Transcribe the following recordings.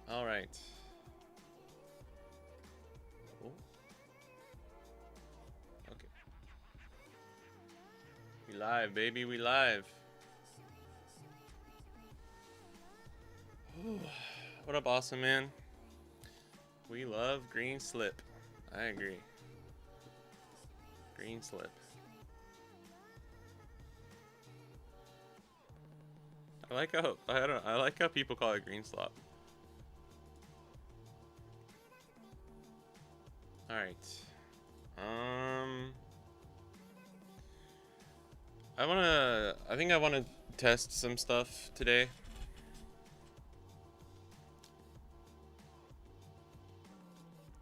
All right. Oh, okay. We live, baby. We live. What up, awesome man? We love green slip. I agree. Green slip. I like how people call it green slop. All right. Um. I think I wanna test some stuff today.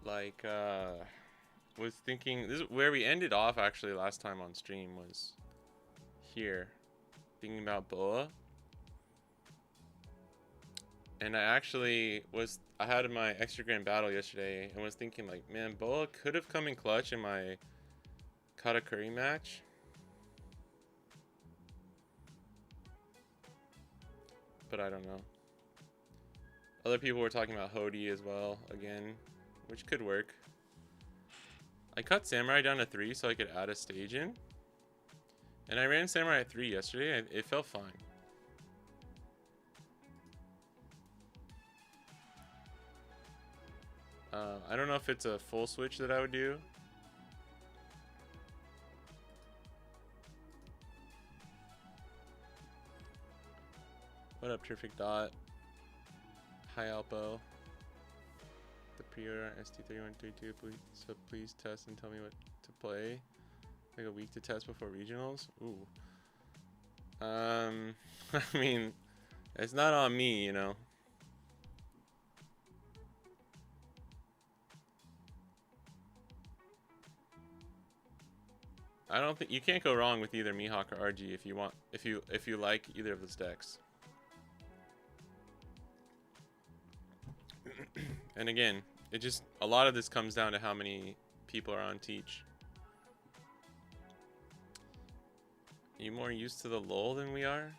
Like, was thinking this is where we ended off actually last time on stream was here, thinking about Boa. And I had my extra grand battle yesterday and was thinking like, man, Boa could have come in clutch in my Katakuri match. But I don't know. Other people were talking about Hody as well, again, which could work. I cut Samurai down to 3 so I could add a stage in. And I ran Samurai at 3 yesterday, it felt fine. I don't know if it's a full switch that I would do. What up, Terrific Dot? Hi, Alpo. The pre-order ST3132, please test and tell me what to play. Like a week to test before regionals? Ooh. I mean, it's not on me, you know. I don't think you can't go wrong with either Mihawk or RG if you like either of those decks. And again, a lot of this comes down to how many people are on Teach. Are you more used to the lull than we are?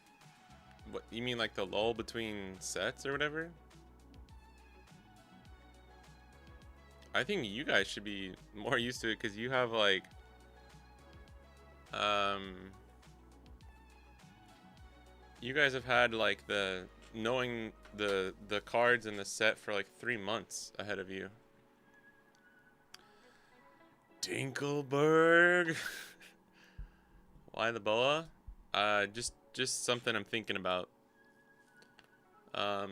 What you mean, like the lull between sets or whatever? I think you guys should be more used to it because you have like you guys have had like knowing the cards in the set for like 3 months ahead of you. Dinkelberg. Why the boa? Just something I'm thinking about. To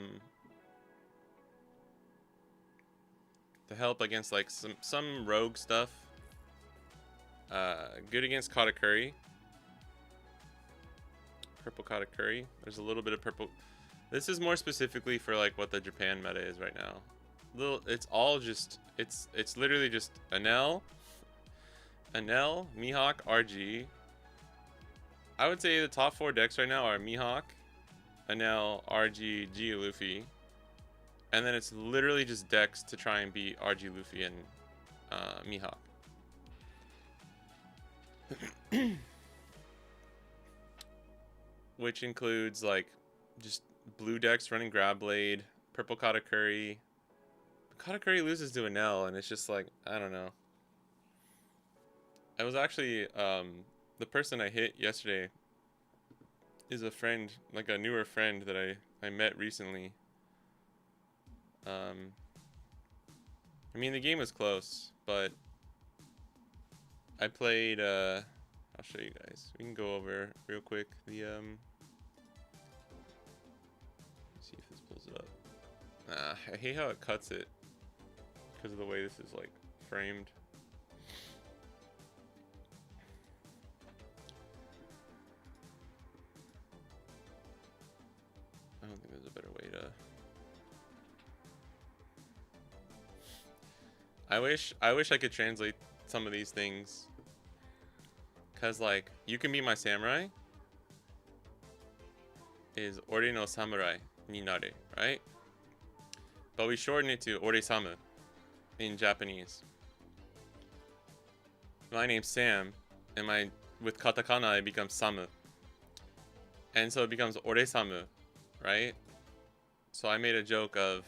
help against like some rogue stuff. Good against Katakuri. Purple Katakuri. There's a little bit of purple. This is more specifically for like what the Japan meta is right now. It's literally just Anel, Mihawk, RG. I would say the top 4 decks right now are Mihawk, Anel, RG, G Luffy. And then it's literally just decks to try and beat RG Luffy and Mihawk. Which includes like just blue decks running Grab Blade, purple Katakuri. Katakuri loses to Anel, and it's just like, I don't know. I was actually, the person I hit yesterday is a friend, like a newer friend that I met recently. I mean, the game was close, but I played, I'll show you guys. We can go over real quick the, see if this pulls it up. I hate how it cuts it because of the way this is like framed. I don't think there's a better way to. I wish I could translate some of these things. Cause like you can be my samurai is Ore no Samurai ni nare, right? But we shorten it to Ore Samu in Japanese. My name's Sam, and with katakana it becomes Samu. And so it becomes Ore Samu, right? So I made a joke of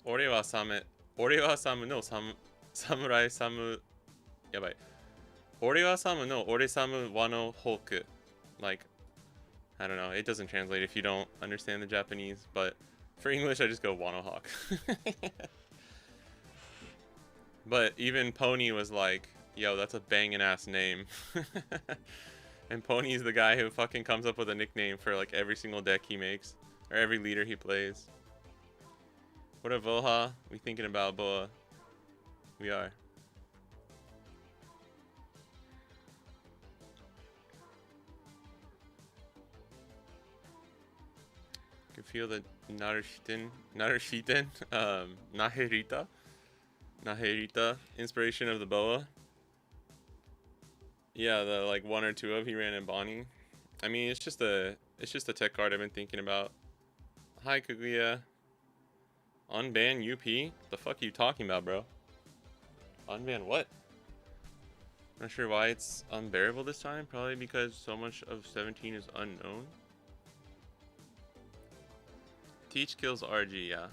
俺はサム、俺はサムのサム、侍サム、やばい。俺はサムの俺サムワノホーク。Like, I don't know. It doesn't translate if you don't understand the Japanese, but for English, I just go Wanohawk. But even Pony was like, yo, that's a banging ass name. And Pony's the guy who fucking comes up with a nickname for like every single deck he makes, or every leader he plays. What a Voha? We thinking about Boa. We are. Can feel the Narushiten, Naherita inspiration of the boa. Yeah, the like one or two of he ran in Bonnie. I mean, it's just a tech card I've been thinking about. Hi Kaguya. Unban UP? The fuck are you talking about, bro? Unban what? Not sure why it's unbearable this time. Probably because so much of 17 is unknown. Teach kills RG, yeah.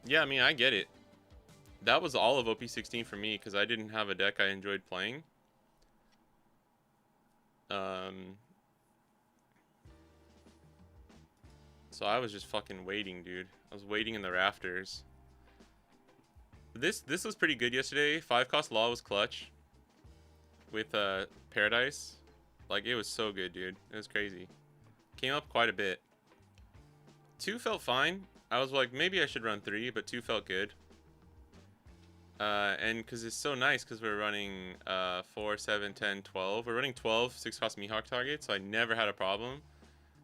Yeah, I mean, I get it. That was all of OP16 for me because I didn't have a deck I enjoyed playing. So I was just fucking waiting, dude. I was waiting in the rafters. This was pretty good yesterday. 5-cost Law was clutch with Paradise. Like, it was so good, dude. It was crazy. Came up quite a bit. 2 felt fine. I was like, maybe I should run 3, but 2 felt good. And because it's so nice, because we're running 4, 7, 10, 12. We're running 12 6-cost Mihawk targets, so I never had a problem.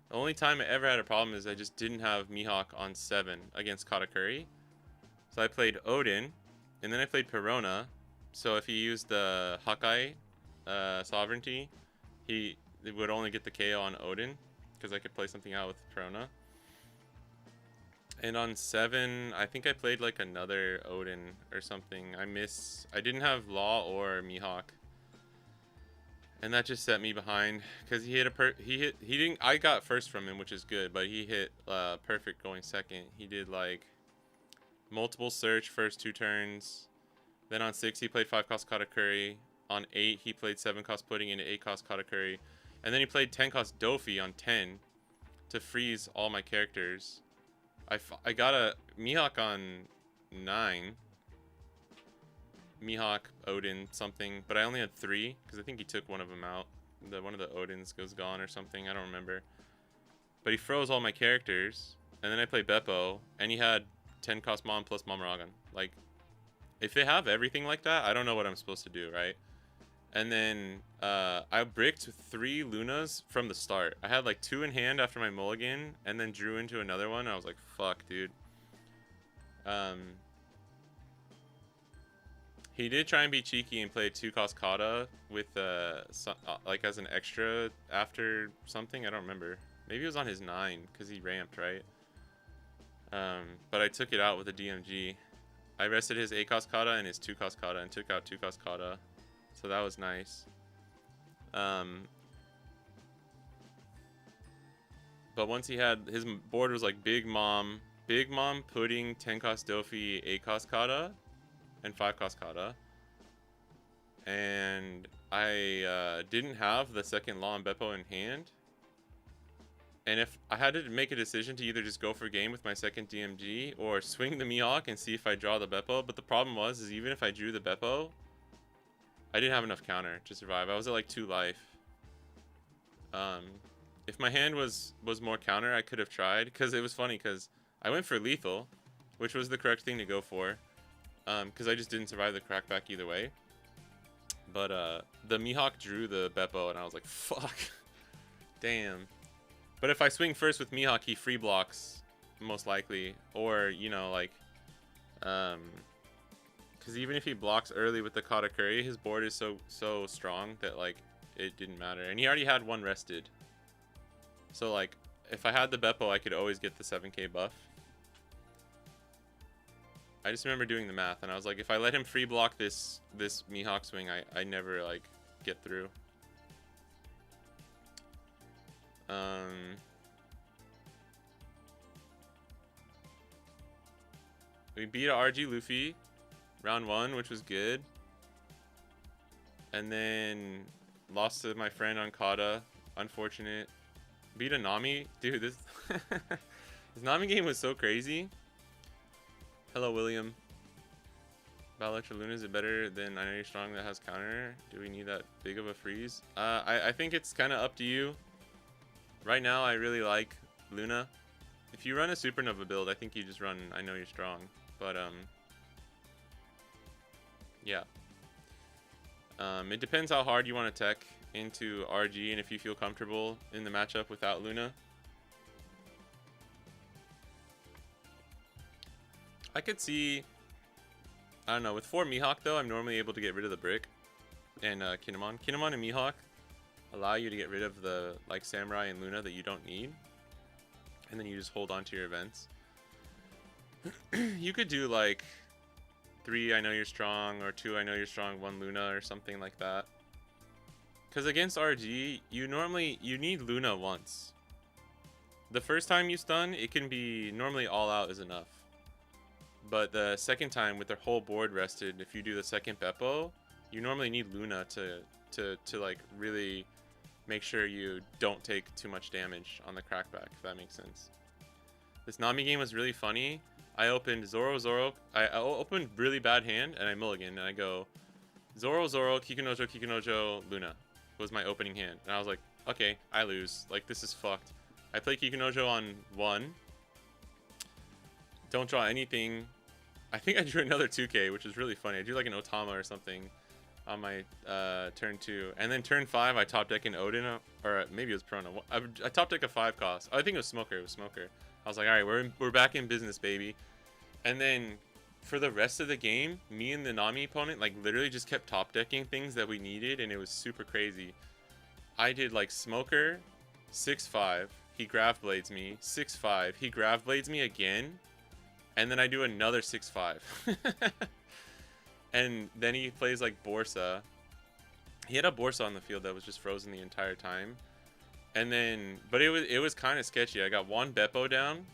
The only time I ever had a problem is I just didn't have Mihawk on 7 against Katakuri. So I played Odin, and then I played Perona. So if he used the Hakai Sovereignty, he would only get the KO on Odin, because I could play something out with Perona. And on 7, I think I played like another Odin or something. I didn't have Law or Mihawk. And that just set me behind because he didn't. I got first from him, which is good, but he hit perfect going second. He did like multiple search first 2 turns. Then on 6 he played 5-cost Katakuri. On 8 he played 7-cost Pudding into 8-cost Katakuri. And then he played 10-cost Dofi on 10 to freeze all my characters. I got a Mihawk on 9. Mihawk, Odin, something, but I only had 3 because I think he took one of them out. One of the Odins was gone or something. I don't remember. But he froze all my characters, and then I played Beppo, and he had 10-cost Mom plus Momaragan. Like, if they have everything like that, I don't know what I'm supposed to do, right? And then I bricked 3 Lunas from the start. I had like 2 in hand after my mulligan, and then drew into another one. I was like, fuck, dude. He did try and be cheeky and play 2-cost Kata with like as an extra after something. I don't remember. Maybe it was on his 9 because he ramped, right? But I took it out with a DMG. I rested his 8-cost Kata and his 2-cost Kata and took out 2-cost Kata. So that was nice. But once he had, his board was like Big Mom, Pudding, 10-cost Dofi, 8-cost Kata, and 5-cost Kata. And I didn't have the second Law and Beppo in hand. And if I had to make a decision to either just go for game with my second DMG or swing the Mihawk and see if I draw the Beppo. But the problem is even if I drew the Beppo, I didn't have enough counter to survive. I was at like 2 life. If my hand was more counter, I could have tried. Because it was funny because I went for lethal, which was the correct thing to go for. Because I just didn't survive the crackback either way. But the Mihawk drew the Beppo and I was like, fuck. Damn. But if I swing first with Mihawk, he free blocks, most likely. Or, you know, like... Because even if he blocks early with the Katakuri, his board is so strong that, like, it didn't matter. And he already had 1 rested. So, like, if I had the Beppo, I could always get the 7k buff. I just remember doing the math, and I was like, if I let him free block this Mihawk swing, I never, like, get through. We beat a RG Luffy round 1, which was good. And then lost to my friend on Kata. Unfortunate. Beat a Nami. Dude, this this Nami game was so crazy. Hello, William. Battle Electra Luna, is it better than I Know You're Strong that has counter? Do we need that big of a freeze? I think it's kind of up to you. Right now, I really like Luna. If you run a Supernova build, I think you just run I Know You're Strong. But, yeah. It depends how hard you want to tech into RG and if you feel comfortable in the matchup without Luna. I could see, I don't know, with 4 Mihawk though, I'm normally able to get rid of the brick and Kinemon. Kinemon and Mihawk allow you to get rid of the like Samurai and Luna that you don't need. And then you just hold on to your events. You could do like 3 I Know You're Strong or 2 I Know You're Strong, 1 Luna or something like that. Because against RG, you need Luna once. The first time you stun, it can be normally all out is enough. But the second time with their whole board rested, if you do the second Beppo, you normally need Luna to like really make sure you don't take too much damage on the crackback, if that makes sense. This Nami game was really funny. I opened Zoro, I opened really bad hand, and I mulligan, and I go, Zoro, Kikunojo, Luna was my opening hand. And I was like, okay, I lose. Like, this is fucked. I play Kikunojo on 1. Don't draw anything. I think I drew another 2K, which is really funny. I drew like an Otama or something on my turn 2. And then turn 5, I top deck an Odin, or maybe it was Perona. I top deck a 5 cost. Oh, I think it was Smoker. It was Smoker. I was like, all right, we're back in business, baby. And then for the rest of the game, me and the Nami opponent like literally just kept top decking things that we needed, and it was super crazy. I did like Smoker, 6-5. He Grav Blades me, 6-5. He Grav Blades me again, and then I do another 6-5. And then he plays like Borsa. He had a Borsa on the field that was just frozen the entire time. And then, but it was kind of sketchy. I got 1 Beppo down,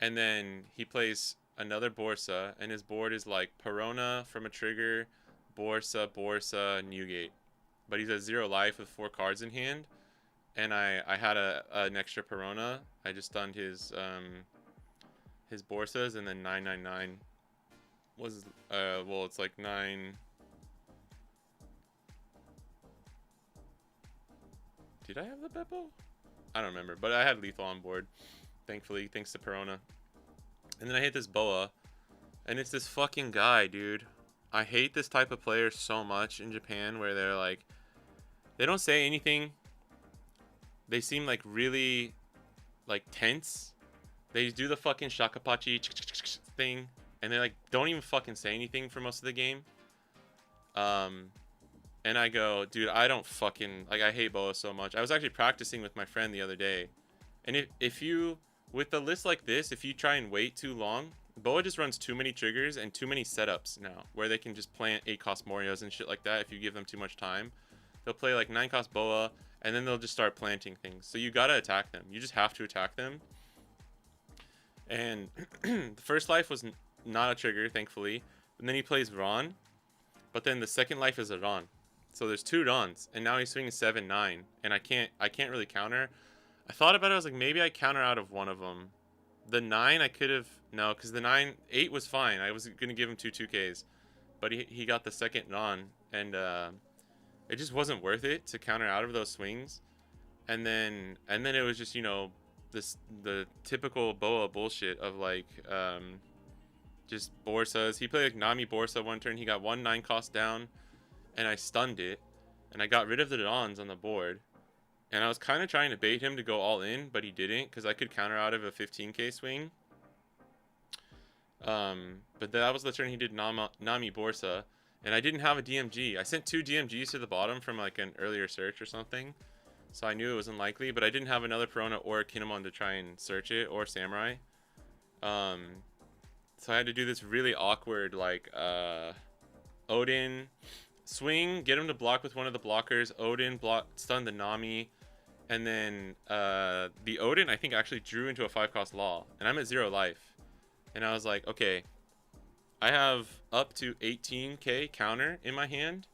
and then he plays another Borsa, and his board is like Perona from a trigger, Borsa, Newgate. But he's at 0 life with 4 cards in hand, and I had an extra Perona. I just stunned his Borsas, and then 999 was well, it's like 9. Did I have the Beppo? I don't remember, but I had lethal on board, thankfully, thanks to Perona. And then I hit this Boa, and it's this fucking guy, dude. I hate this type of player so much in Japan, where they're like, they don't say anything. They seem like really, like, tense. They do the fucking Shakapachi thing, and they like don't even fucking say anything for most of the game. And I go, dude, I don't fucking, like, I hate Boa so much. I was actually practicing with my friend the other day. And if you, with a list like this, if you try and wait too long, Boa just runs too many triggers and too many setups now, where they can just plant 8-cost Morios and shit like that if you give them too much time. They'll play like 9-cost Boa, and then they'll just start planting things. So you gotta attack them. You just have to attack them. And the first life was not a trigger, thankfully. And then he plays Ron. But then the second life is a Ron. So there's 2 Rons, and now he's swinging 7-9, and I can't really counter. I thought about it. I was like, maybe I counter out of one of them. The 9 I could have, no, because the 8 was fine. I was gonna give him 2-2Ks, but he got the second Ron, and it just wasn't worth it to counter out of those swings. And then it was just, you know, the typical Boa bullshit of like just Borsas. He played like Nami Borsa one turn. He got 1 9-cost down, and I stunned it, and I got rid of the Dons on the board. And I was kind of trying to bait him to go all in, but he didn't, because I could counter out of a 15k swing. But that was the turn he did Nami Borsa, and I didn't have a DMG. I sent 2 DMGs to the bottom from like an earlier search or something, so I knew it was unlikely, but I didn't have another Perona or a Kinemon to try and search it, or Samurai. So I had to do this really awkward, like, Odin swing, get him to block with one of the blockers, Odin stun the Nami, And then the Odin, I think, actually drew into a 5-cost Law. And I'm at 0 life. And I was like, okay, I have up to 18k counter in my hand.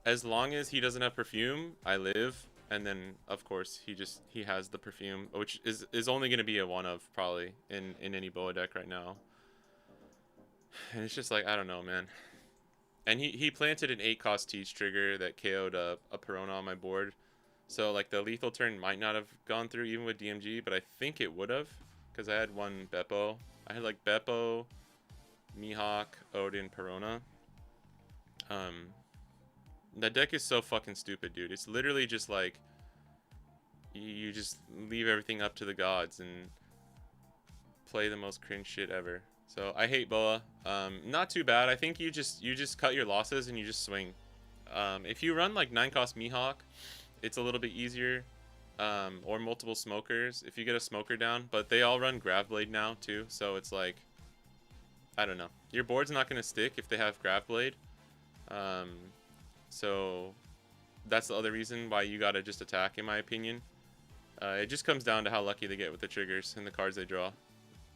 As long as he doesn't have perfume, I live. And then, of course, he has the perfume, which is only going to be a one of, probably, in any Boa deck right now. And it's just like, I don't know, man. And he planted an 8-cost Teach trigger that KO'd a Perona on my board. So, like, the lethal turn might not have gone through even with DMG, but I think it would have. Because I had one Beppo. I had, like, Beppo, Mihawk, Odin, Perona. That deck is so fucking stupid, dude. It's literally just, like, you just leave everything up to the gods and play the most cringe shit ever. So, I hate Boa. Not too bad. I think you just cut your losses and you just swing. If you run, like, 9-cost Mihawk, it's a little bit easier. Or multiple smokers if you get a smoker down, but they all run Gravblade now too, so it's like, I don't know. Your board's not going to stick if they have Gravblade. So that's the other reason why you got to just attack, in my opinion. It just comes down to how lucky they get with the triggers and the cards they draw.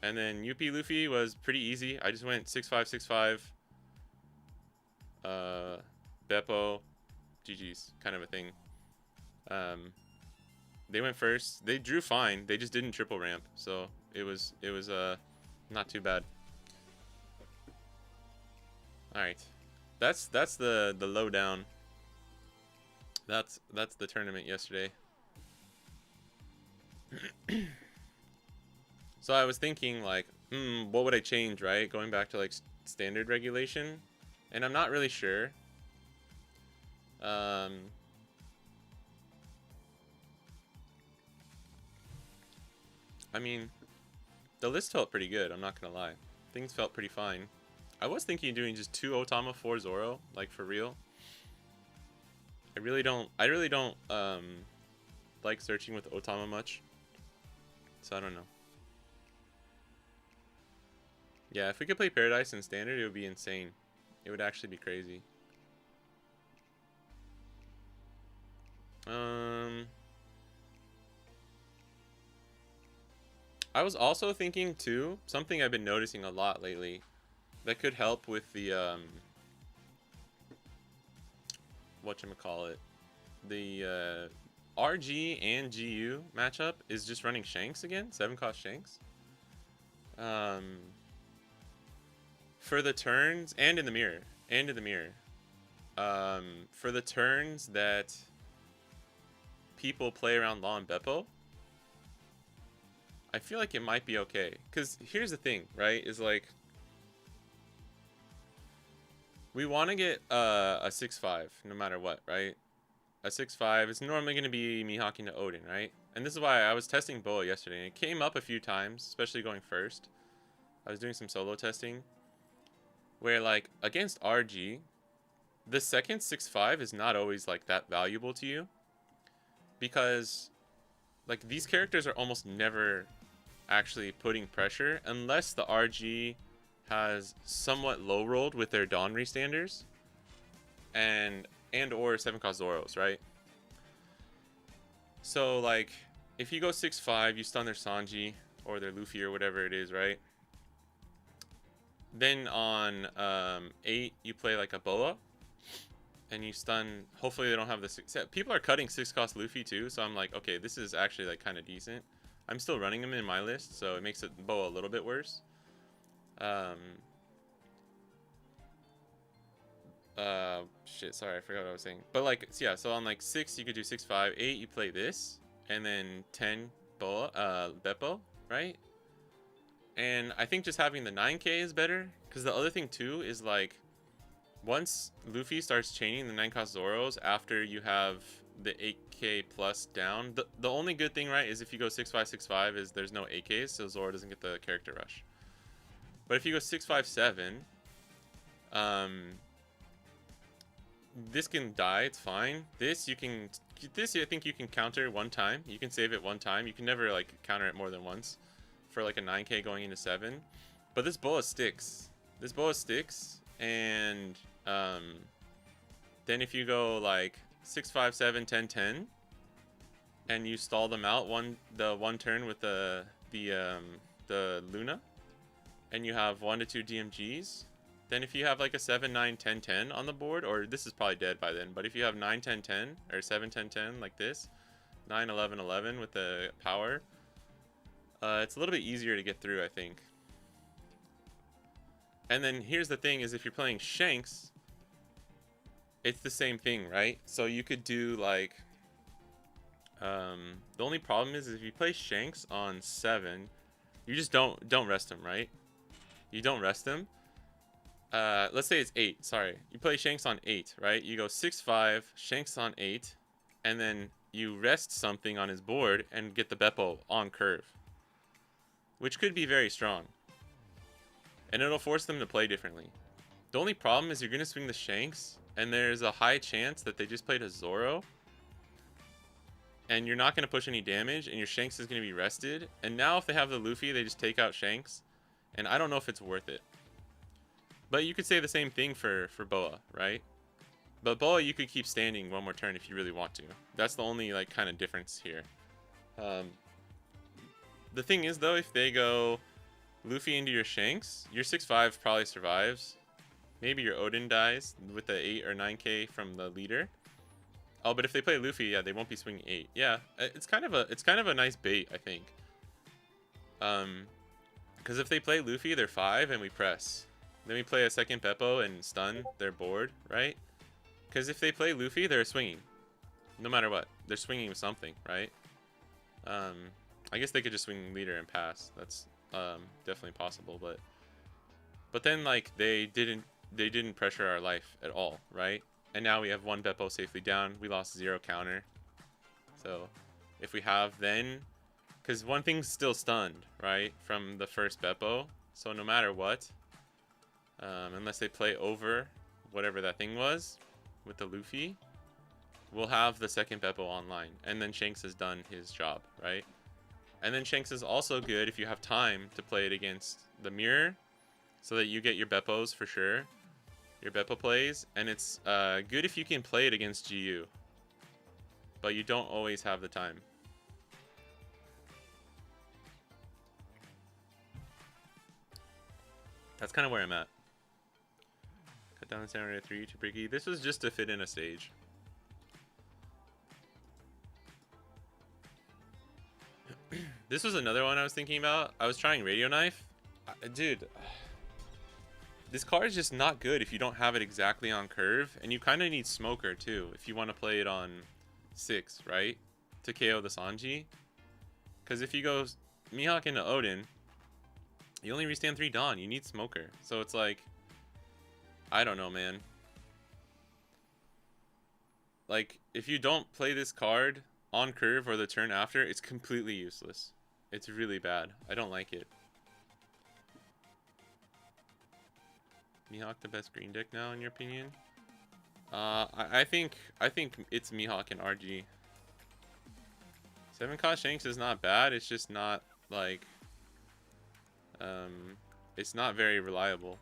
And then UP Luffy was pretty easy. I just went 6-5, 6-5. Beppo, GG's kind of a thing. They went first. They drew fine. They just didn't triple ramp, so it was not too bad. All right, that's the lowdown. That's the tournament yesterday. So I was thinking, like, what would I change, right? Going back to, like, standard regulation, and I'm not really sure. I mean, the list felt pretty good, I'm not gonna lie. Things felt pretty fine. I was thinking of doing just 2 Otama, 4 Zoro, like, for real. I really don't like searching with Otama much. So I don't know. Yeah, if we could play Paradise in standard, it would be insane. It would actually be crazy. I was also thinking too, something I've been noticing a lot lately that could help with the whatchamacallit, the RG and GU matchup is just running Shanks again, 7-cost Shanks. For the turns and in the mirror, for the turns that people play around Law and Beppo, I feel like it might be okay. Because here's the thing, right? Is like, we want to get a 6-5 no matter what, right? A 6-5 is normally going to be Mihawk into Odin, right? And this is why I was testing Boa yesterday. And it came up a few times, especially going first. I was doing some solo testing, where, like, against RG, the second 6-5 is not always, like, that valuable to you. Because, like, these characters are almost never actually putting pressure unless the RG has somewhat low rolled with their Dawn restanders and or 7-cost Zoros, right? So, like, if you go 6-5, you stun their Sanji or their Luffy or whatever it is, right? Then on 8, you play like a Boa and you stun. Hopefully they don't have the 6. People are cutting 6-cost Luffy too, so I'm like, okay, this is actually, like, kind of decent. I'm still running them in my list, so it makes it Boa a little bit worse. Shit, sorry, I forgot what I was saying. But, like, yeah, so on, like, 6, you could do 6-5. 8, you play this. And then 10, Boa, Beppo, right? And I think just having the 9k is better. Because the other thing, too, is, like, once Luffy starts chaining the 9-cost Zoros after you have the 8k plus down, the only good thing, right, is if you go 6-5, 6-5, is there's no 8ks, so Zoro doesn't get the character rush. But if you go 6-5, 7, this can die, it's fine. This I think you can counter one time. You can save it one time. You can never, like, counter it more than once for, like, a 9k going into 7. But this Boa sticks. And then if you go, like, 6-5, 7, 10, 10, and you stall them out the one turn with the Luna, and you have 1 to 2 DMGs, then if you have like a 7, 9, 10, 10 on the board, or this is probably dead by then, but if you have 9, 10, 10, or 7, 10, 10 like this, 9, 11, 11 with the power, it's a little bit easier to get through, I think. And then here's the thing is if you're playing Shanks, it's the same thing, right? So you could do like, the only problem is if you play Shanks on 7, you just don't rest him, right? You don't rest him. Let's say it's 8, sorry. You play Shanks on 8, right? You go 6, 5, Shanks on 8, and then you rest something on his board and get the Beppo on curve, which could be very strong. And it'll force them to play differently. The only problem is you're going to swing the Shanks, and there's a high chance that they just played a Zoro, and you're not going to push any damage, and your Shanks is going to be rested. And now if they have the Luffy, they just take out Shanks, and I don't know if it's worth it. But you could say the same thing for Boa, right? But Boa, you could keep standing one more turn if you really want to. That's the only like kind of difference here. The thing is though, if they go Luffy into your Shanks, your 6-5 probably survives. Maybe your Odin dies with the 8 or 9k from the leader. Oh, but if they play Luffy, yeah, they won't be swinging 8. Yeah, it's kind of a nice bait, I think. Because if they play Luffy, they're 5 and we press. Then we play a second Beppo and stun their board, right? Because if they play Luffy, they're swinging. No matter what, they're swinging with something, right? I guess they could just swing leader and pass. That's definitely possible, but then like they didn't pressure our life at all, right? And now we have 1 Beppo safely down. We lost 0 counter. So if we have then, because one thing's still stunned, right, from the first Beppo. So no matter what, unless they play over whatever that thing was with the Luffy, we'll have the second Beppo online, and then Shanks has done his job, right? And then Shanks is also good if you have time to play it against the mirror, so that you get your Beppos for sure, your Beppo plays, and it's good if you can play it against GU, but you don't always have the time. That's kind of where I'm at. Cut down the Samurai 3 to Bricky. This was just to fit in a stage. This was another one I was thinking about. I was trying Radio Knife. Dude, this card is just not good if you don't have it exactly on curve. And you kind of need Smoker too if you want to play it on 6, right? To KO the Sanji. Because if you go Mihawk into Odin, you only restand 3 Dawn. You need Smoker. So it's like, I don't know, man. Like, if you don't play this card on curve or the turn after, it's completely useless. It's really bad. I don't like it. Mihawk the best green deck now, in your opinion? I think it's Mihawk and RG. 7 cost Shanks is not bad. It's just not like it's not very reliable.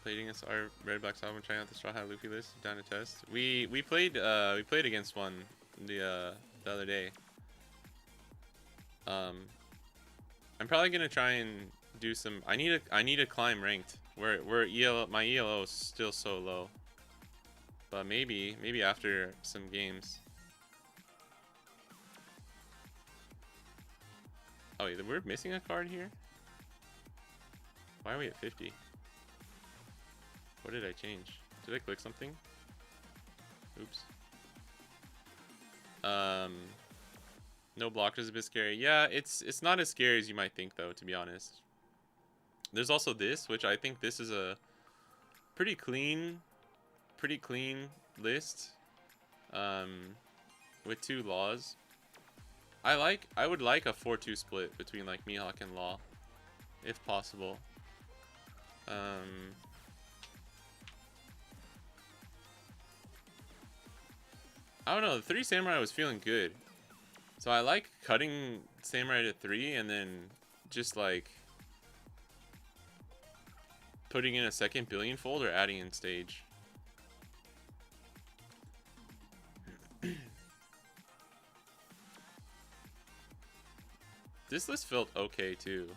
Played against our Red Black Sovereign, trying out the Straw Hat Luffy list down to test. We played against one the other day. I'm probably gonna try and do some. I need to climb ranked. My ELO is still so low. But maybe after some games. Oh wait, we're missing a card here? Why are we at 50? What did I change? Did I click something? Oops. No blockers is a bit scary. Yeah, it's not as scary as you might think though, to be honest. There's also this, which I think this is a pretty clean list. With 2 laws. I would like a 4-2 split between like Mihawk and Law, if possible. I don't know, the 3 Samurai was feeling good. So I like cutting Samurai to 3 and then just like putting in a second Billion Fold or adding in stage. This list felt okay too.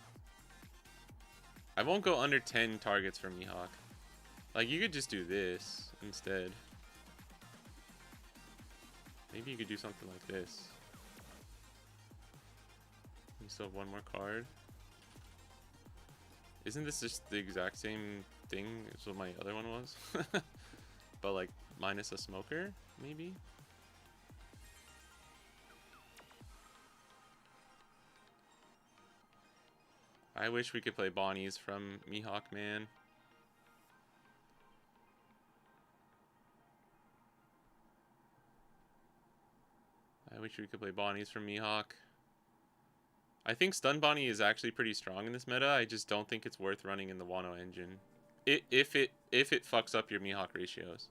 I won't go under 10 targets for Mihawk. Like, you could just do this instead. Maybe you could do something like this. You still have one more card. Isn't this just the exact same thing as what my other one was? But like, minus a smoker, maybe? I wish we could play Bonnies from Mihawk, man. I wish we could play Bonnies from Mihawk. I think Stun Bonnie is actually pretty strong in this meta. I just don't think it's worth running in the Wano engine. If it fucks up your Mihawk ratios.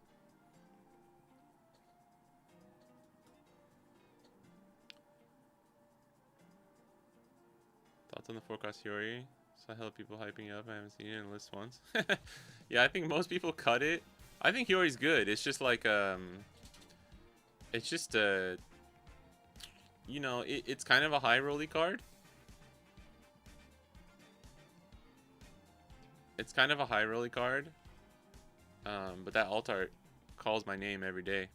Thoughts on the forecast Hiyori? Saw hella people hyping up. I haven't seen it in the list once. Yeah, I think most people cut it. I think Hiyori's good. It's just like it's just you know, it's kind of a high rolly card. It's kind of a high rolly card. But that alt art calls my name every day.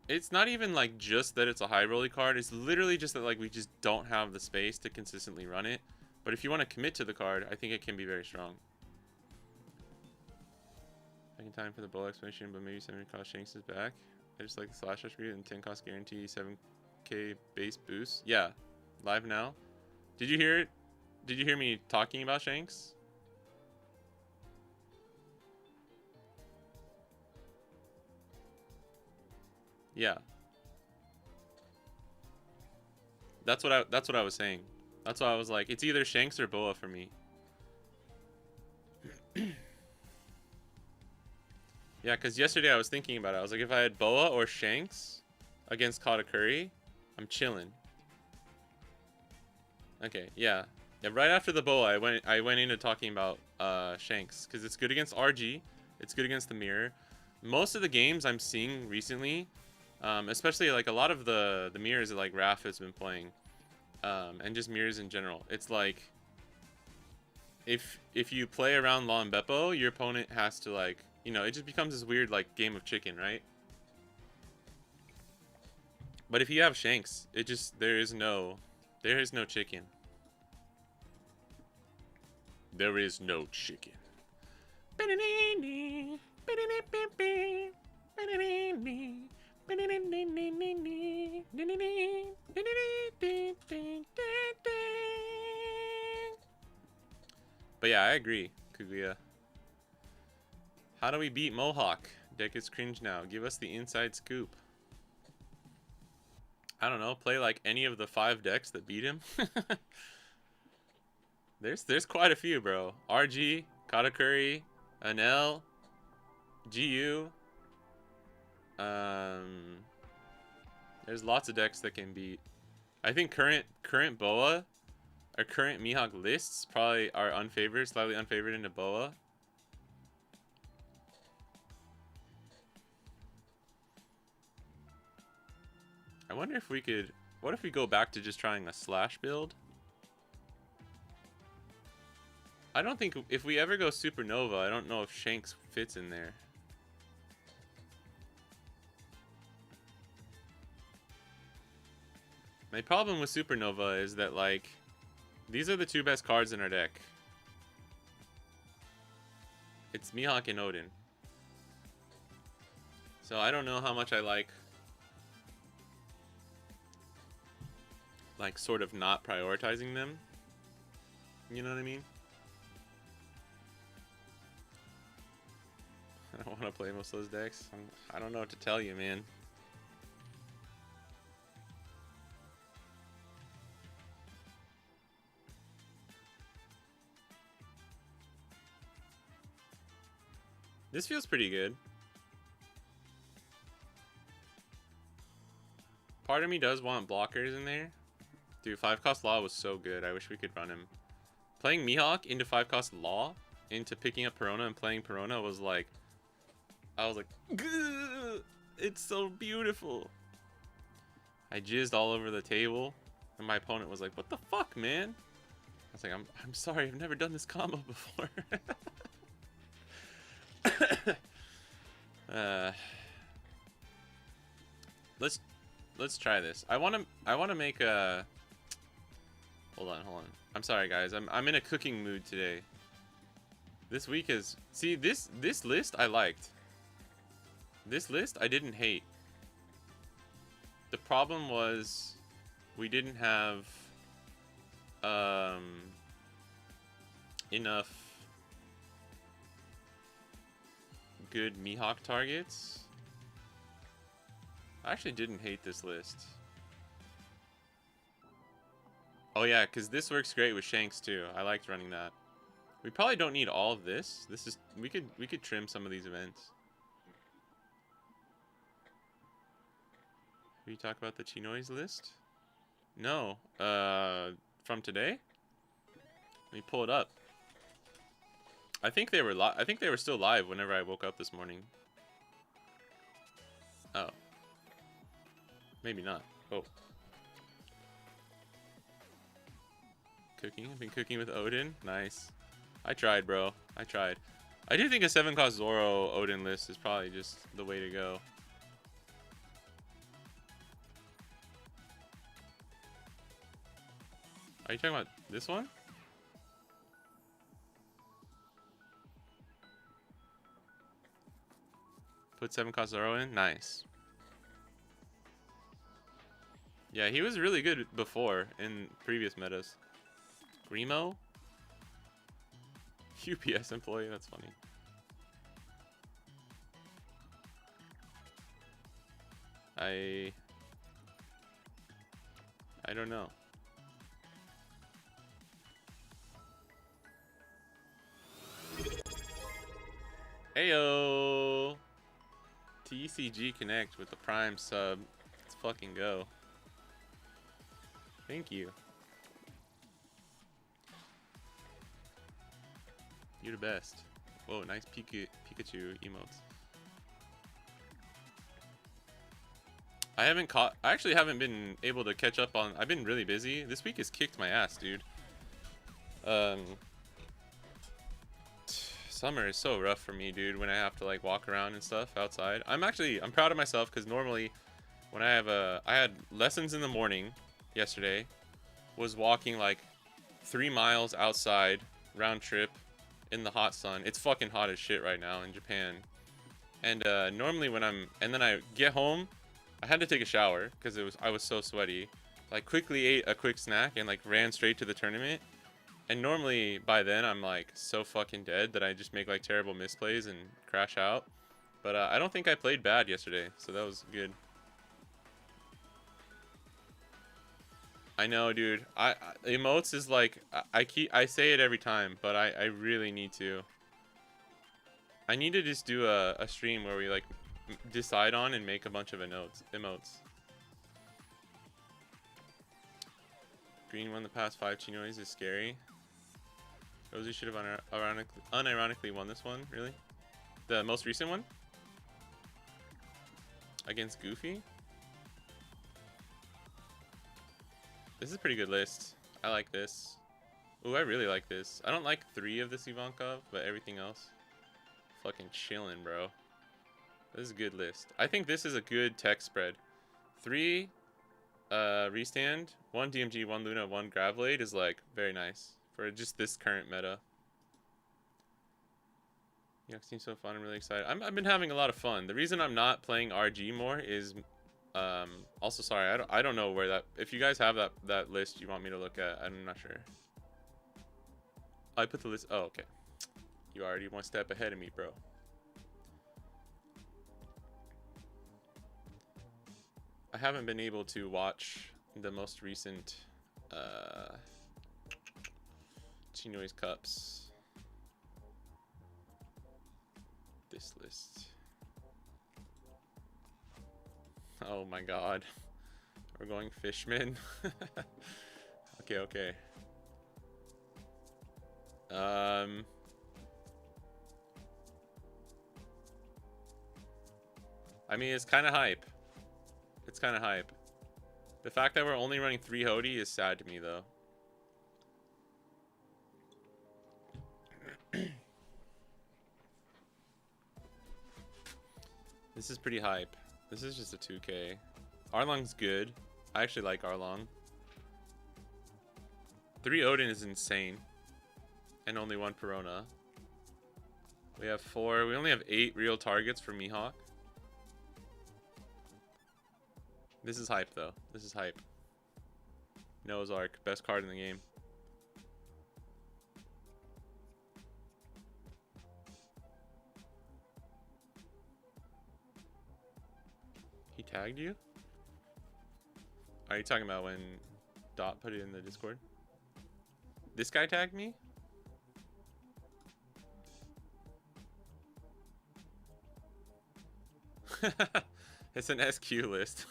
It's not even like just that it's a high rolly card. It's literally just that like we just don't have the space to consistently run it. But if you want to commit to the card, I think it can be very strong. Second time for the bowl explanation, but maybe 7 cost Shanks is back. I just like the slash attribute and 10 cost guarantee 7k base boost. Yeah, live now. Did you hear it? Did you hear me talking about Shanks? Yeah. That's what I was saying. That's why I was like, it's either Shanks or Boa for me. Yeah, because yesterday I was thinking about it. I was like, if I had Boa or Shanks against Katakuri, I'm chilling. Okay, yeah. Yeah, right after the Boa, I went into talking about Shanks because it's good against RG. It's good against the mirror. Most of the games I'm seeing recently, especially like a lot of the mirrors that like Raph has been playing, and just mirrors in general. It's like if you play around Law and Beppo, your opponent has to like, you know, it just becomes this weird like game of chicken, right? But if you have Shanks, it just there is no chicken. There is no chicken. But yeah, I agree, Kuguya. How do we beat Mohawk? Deck is cringe now. Give us the inside scoop. I don't know. Play like any of the 5 decks that beat him. There's quite a few, bro. RG, Katakuri, Anel, GU. There's lots of decks that can beat. I think current Boa or current Mihawk lists probably are unfavored, slightly unfavored into Boa. I wonder if we could. What if we go back to just trying a slash build? I don't think if we ever go Supernova, I don't know if Shanks fits in there. My problem with Supernova is that, like, these are the 2 best cards in our deck. It's Mihawk and Odin. So I don't know how much I like sort of not prioritizing them. You know what I mean? I don't want to play most of those decks. I don't know what to tell you, man. This feels pretty good. Part of me does want blockers in there. Dude, 5-cost Law was so good. I wish we could run him. Playing Mihawk into 5-cost Law, into picking up Perona and playing Perona was like... I was like, it's so beautiful. I jizzed all over the table, and my opponent was like, "What the fuck, man?" I was like, "I'm sorry, I've never done this combo before." uh, let's try this. I wanna make a. Hold on. I'm sorry, guys. I'm in a cooking mood today. This week is this list I liked. This list I didn't hate. The problem was we didn't have enough good Mihawk targets. I actually didn't hate this list. Oh yeah, because this works great with Shanks too. I liked running that. We probably don't need all of this. This is we could trim some of these events. Will you talk about the Chinoys list? No. From today? Let me pull it up. I think they were I think they were still live whenever I woke up this morning. Oh. Maybe not. Oh. Cooking. I've been cooking with Odin. Nice. I tried, bro. I tried. I do think a 7-cost Zoro Odin list is probably just the way to go. Are you talking about this one? Put 7-cost Zoro in? Nice. Yeah, he was really good before in previous metas. Grimo? UPS employee, that's funny. I don't know. Ayo! TCG Connect with the Prime sub. Let's fucking go. Thank you. You're the best. Whoa, nice Pikachu emotes. I actually haven't been able to catch up on. I've been really busy. This week has kicked my ass, dude. Summer is so rough for me, dude, when I have to like walk around and stuff outside. I'm proud of myself because normally when I had lessons in the morning yesterday, was walking like 3 miles outside round trip in the hot sun. It's fucking hot as shit right now in Japan. And normally when and then I get home, I had to take a shower because I was so sweaty. Like quickly ate a quick snack and like ran straight to the tournament. And normally by then I'm like so fucking dead that I just make like terrible misplays and crash out. But I don't think I played bad yesterday, so that was good. I know, dude. Emotes is like I say it every time, but I really need to. I need to just do a stream where we like decide on and make a bunch of emotes. Green won the past 5 Chinois is scary. Rosie should have unironically won this one, really? The most recent one? Against Goofy? This is a pretty good list. I like this. Ooh, I really like this. I don't like 3 of this Ivankov, but everything else. Fucking chillin', bro. This is a good list. I think this is a good tech spread. 3 restand, 1 DMG, 1 Luna, 1 Gravelade is like very nice for just this current meta. Yeah, it seems so fun. I'm really excited. I've been having a lot of fun. The reason I'm not playing RG more is also sorry, I don't know where that, if you guys have that list you want me to look at, I'm not sure. I put the list. Oh, okay. You already 1 step ahead of me, bro. I haven't been able to watch the most recent Chinois Cups. This list. Oh my god. We're going Fishman. Okay. I mean, it's kind of hype. It's kind of hype. The fact that we're only running 3 Hody is sad to me, though. This is pretty hype. This is just a 2K. Arlong's good. I actually like Arlong. 3 Odin is insane. And only 1 Perona. We have 4. We only have 8 real targets for Mihawk. This is hype, though. This is hype. Noah's Ark. Best card in the game. He tagged you? Are you talking about when Dot put it in the Discord? This guy tagged me? It's an SQ list.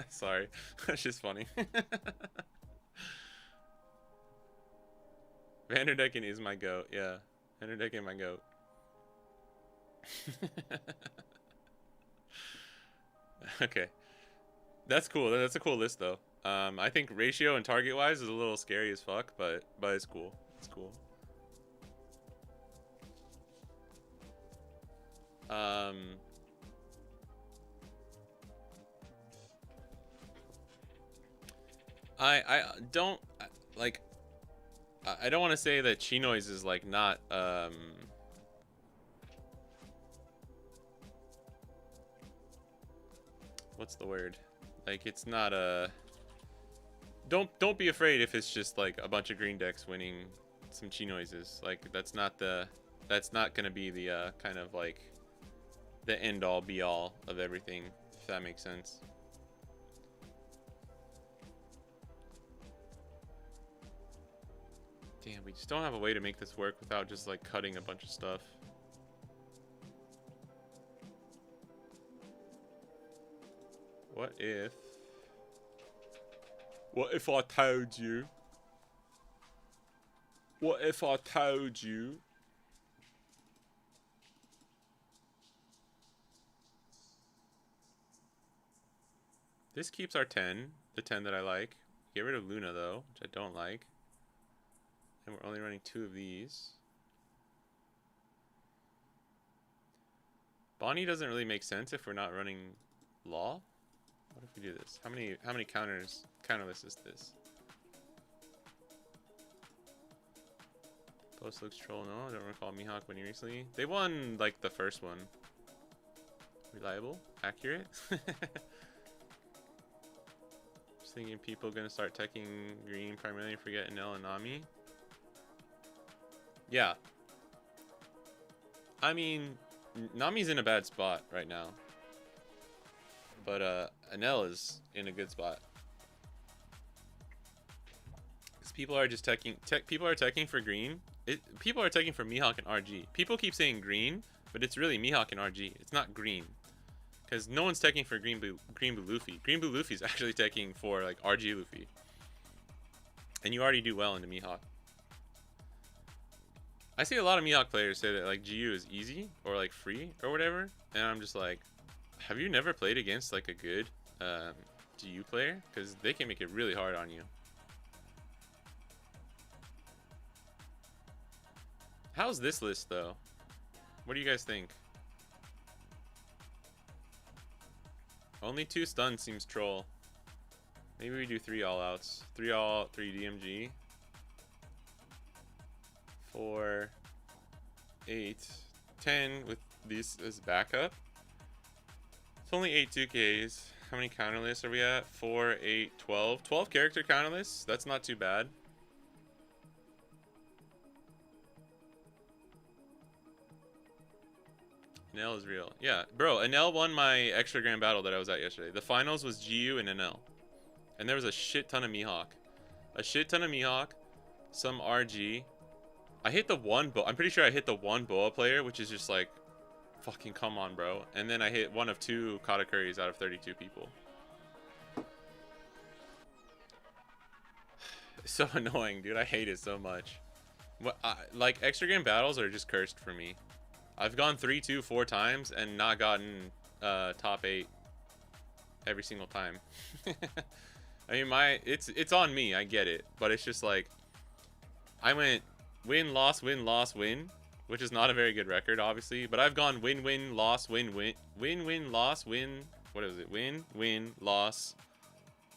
Sorry. That's just funny. Vanderdecken is my goat. Yeah. Vanderdecken my goat. Okay. That's cool. That's a cool list though. I think ratio and target wise is a little scary as fuck, but it's cool. It's cool. I don't like. I don't want to say that Chinoise is like not what's the word? Like it's not a. Don't be afraid if it's just like a bunch of green decks winning some Chinoises. Like that's not gonna be the kind of like the end all be all of everything, if that makes sense. Damn, we just don't have a way to make this work without just like cutting a bunch of stuff. What if I told you? What if I told you? This keeps our 10, the 10 that I like. Get rid of Luna though, which I don't like. And we're only running 2 of these. Bonnie doesn't really make sense if we're not running Law. What if we do this? How many counterless is this? Post looks troll, no? I don't recall Mihawk winning recently. They won like the first one. Reliable? Accurate? Just thinking people gonna start teching green primarily, forget Enel and Nami. Yeah. I mean, Nami's in a bad spot right now. But Enel is in a good spot. Because people are just people are teching for green. People are teching for Mihawk and RG. People keep saying green, but it's really Mihawk and RG. It's not green. Because no one's teching for green blue Luffy. Green blue Luffy is actually teching for like RG Luffy. And you already do well into Mihawk. I see a lot of Mihawk players say that like GU is easy or like free or whatever, and I'm just like, have you never played against like a good GU player? Because they can make it really hard on you. How's this list though? What do you guys think? Only 2 stuns seems troll. Maybe we do 3 all outs. 3 all out, 3 DMG. 4, 8, 10 with these as backup. It's only 8 2Ks. How many counterlists are we at? 4, 8, 12. 12 character counterlists. That's not too bad. Enel is real. Yeah, bro, Enel won my extra grand battle that I was at yesterday. The finals was GU and Enel. And there was a shit ton of Mihawk. A shit ton of Mihawk. Some RG. I hit the one I'm pretty sure I hit the one Boa player, which is just like, fucking come on, bro. And then I hit one of 2 Katakuris out of 32 people. It's so annoying, dude. I hate it so much. Like, extra game battles are just cursed for me. I've gone 3-2 4 times and not gotten top 8 every single time. I mean, it's on me. I get it, but it's just like I went win loss win loss win, which is not a very good record, obviously. But I've gone win win loss win win win win loss win. What is it? Win win loss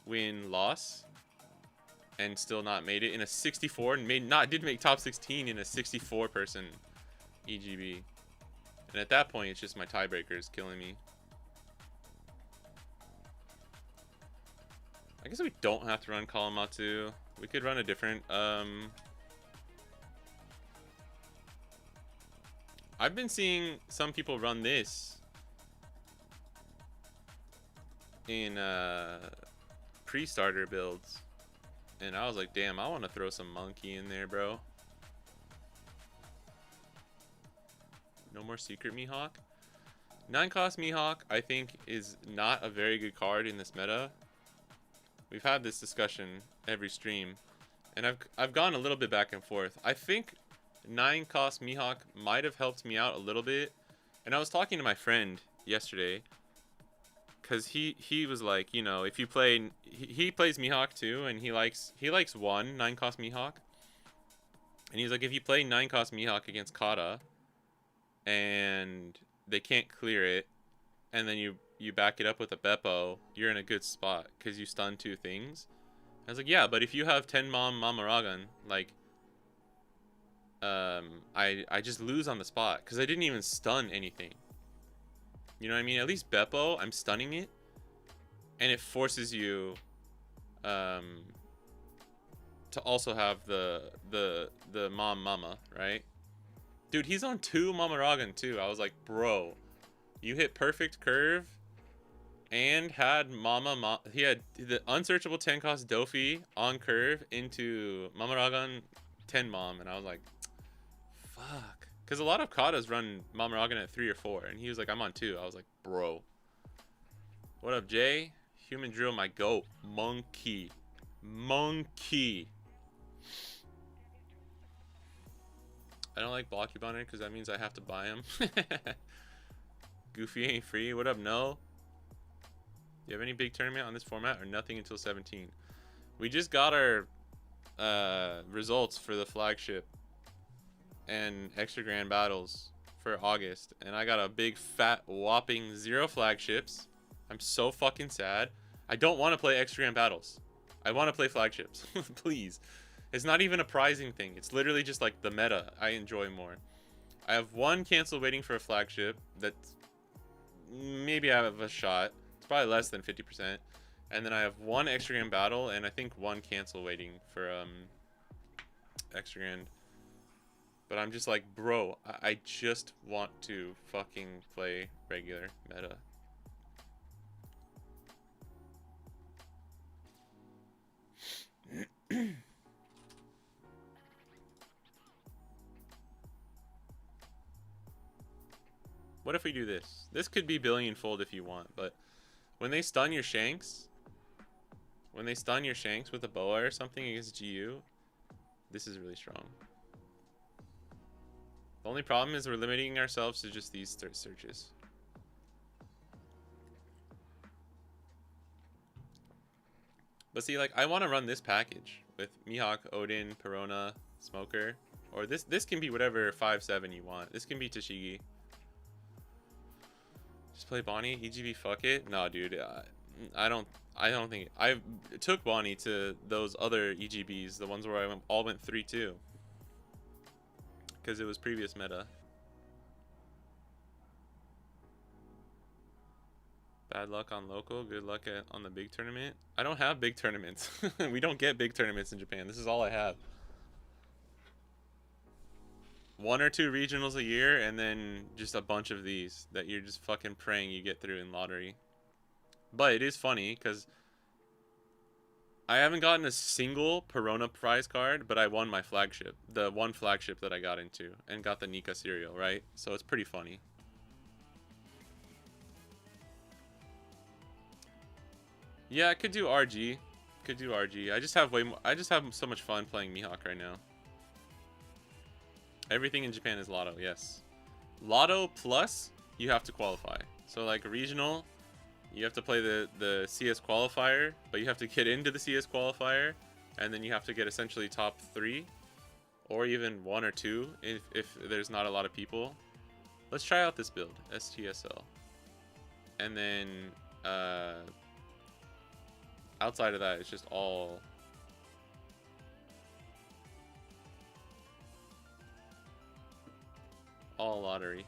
win loss, and still not made it in a 64, and did make top 16 in a 64 person EGB. And at that point, it's just my tiebreakers killing me. I guess we don't have to run Kalamatu. We could run a different. I've been seeing some people run this in pre-starter builds, and I was like, damn, I want to throw some monkey in there, bro. No more secret Mihawk. 9-cost Mihawk, I think, is not a very good card in this meta. We've had this discussion every stream, and I've gone a little bit back and forth. I think 9-cost Mihawk might have helped me out a little bit, and I was talking to my friend yesterday, because he was like, you know, if you play, he plays Mihawk too, and he likes one 9-cost Mihawk, and he's like, if you play 9-cost Mihawk against Kata, and they can't clear it, and then you back it up with a Beppo, you're in a good spot because you stun 2 things. I was like, yeah, but if you have 10 Mamaragan, like, I just lose on the spot because I didn't even stun anything. You know what I mean? At least Beppo, I'm stunning it, and it forces you to also have the Mama, right? Dude, he's on 2 Mamaragan too. I was like, bro, you hit perfect curve and had he had the unsearchable 10-cost Dofi on curve into Mamaragan 10 Mom, and I was like, fuck. Because a lot of Katas run Mamaragan at 3 or 4, and he was like, I'm on 2. I was like, bro. What up, Jay? Human Drill, my goat. Monkey. Monkey. I don't like block you on it because that means I have to buy him. Goofy ain't free. What up, no? Do you have any big tournament on this format or nothing until 17? We just got our results for the flagship and extra grand battles for August, and I got a big fat whopping 0 flagships. I'm so fucking sad. I don't want to play extra grand battles. I want to play flagships. Please. It's not even a prizing thing. It's literally just like the meta I enjoy more. I have 1 cancel waiting for a flagship that's maybe I have a shot. It's probably less than 50%. And then I have 1 extra grand battle and I think 1 cancel waiting for extra grand. But I'm just like, bro, I just want to fucking play regular meta. What if we do this? This could be billionfold if you want, but when they stun your Shanks, with a boa or something against GU, this is really strong. The only problem is we're limiting ourselves to just these searches. But see, like, I want to run this package with Mihawk, Odin, Perona, Smoker, or this can be whatever 5/7 you want. This can be Tashigi. Just play Bonnie, EGB, fuck it. No, dude, I don't think I took Bonnie to those other EGBs, the ones where I all went 3-2, because it was previous meta. Bad luck on local, good luck on the big tournament. I don't have big tournaments. We don't get big tournaments in Japan. This is all I have. 1 or 2 regionals a year, and then just a bunch of these that you're just fucking praying you get through in lottery. But it is funny because I haven't gotten a single Perona prize card, but I won my flagship, the 1 flagship that I got into, and got the Nika cereal, right? So it's pretty funny. Yeah, I could do RG. Could do RG. I just have so much fun playing Mihawk right now. Everything in Japan is lotto, yes. Lotto plus, you have to qualify. So like regional, you have to play the CS qualifier, but you have to get into the CS qualifier, and then you have to get essentially top 3, or even 1 or 2 if there's not a lot of people. Let's try out this build, STSL. And then outside of that, it's just all lottery.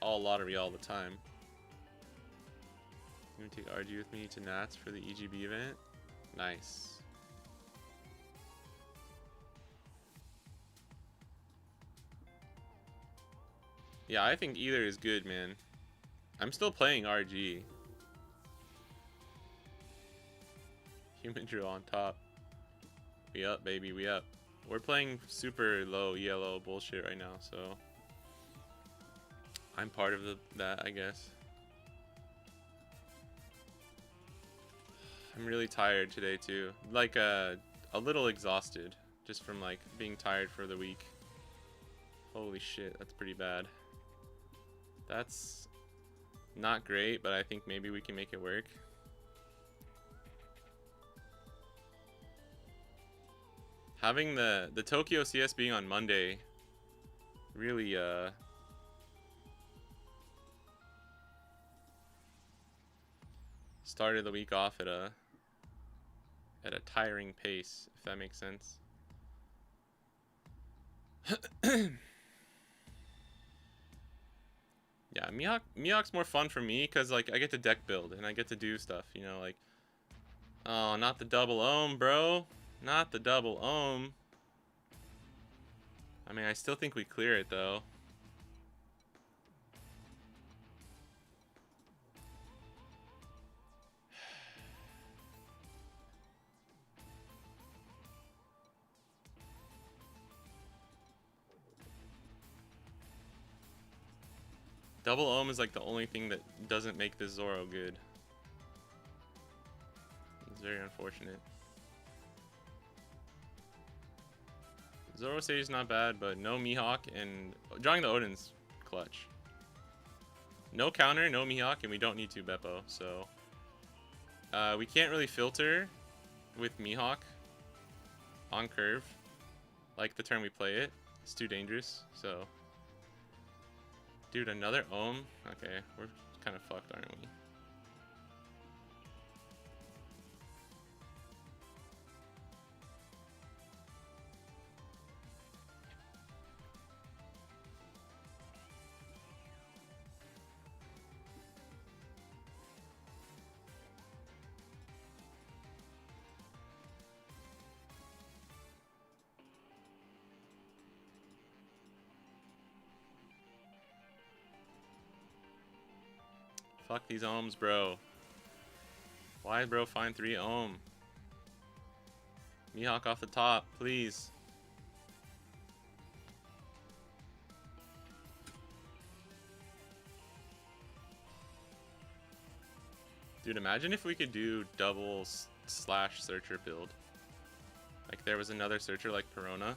All lottery all the time. You want to take RG with me to Nats for the EGB event? Nice. Yeah, I think either is good, man. I'm still playing RG. Human drill on top. We up, baby, we up. We're playing super low yellow bullshit right now, so I'm part of that, I guess. I'm really tired today too. Like a little exhausted just from like being tired for the week. Holy shit, that's pretty bad. That's not great, but I think maybe we can make it work. Having the Tokyo CS being on Monday really started the week off at a tiring pace, if that makes sense. Yeah, Mihawk's more fun for me because like I get to deck build and I get to do stuff, you know, like, oh, not the double ohm, bro. Not the double ohm. I mean, I still think we clear it though. Double ohm is like the only thing that doesn't make this Zoro good. It's very unfortunate. Zoro stage is not bad, but no Mihawk and drawing the Odin's clutch. No counter, no Mihawk, and we don't need to Beppo, so we can't really filter with Mihawk on curve like the turn we play it. It's too dangerous, so dude, another ohm? Okay, we're kind of fucked, aren't we? Fuck these ohms, bro. Why, bro, find 3 ohm? Mihawk off the top, please. Dude, imagine if we could do double slash searcher build. Like there was another searcher like Perona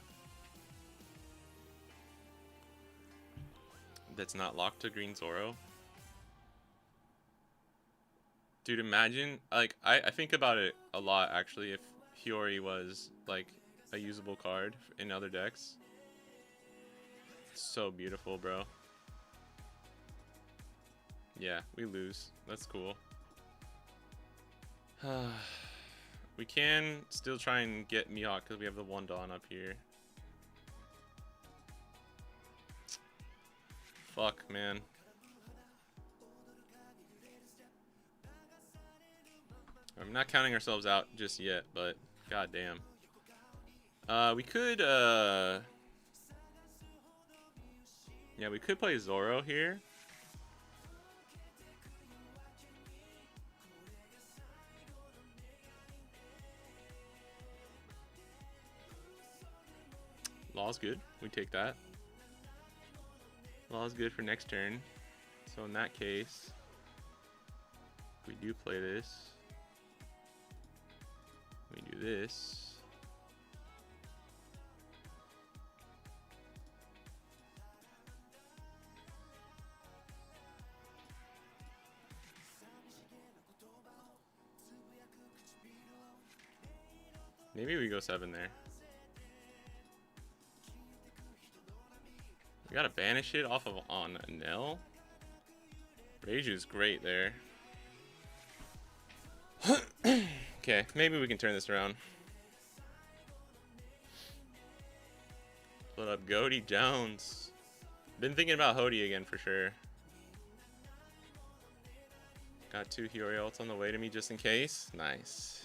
that's not locked to green Zoro. Dude, imagine, like, I think about it a lot, actually, if Hiyori was, like, a usable card in other decks. It's so beautiful, bro. Yeah, we lose. That's cool. We can still try and get Mihawk because we have the 1 Dawn up here. Fuck, man. I'm not counting ourselves out just yet, but goddamn. We could, yeah, we could play Zoro here. Law's good. We take that. Law's good for next turn. So in that case, we do play this. We do this. Maybe we go 7 there. We gotta banish it off of on Nell. Reiju's great there. Okay, maybe we can turn this around. Put up Goaty Jones. Been thinking about Hody again for sure. Got 2 Hiyori ults on the way to me just in case. Nice.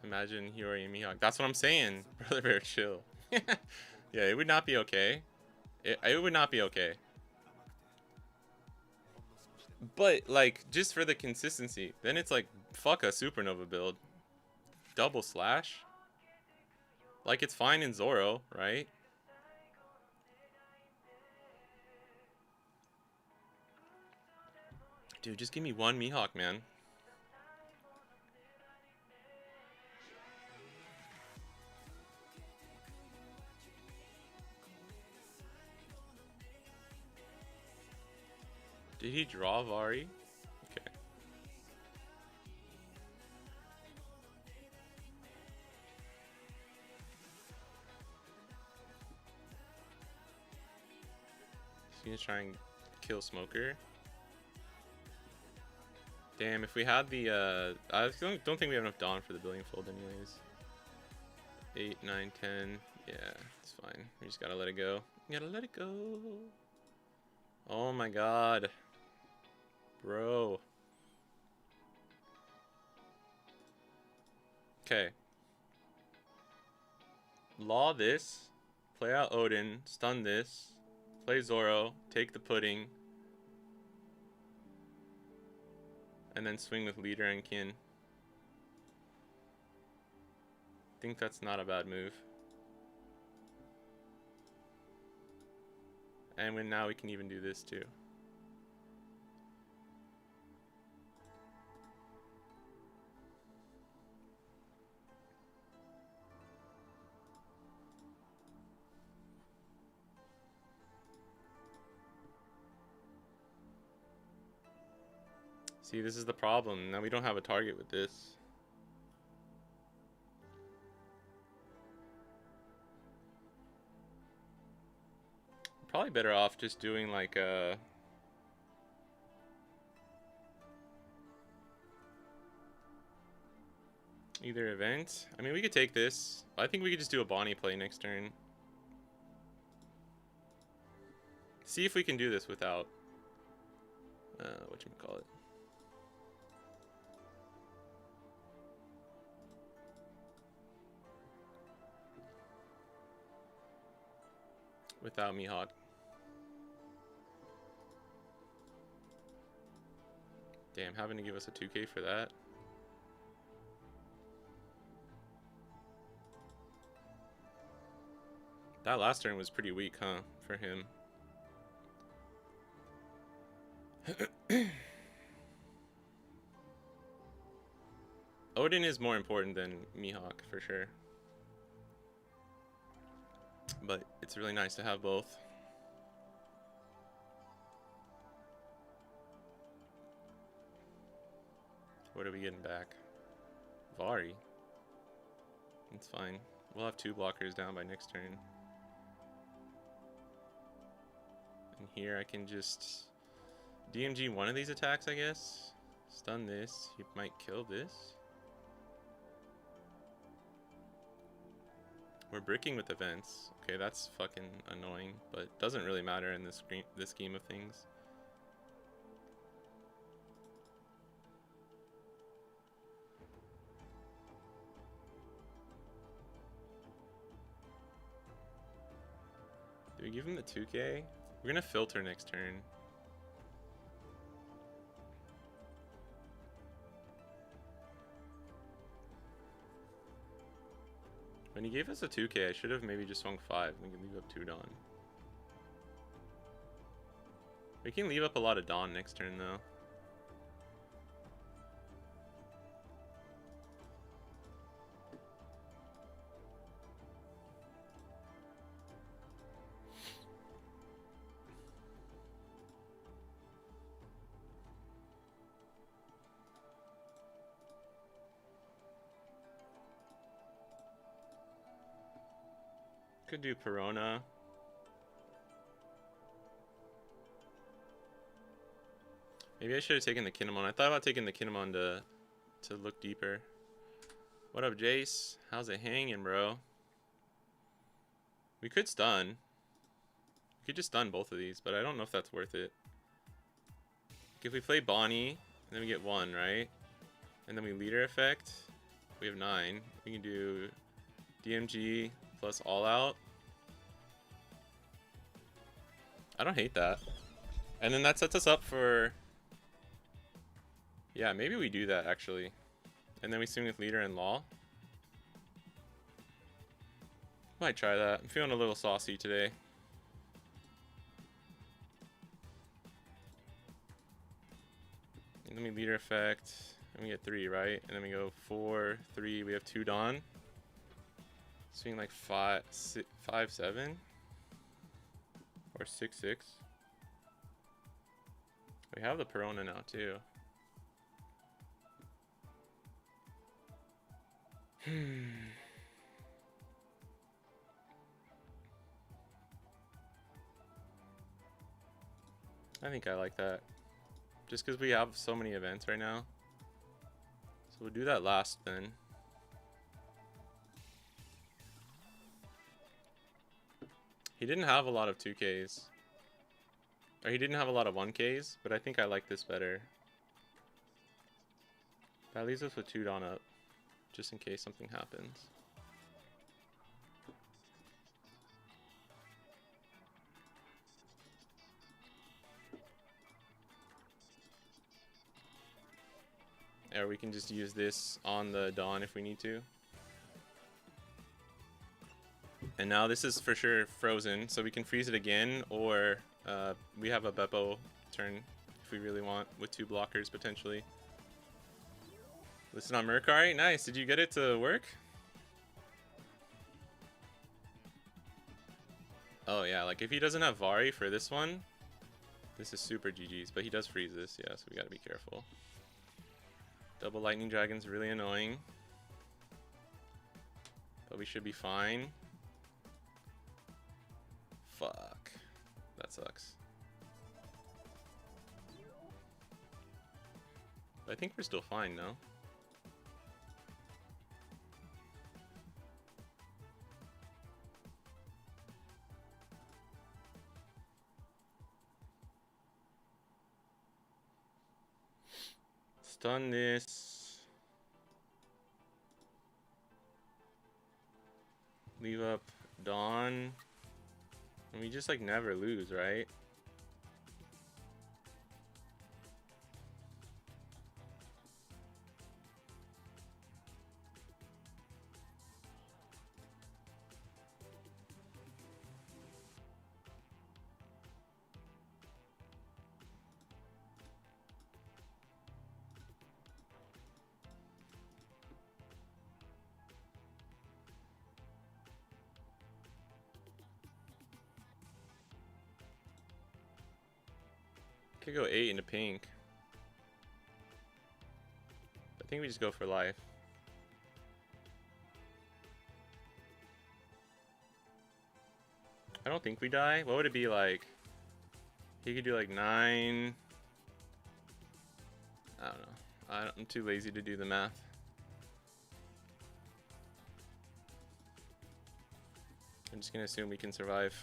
Imagine Hiyori and Mihawk. That's what I'm saying. Brother Bear, chill. Yeah, it would not be okay. It would not be okay. But, like, just for the consistency. Then it's like, fuck a Supernova build. Double slash. Like, it's fine in Zoro, right? Dude, just give me one Mihawk, man. Did he draw Vari? Okay. He's gonna try and kill Smoker. Damn, if we had the, I don't think we have enough Dawn for the Billion Fold anyways. 8, 9, 10. Yeah, it's fine. We just gotta let it go. You gotta let it go. Oh my god. Bro. Okay. Law this. Play out Odin. Stun this. Play Zoro. Take the pudding. And then swing with Leader and Kin. I think that's not a bad move. And now we can even do this too. See, this is the problem. Now we don't have a target with this. Probably better off just doing like a... either event. I mean, we could take this. I think we could just do a Bonnie play next turn. See if we can do this without... whatchamacallit. Without Mihawk. Damn, having to give us a 2k for that. That last turn was pretty weak, huh, for him. Odin is more important than Mihawk, for sure. But it's really nice to have both. What are we getting back? Vari. It's fine. We'll have 2 blockers down by next turn. And here I can just DMG one of these attacks, I guess. Stun this. You might kill this. We're bricking with events. Okay, that's fucking annoying, but doesn't really matter in this scheme of things. Do we give him the 2k? We're gonna filter next turn. When he gave us a 2k, I should have maybe just swung 5. We can leave up 2 Dawn. We can leave up a lot of Dawn next turn, though. Could do Perona. Maybe I should have taken the Kinemon. I thought about taking the Kinemon to look deeper. What up, Jace? How's it hanging, bro? We could stun. We could just stun both of these, but I don't know if that's worth it. If we play Bonnie, then we get 1, right? And then we leader effect. We have 9. We can do DMG plus all out. I don't hate that. And then that sets us up for... Yeah, maybe we do that, actually. And then we swing with leader and law. Might try that. I'm feeling a little saucy today. And then we leader effect. And we get 3, right? And then we go 4, 3. We have 2 Dawn. Swing like 5, 7. Or 6, 6. We have the Perona now, too. I think I like that. Just because we have so many events right now. So we'll do that last then. He didn't have a lot of 2Ks. Or he didn't have a lot of 1Ks, but I think I like this better. That leaves us with 2 Dawn up. Just in case something happens. Or we can just use this on the Dawn if we need to. And now this is for sure frozen, so we can freeze it again, or we have a Beppo turn if we really want, with 2 blockers potentially. Listen on Mercari. Nice. Did you get it to work? Oh yeah, like if he doesn't have Vari for this one, this is super GG's, but he does freeze this, yeah, so we gotta be careful. Double Lightning Dragon's really annoying. But we should be fine. Fuck. That sucks. But I think we're still fine now. Stun this. Leave up Dawn. And we just like never lose, right? Could go 8 into pink. I think we just go for life. I don't think we die. What would it be like? He could do like 9. I don't know. I'm too lazy to do the math. I'm just gonna assume we can survive.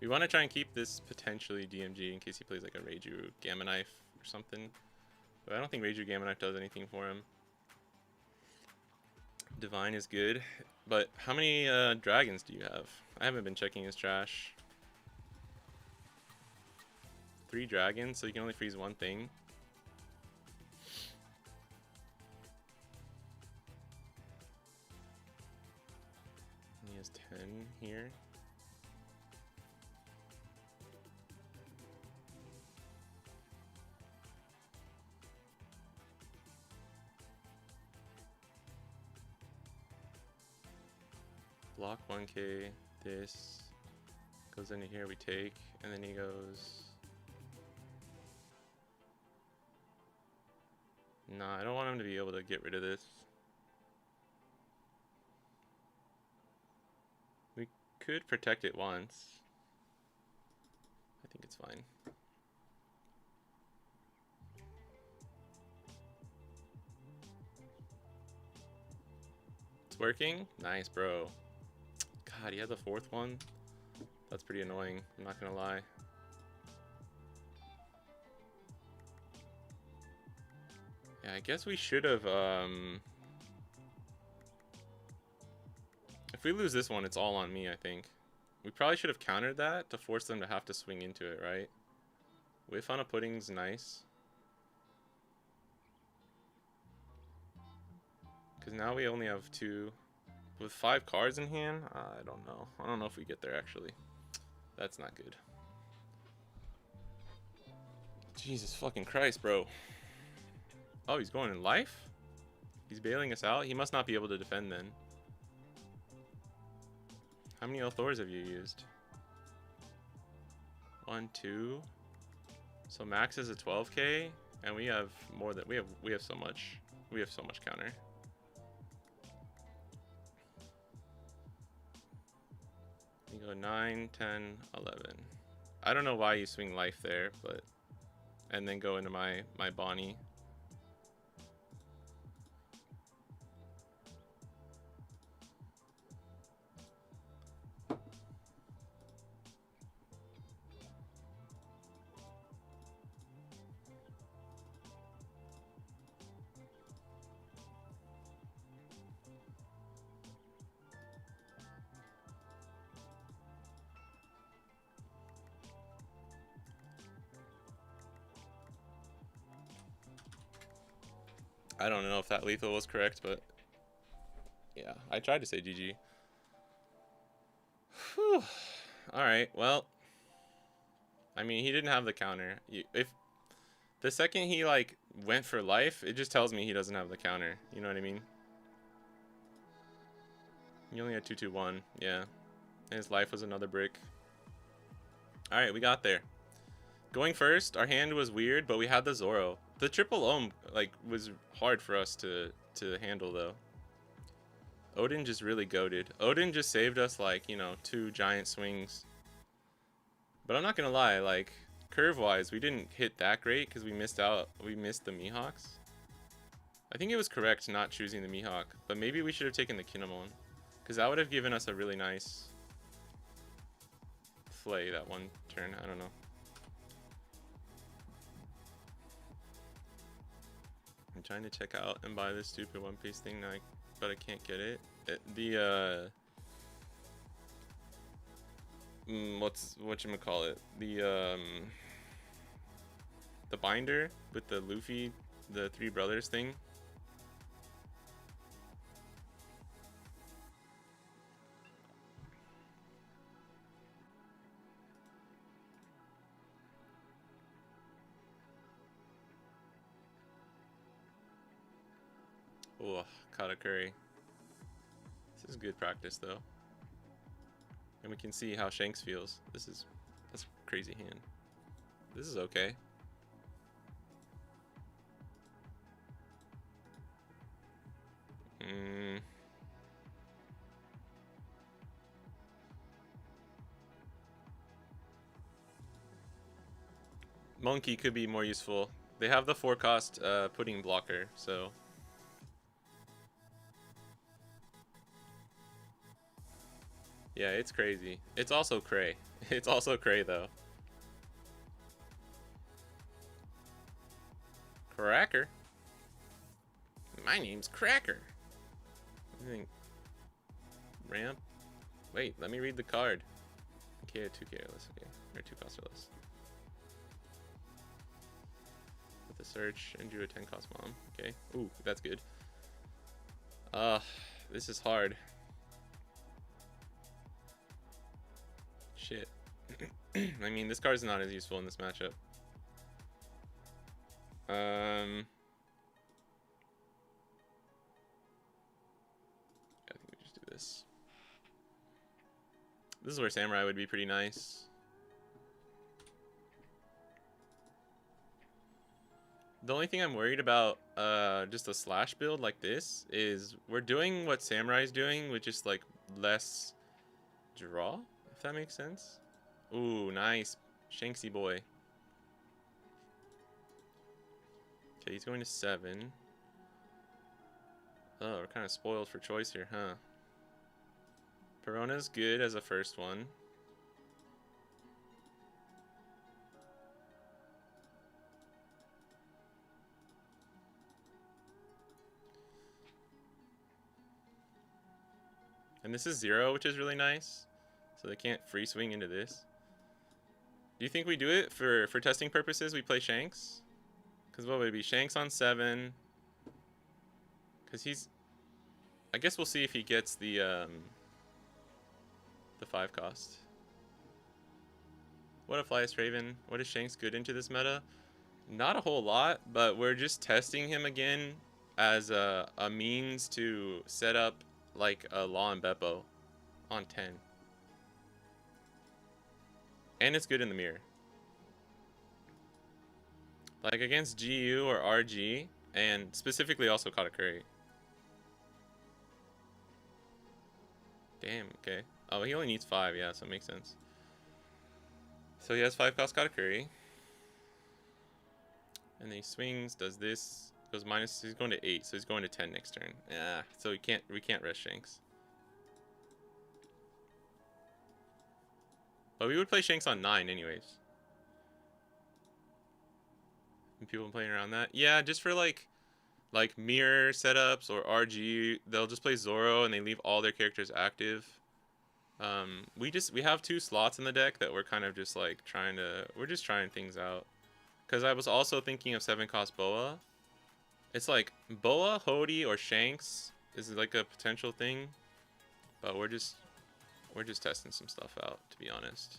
We want to try and keep this potentially DMG in case he plays like a Reiju Gamma Knife or something. But I don't think Reiju Gamma Knife does anything for him. Divine is good. But how many dragons do you have? I haven't been checking his trash. 3 dragons, so you can only freeze 1 thing. He has 10 here. Block 1k, this goes into here, we take, and then he goes... Nah, I don't want him to be able to get rid of this. could protect it once. I think it's fine. It's working? Nice, bro. God, he has a fourth one? That's pretty annoying, I'm not gonna lie. Yeah, I guess we should have, if we lose this one, it's all on me, I think. We probably should have countered that to force them to have to swing into it, right? Whiff on a pudding's nice. Because now we only have 2. With 5 cards in hand, I don't know. I don't know if we get there, actually. That's not good. Jesus fucking Christ, bro. Oh, he's going in life? He's bailing us out? He must not be able to defend then. How many L-Thors have you used? 1, 2. So max is a 12k, and we have more than we have so much. We have so much counter. You go 9, 10, 11. I don't know why you swing life there, but and then go into my Bonnie. I don't know if that lethal was correct, but yeah, I tried to say GG. Whew. All right, well, I mean, he didn't have the counter. If the second he like went for life, it just tells me he doesn't have the counter. You know what I mean? He only had 2/2/1. Yeah, and his life was another brick. All right, we got there. Going first, our hand was weird, but we had the Zoro. The triple ohm like was hard for us to handle though. Odin just really goated. Odin just saved us like, you know, 2 giant swings. But I'm not gonna lie, like curve wise, we didn't hit that great because we missed the Mihawks. I think it was correct not choosing the Mihawk, but maybe we should have taken the Kinemon, because that would have given us a really nice flay that one turn. I don't know. I'm trying to check out and buy this stupid One Piece thing, but I can't get it. Whatchamacallit? The binder with the Luffy, the 3 brothers thing. Oh, caught a curry. This is good practice though. And we can see how Shanks feels. That's a crazy hand. This is okay. Monkey could be more useful. They have the 4-cost pudding blocker, so. Yeah, it's crazy. It's also cray. It's also cray though. Cracker. My name's Cracker. I think. Ramp. Wait, let me read the card. Okay, 2k or less. Okay, or 2 cost or less. With the search and do a 10 cost bomb. Okay. Ooh, that's good. This is hard. Shit. I mean, this card's not as useful in this matchup. I think we just do this. This is where Samurai would be pretty nice. The only thing I'm worried about, just a slash build like this, is we're doing what Samurai's doing, which is like less draw, if that makes sense. Ooh, nice. Shanksy boy. Okay, he's going to 7. Oh, we're kind of spoiled for choice here, huh? Perona's good as a first one. And this is 0, which is really nice. So they can't free swing into this. Do you think we do it for testing purposes? We play Shanks? Because what would it be? Shanks on 7. Because he's... I guess we'll see if he gets the 5 cost. What a Flyest Raven. What is Shanks good into this meta? Not a whole lot, but we're just testing him again as a means to set up like a Law and Beppo on 10. And it's good in the mirror. Like against GU or RG, and specifically also Katakuri. Damn, okay. Oh, he only needs 5, yeah, so it makes sense. So he has 5 cost Katakuri. And then he swings, does this, goes minus, he's going to 8, so he's going to 10 next turn. Yeah, so we can't rest Shanks. But we would play Shanks on 9 anyways. And people playing around that. Yeah, just for like mirror setups or RG, they'll just play Zoro and they leave all their characters active. We have 2 slots in the deck that we're kind of just like we're just trying things out. Because I was also thinking of 7 cost Boa. It's like Boa, Hody, or Shanks is like a potential thing. But we're just testing some stuff out, to be honest.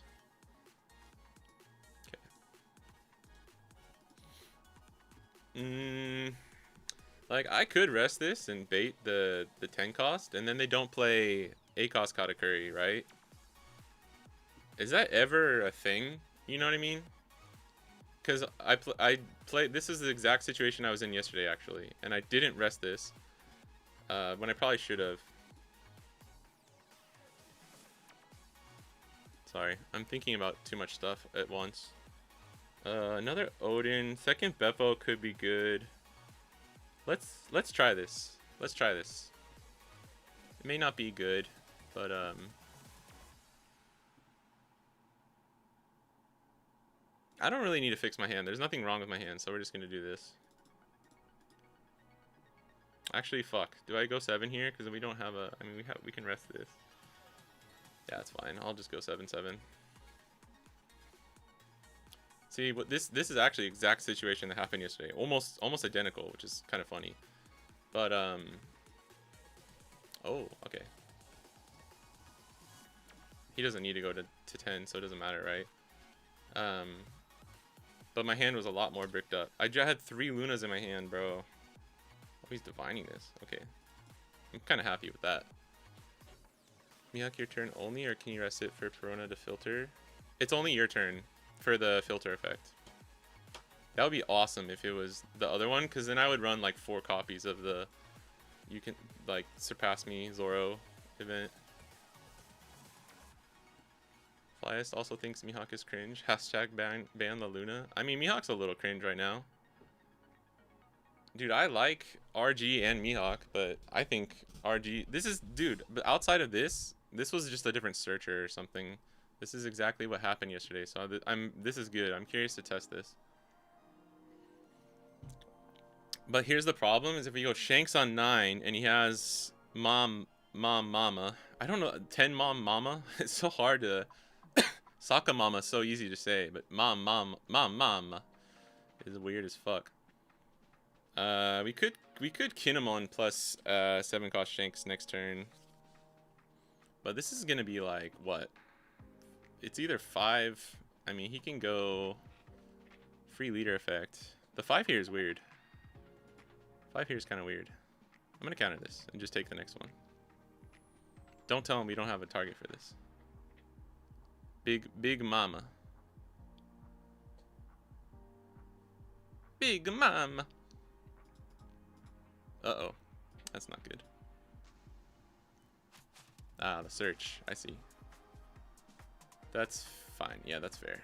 Okay. Like I could rest this and bait the 10 cost, and then they don't play 8 cost Katakuri, right? Is that ever a thing? You know what I mean? Because I played. This is the exact situation I was in yesterday, actually, and I didn't rest this when I probably should have. Sorry, I'm thinking about too much stuff at once. Another Odin. Second Beppo could be good. Let's try this. Let's try this. It may not be good, but I don't really need to fix my hand. There's nothing wrong with my hand, so we're just gonna do this. Actually, fuck. Do I go 7 here? Because we don't have a. I mean, we can rest this. Yeah, it's fine. I'll just go 7/7. See, what this is actually the exact situation that happened yesterday. Almost identical, which is kind of funny. But oh, okay. He doesn't need to go to 10, so it doesn't matter, right? But my hand was a lot more bricked up. I had 3 Lunas in my hand, bro. Oh, he's divining this. Okay. I'm kind of happy with that. Mihawk, your turn only, or can you rest it for Perona to filter? It's only your turn for the filter effect. That would be awesome if it was the other one, because then I would run like 4 copies of the you can like surpass me Zoro event. Flyest also thinks Mihawk is cringe. Hashtag ban the Luna. I mean, Mihawk's a little cringe right now. Dude, I like RG and Mihawk, but I think RG... This is... Dude, but outside of this was just a different searcher or something. This is exactly what happened yesterday, so this is good. I'm curious to test this. But here's the problem, is if we go Shanks on 9, and he has Mom, Mama. I don't know, 10 Mama? It's so hard to... Sokka Mama, so easy to say, but Mom is weird as fuck. We could Kinemon plus 7 cost Shanks next turn. But this is gonna be like what? It's either 5. I mean, he can go free leader effect. The 5 here is weird. 5 here is kind of weird. I'm gonna counter this and just take the next one. Don't tell him we don't have a target for this. Big Mama. Big Mama. Uh-oh. That's not good. Ah, the search. I see. That's fine. Yeah, that's fair.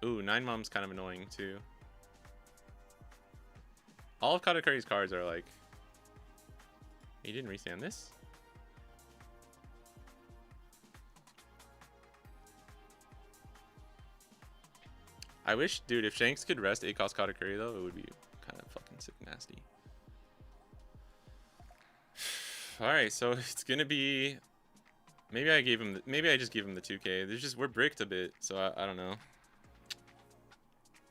Ooh, 9 mom's kind of annoying too. All of Katakuri's cards are like... He didn't restand this? I wish, dude, if Shanks could rest 8-cost Katakuri though, it would be kind of fucking sick nasty. Alright, so it's gonna be... Maybe I gave him... Maybe I just gave him the 2k. There's just... We're bricked a bit, so I don't know.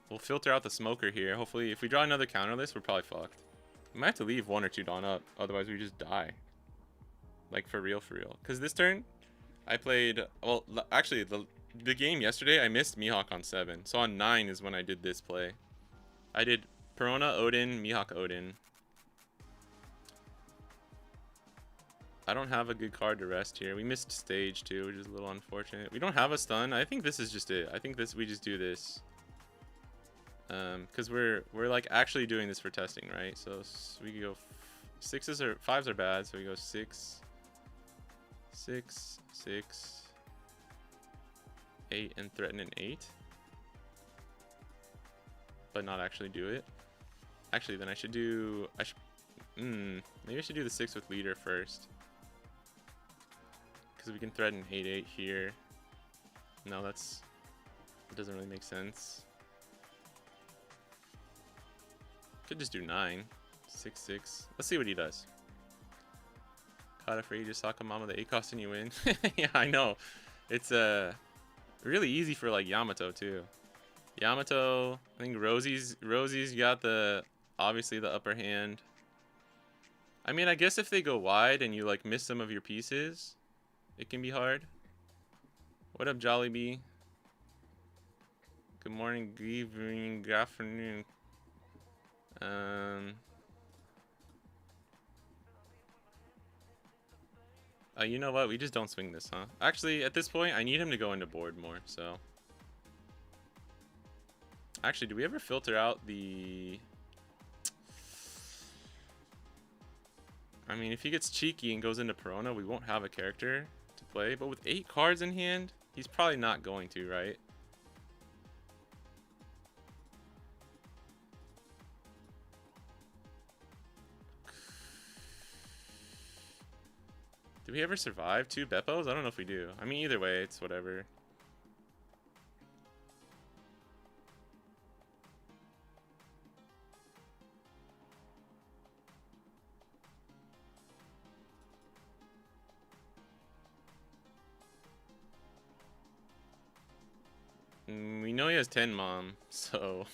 We'll filter out the smoker here. Hopefully, if we draw another counterless, we're probably fucked. We might have to leave 1 or 2 Dawn up. Otherwise, we just die. Like, for real, for real. Because this turn, I played... Well, actually, the game yesterday, I missed Mihawk on 7. So on 9 is when I did this play. I did Perona, Odin, Mihawk, Odin. I don't have a good card to rest here. We missed stage 2, which is a little unfortunate. We don't have a stun. I think this is just it. I think we just do this. Because we're like actually doing this for testing, right? So we can go 6s or 5s are bad, so we go 6, 6, 6, 8, and threaten an 8, but not actually do it. Actually, then I should do maybe I should do the 6 with leader first, because we can threaten 8-8 here. No, it doesn't really make sense. Could just do 9, 6, 6. Let's see what he does. Caught afraid you just Sakamama the 8 cost and you win. Yeah, I know. It's really easy for like Yamato too. Yamato, I think Rosie's got obviously the upper hand. I mean, I guess if they go wide and you like miss some of your pieces, it can be hard. What up, Jollibee? Good morning, good evening, good afternoon. You know what? We just don't swing this, huh? Actually, at this point, I need him to go into board more, so... Actually, do we ever filter out the... I mean, if he gets cheeky and goes into Perona, we won't have a character to play. But with 8 cards in hand, he's probably not going to, right? Do we ever survive 2 Beppos? I don't know if we do. I mean, either way, it's whatever. We know he has 10 mom, so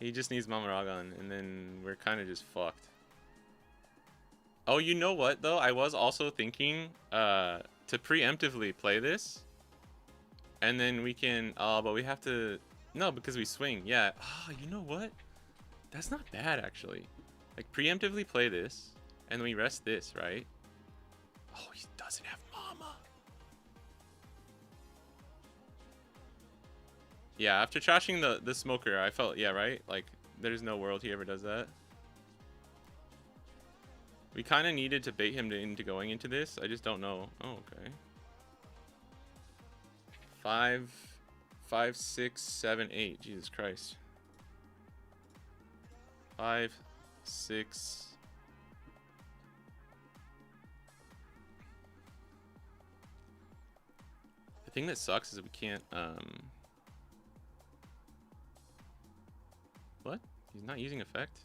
he just needs Mamaragan, and then we're kind of just fucked. Oh, you know what, though? I was also thinking to preemptively play this. And then we can... Oh, but we have to... No, because we swing. Yeah. Oh, you know what? That's not bad, actually. Like, preemptively play this. And then we rest this, right? Oh, he doesn't have Mama. Yeah, after trashing the smoker, I felt... Yeah, right? Like, there's no world he ever does that. We kind of needed to bait him into going into this. I just don't know. Oh, okay. 5, 6, 7, 8. Jesus Christ. 5, 6. The thing that sucks is we can't, What? He's not using effect?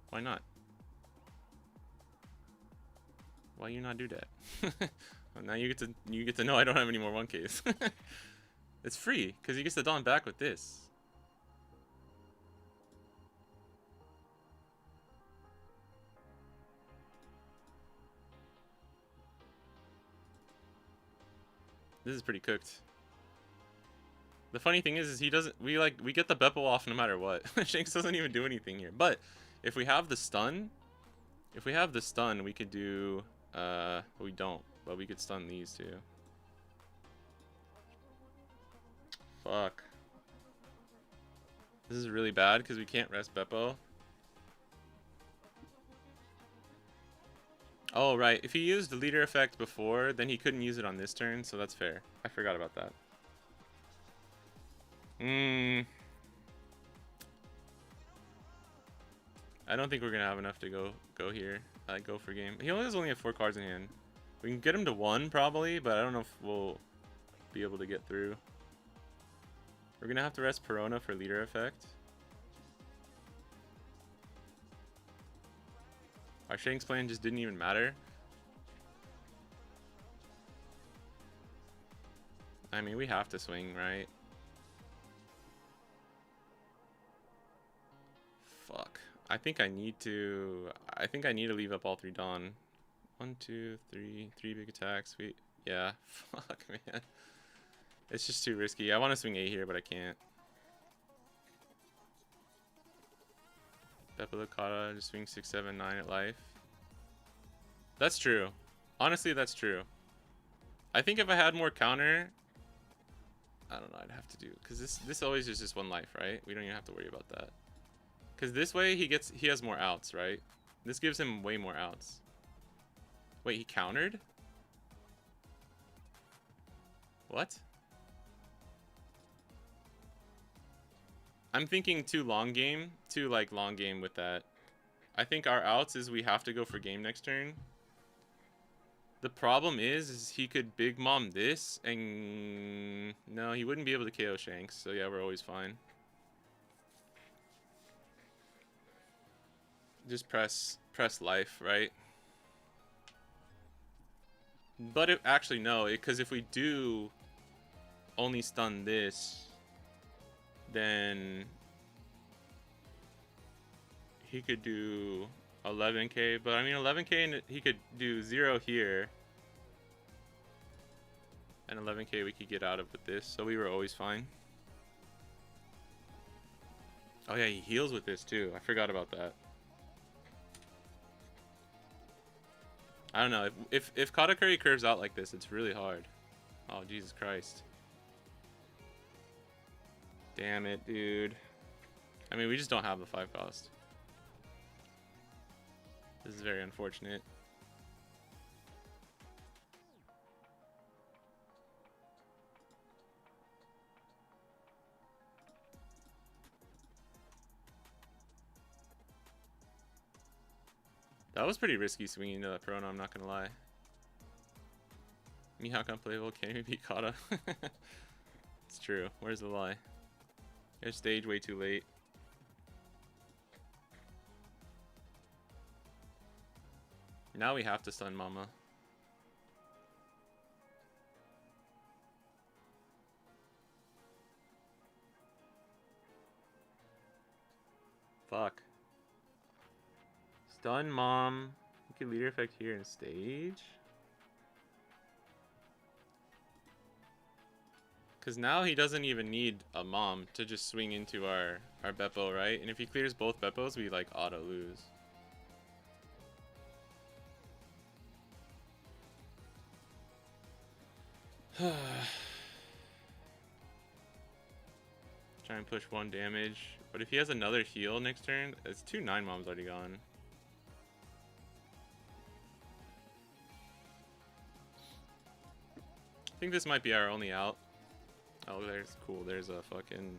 Why not? Why you not do that? Well, now you get to know I don't have any more 1Ks. It's free because he gets the Dawn back with this. This is pretty cooked. The funny thing is he doesn't. We get the Beppo off no matter what. Shanks doesn't even do anything here. But if we have the stun, we could do. We don't, but we could stun these two. Fuck. This is really bad because we can't rest Beppo. Oh, right. If he used the leader effect before, then he couldn't use it on this turn, so that's fair. I forgot about that. I don't think we're gonna have enough to go here. Go for game. He only has 4 cards in hand. We can get him to 1 probably, but I don't know if we'll be able to get through. We're gonna have to rest Perona for leader effect. Our Shanks plan just didn't even matter. I mean, we have to swing, right? Fuck. I think I need to leave up all 3 Dawn. 1, 2, 3 big attacks. Yeah. Fuck, man. It's just too risky. I want to swing 8 here, but I can't. Beppa Licata just swing 6, 7, 9 at life. That's true. Honestly, that's true. I think if I had more counter, I don't know, I'd have to do, because this always is just 1 life, right? We don't even have to worry about that. Because this way he has more outs, right? This gives him way more outs. Wait, he countered? What? I'm thinking too long game with that. I think our outs is we have to go for game next turn. The problem is he could big mom this and no, he wouldn't be able to KO Shanks. So yeah, we're always fine. Just press life, right? But actually no, because if we do only stun this, then he could do 11k, but I mean 11k and he could do 0 here. And 11k we could get out of with this, so we were always fine. Oh yeah, he heals with this too. I forgot about that. I don't know, if Katakuri curves out like this, it's really hard. Oh, Jesus Christ. Damn it, dude. I mean, we just don't have the 5 cost. This is very unfortunate. That was pretty risky swinging into that Perona, I'm not gonna lie. Mihawk unplayable, can't even beat Kata. It's true. Where's the lie? There's stage way too late. Now we have to stun Mama. Fuck. Stun Mom. You can leader effect here in stage. Because now he doesn't even need a Mom to just swing into our Beppo, right? And if he clears both Beppos, we like auto lose. Try and push 1 damage. But if he has another heal next turn, it's 2 9 Moms already gone. I think this might be our only out. Oh, there's cool. There's a fucking...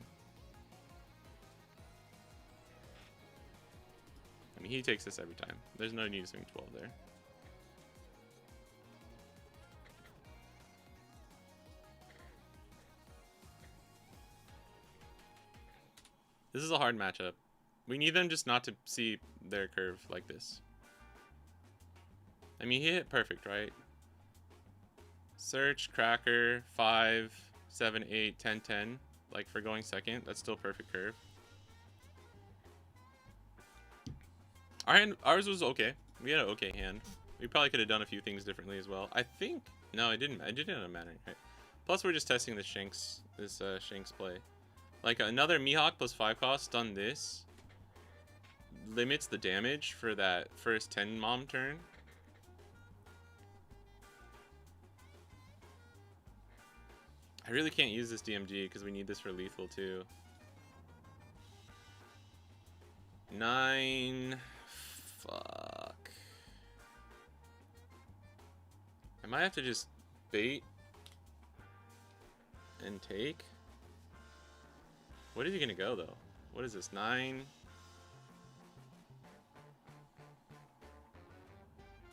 I mean, he takes this every time. There's no need to swing 12 there. This is a hard matchup. We need them just not to see their curve like this. I mean, he hit perfect, right? Search, Cracker, 5, 7, 8, 10, 10. Like, for going second, that's still perfect curve. Ours was okay. We had an okay hand. We probably could have done a few things differently as well. I think... No, it didn't. It didn't matter. Right? Plus, we're just testing the Shanks, Shanks play. Like, another Mihawk plus 5 cost, stun this. Limits the damage for that first 10 Mom turn. I really can't use this DMG because we need this for lethal too. 9. Fuck. might have to just bait and take. What is he gonna go though? What is this? 9?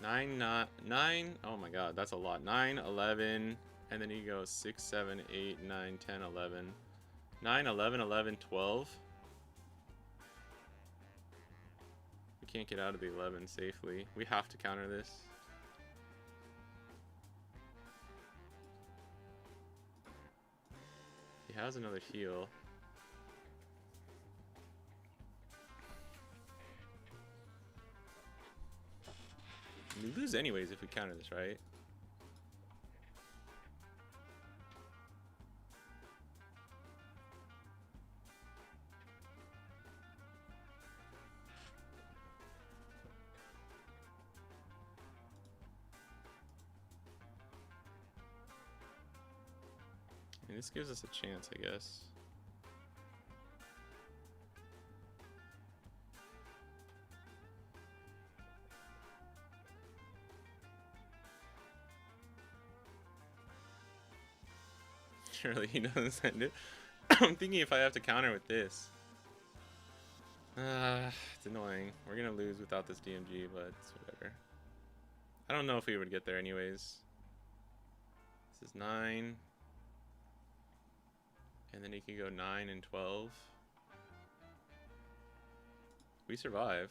9, not 9. Oh my god, that's a lot. 9, 11, and then he goes 6, 7, 8, 9, 10, 11. 9, 11, 11, 12. We can't get out of the 11 safely. We have to counter this. He has another heal. We lose anyways if we counter this, right? And this gives us a chance, I guess. Surely he doesn't send it. I'm thinking if I have to counter with this. It's annoying. We're gonna lose without this DMG, but it's whatever. I don't know if we would get there anyways. This is 9. And then he can go 9 and 12. We survive.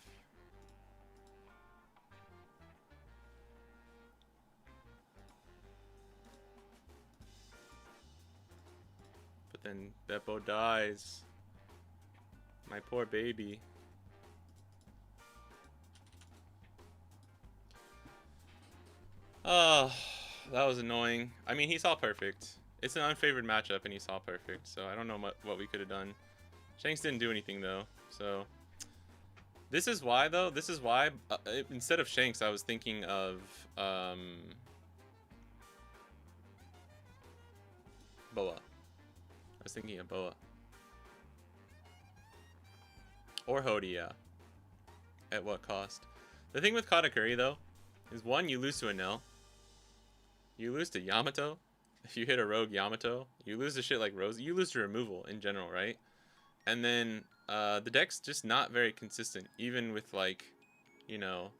But then Beppo dies. My poor baby. Oh, that was annoying. I mean, he saw perfect. It's an unfavored matchup, and he saw perfect. So I don't know what we could have done. Shanks didn't do anything, though. So this is why, though. This is why, instead of Shanks, I was thinking of Boa. I was thinking of Boa. Or Hody, yeah. At what cost? The thing with Katakuri, though, is one, you lose to a Nell. You lose to Yamato. If you hit a rogue Yamato, you lose to shit like Rose. You lose to removal in general, right? And then the deck's just not very consistent, even with like, you know,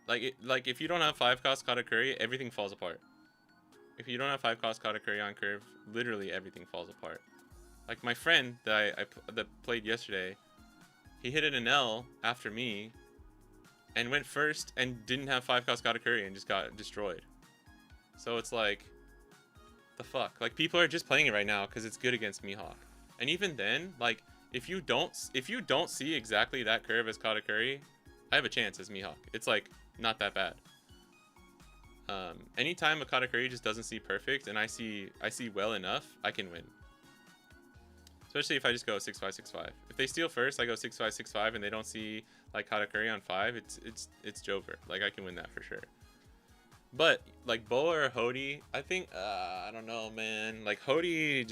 like if you don't have 5-cost Katakuri, everything falls apart. If you don't have 5-cost Katakuri on curve, literally everything falls apart. Like my friend that that played yesterday, he hit an L after me, and went first and didn't have 5-cost Katakuri and just got destroyed. So it's like, the fuck? Like, people are just playing it right now because it's good against Mihawk. And even then, like, if you don't see exactly that curve as Katakuri, I have a chance as Mihawk. It's like not that bad. Anytime a Katakuri just doesn't see perfect and I see well enough, I can win. Especially if I just go 6-5, 6-5. If they steal first, I go 6-5, 6-5, and they don't see like Katakuri on 5. It's Jover. Like, I can win that for sure. But like Boa or Hody, I think I don't know, man. Like Hody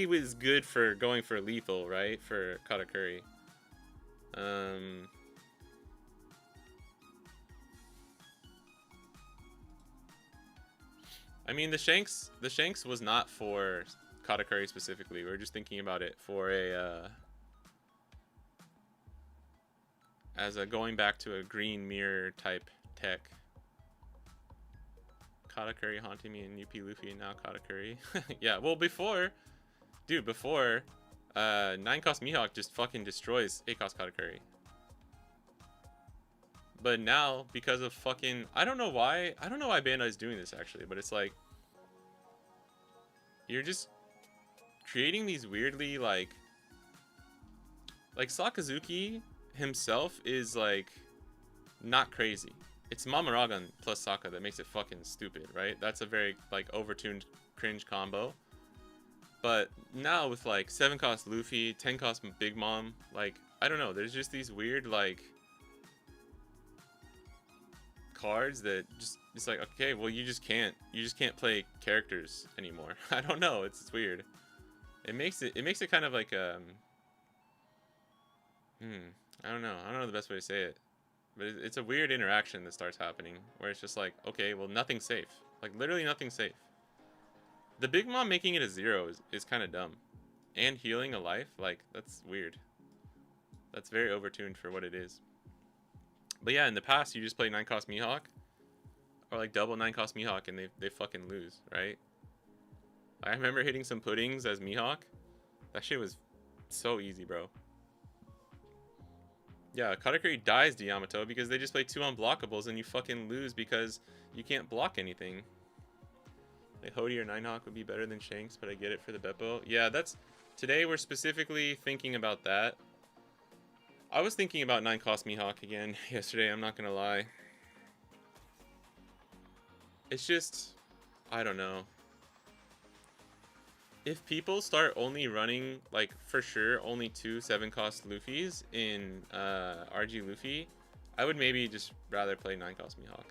was good for going for lethal, right? For Katakuri. I mean, the Shanks was not for Katakuri specifically. We were just thinking about it for a as a going back to a green mirror type tech. Katakuri haunting me in UP Luffy and now Katakuri. Yeah, well before 9-cost Mihawk just fucking destroys 8-cost Katakuri. But now, because of fucking, I don't know why Bandai's doing this actually, but it's like, you're just creating these weirdly like Sakazuki himself is like not crazy. It's Mamaragan plus Sokka that makes it fucking stupid, right? That's a very like overtuned cringe combo. But now with like 7-cost Luffy, 10-cost Big Mom, like I don't know, there's just these weird like cards that just, it's like, okay, well you just can't play characters anymore. I don't know, it's weird. It makes it kind of like I don't know the best way to say it. But it's a weird interaction that starts happening where it's just like, okay, well, nothing's safe. Like, literally nothing's safe. The Big Mom making it a 0 is kind of dumb. And healing a life, like, that's weird. That's very overtuned for what it is. But yeah, in the past, you just play 9-cost Mihawk. Or like double 9-cost Mihawk and they fucking lose, right? I remember hitting some puddings as Mihawk. That shit was so easy, bro. Yeah, Katakuri dies to Yamato because they just play 2 unblockables and you fucking lose because you can't block anything. Like Hody or 9-Hawk would be better than Shanks, but I get it for the Beppo. Yeah, that's... Today we're specifically thinking about that. I was thinking about 9-cost Mihawk again yesterday, I'm not gonna lie. It's just... I don't know. If people start only running, like, for sure, only 2 7-cost Luffys in RG Luffy, I would maybe just rather play 9-cost Mihawk.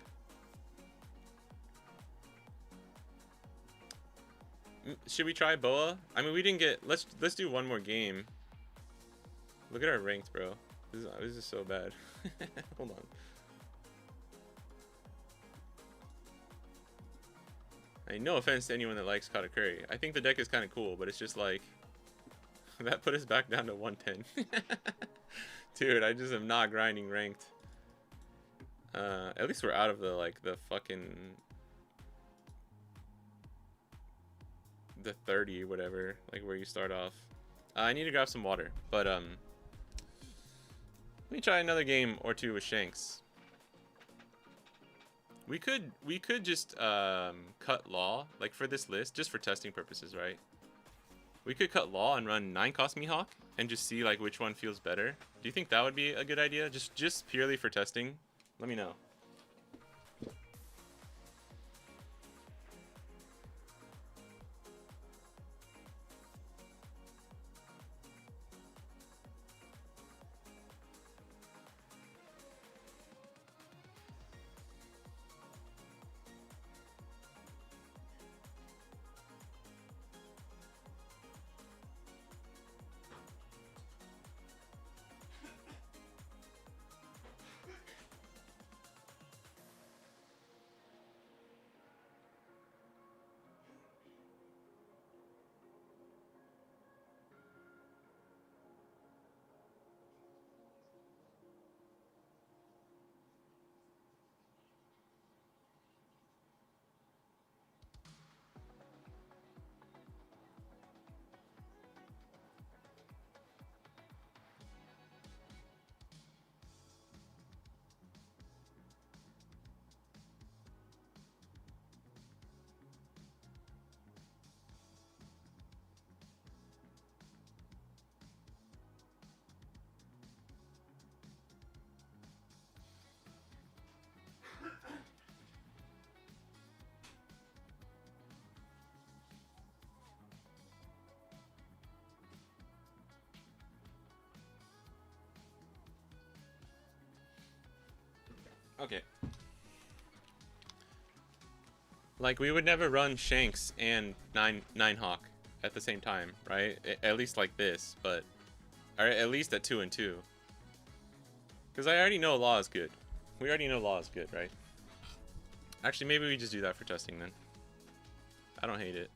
Should we try Boa? I mean, we didn't get... Let's do one more game. Look at our ranked, bro. This is so bad. Hold on. I mean, no offense to anyone that likes Katakuri. I think the deck is kind of cool, but it's just like... that put us back down to 110. Dude, I just am not grinding ranked. At least we're out of the, like, the fucking... the 30, whatever. Like, where you start off. I need to grab some water. But, let me try another game or two with Shanks. We could just cut Law, like for this list, just for testing purposes, right? We could cut Law and run 9-cost Mihawk and just see like which one feels better. Do you think that would be a good idea? Just purely for testing? Let me know. Okay. Like, we would never run Shanks and 9-Hawk at the same time, right? At least like this, but... Or at least at 2 and 2. Because I already know Law is good. We already know Law is good, right? Actually, maybe we just do that for testing then. I don't hate it.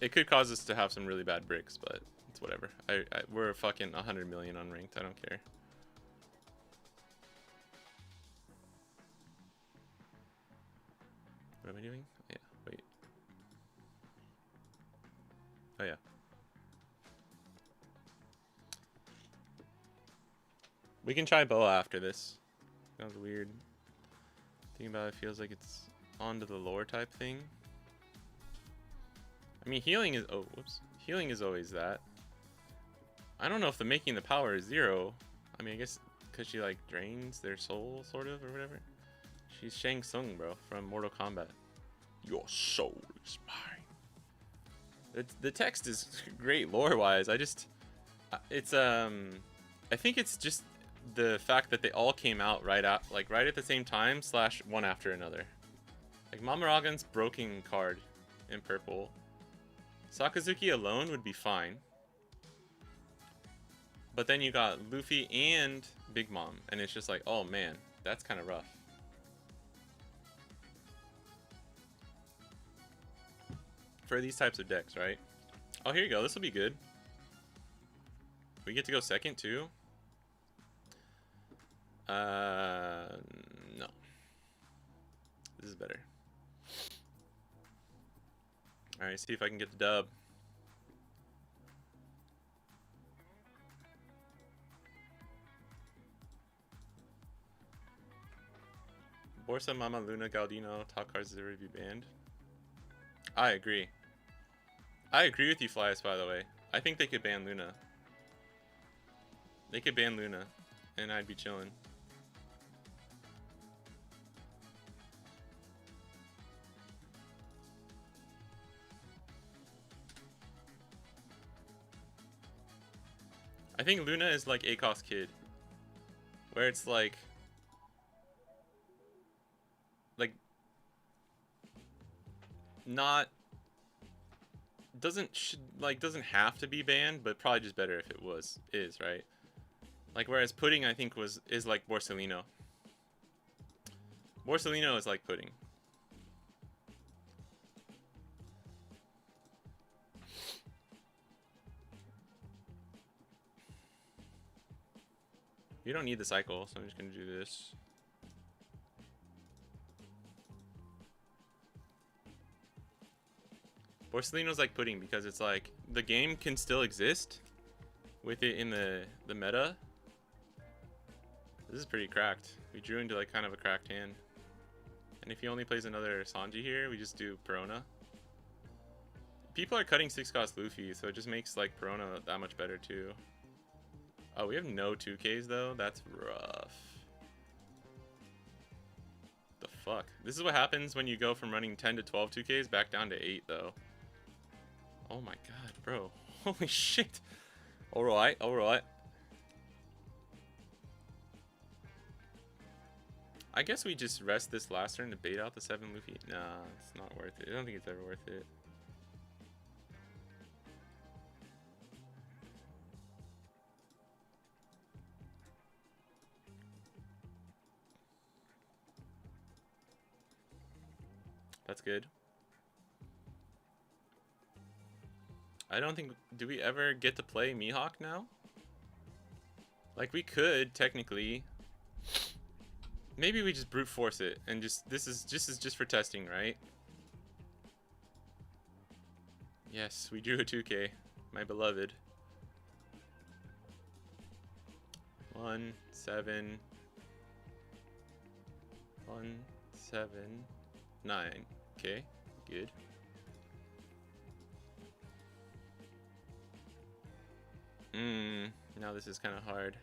It could cause us to have some really bad bricks, but it's whatever. We're fucking 100 million unranked. I don't care. What am I doing? Yeah, wait. Oh, yeah. We can try Boa after this. That was weird. Thinking about it, feels like it's onto the lore type thing. I mean, healing is... Oh, whoops. Healing is always that. I don't know if the making the power is 0. I mean, I guess because she, like, drains their soul, sort of, or whatever. She's Shang Tsung, bro, from Mortal Kombat. Your soul is mine. The text is great lore-wise. I just... It's, I think it's just the fact that they all came out right at the same time / one after another. Like, Mamaragan's broken card in purple. Sakazuki alone would be fine. But then you got Luffy and Big Mom, and it's just like, oh man, that's kind of rough. For these types of decks, right? Oh, here you go. This will be good. We get to go second too. No. This is better. All right, see if I can get the dub. Borsa, Mama, Luna, Galdino, top cards that review banned. I agree. I agree with you, Flyus, by the way. I think they could ban Luna. They could ban Luna, and I'd be chilling. I think Luna is like ACOS Kid, where it's like not doesn't have to be banned, but probably just better if it is right. Like whereas Pudding I think is like Borsalino. Borsalino is like Pudding. You don't need the cycle, so I'm just gonna do this. Borsalino's like Pudding because it's like the game can still exist with it in the meta. This is pretty cracked. We drew into like kind of a cracked hand. And if he only plays another Sanji here, we just do Perona. People are cutting 6-cost Luffy, so it just makes like Perona that much better too. Oh, we have no 2Ks though? That's rough. The fuck? This is what happens when you go from running 10 to 12 2Ks back down to 8 though. Oh my god, bro. Holy shit. Alright, alright. I guess we just rest this last turn to bait out the 7 Luffy. Nah, it's not worth it. I don't think it's ever worth it. That's good. I don't think... Do we ever get to play Mihawk now? Like, we could, technically. Maybe we just brute force it, and this is just for testing, right? Yes, we drew a 2K, my beloved. 1, 7... 1, 7, 9. Okay, good. Now this is kind of hard.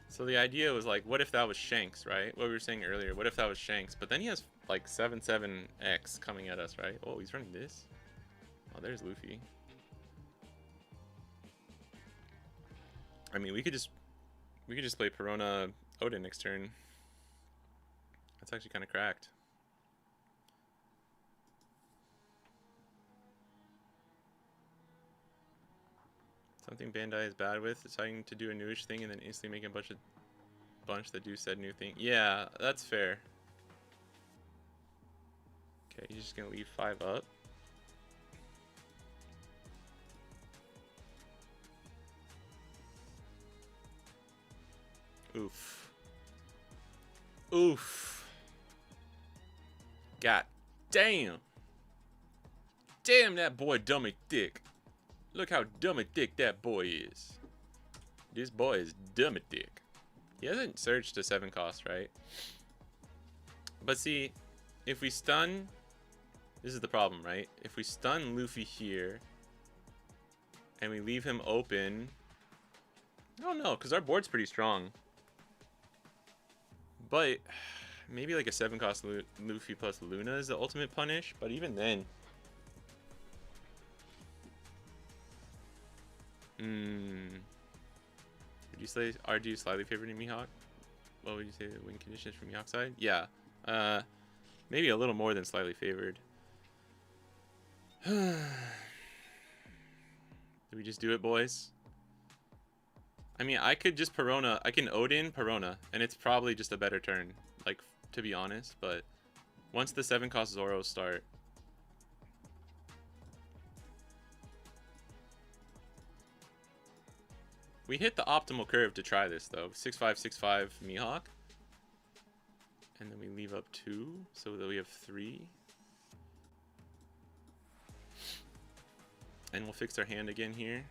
So the idea was like, what if that was Shanks, right? What we were saying earlier, what if that was Shanks? But then he has like 7/7X coming at us, right? Oh, he's running this? Oh, there's Luffy. I mean, we could just play Perona Odin next turn. That's actually kind of cracked. Something Bandai is bad with, deciding to do a newish thing and then instantly making a bunch that do said new thing. Yeah, that's fair. Okay, he's just gonna leave 5 up. Oof. Oof. God damn. Damn, that boy dummy thick. Look how dummy thick that boy is. This boy is dummy thick. He hasn't searched a 7-cost, right? But see, if we stun... This is the problem, right? If we stun Luffy here, and we leave him open... I don't know, because our board's pretty strong. But maybe like a 7-cost Luffy plus Luna is the ultimate punish. But even then... Would you say RG slightly favored in Mihawk? What would you say the win conditions from Mihawk side? Yeah. Maybe a little more than slightly favored. Do we just do it, boys? I mean, I could just Perona. I can Odin Perona, and it's probably just a better turn, like, to be honest. But once the 7-cost Zoros start, we hit the optimal curve to try this, though. 6-5, 6-5 Mihawk. And then we leave up 2, so that we have 3. And we'll fix our hand again here.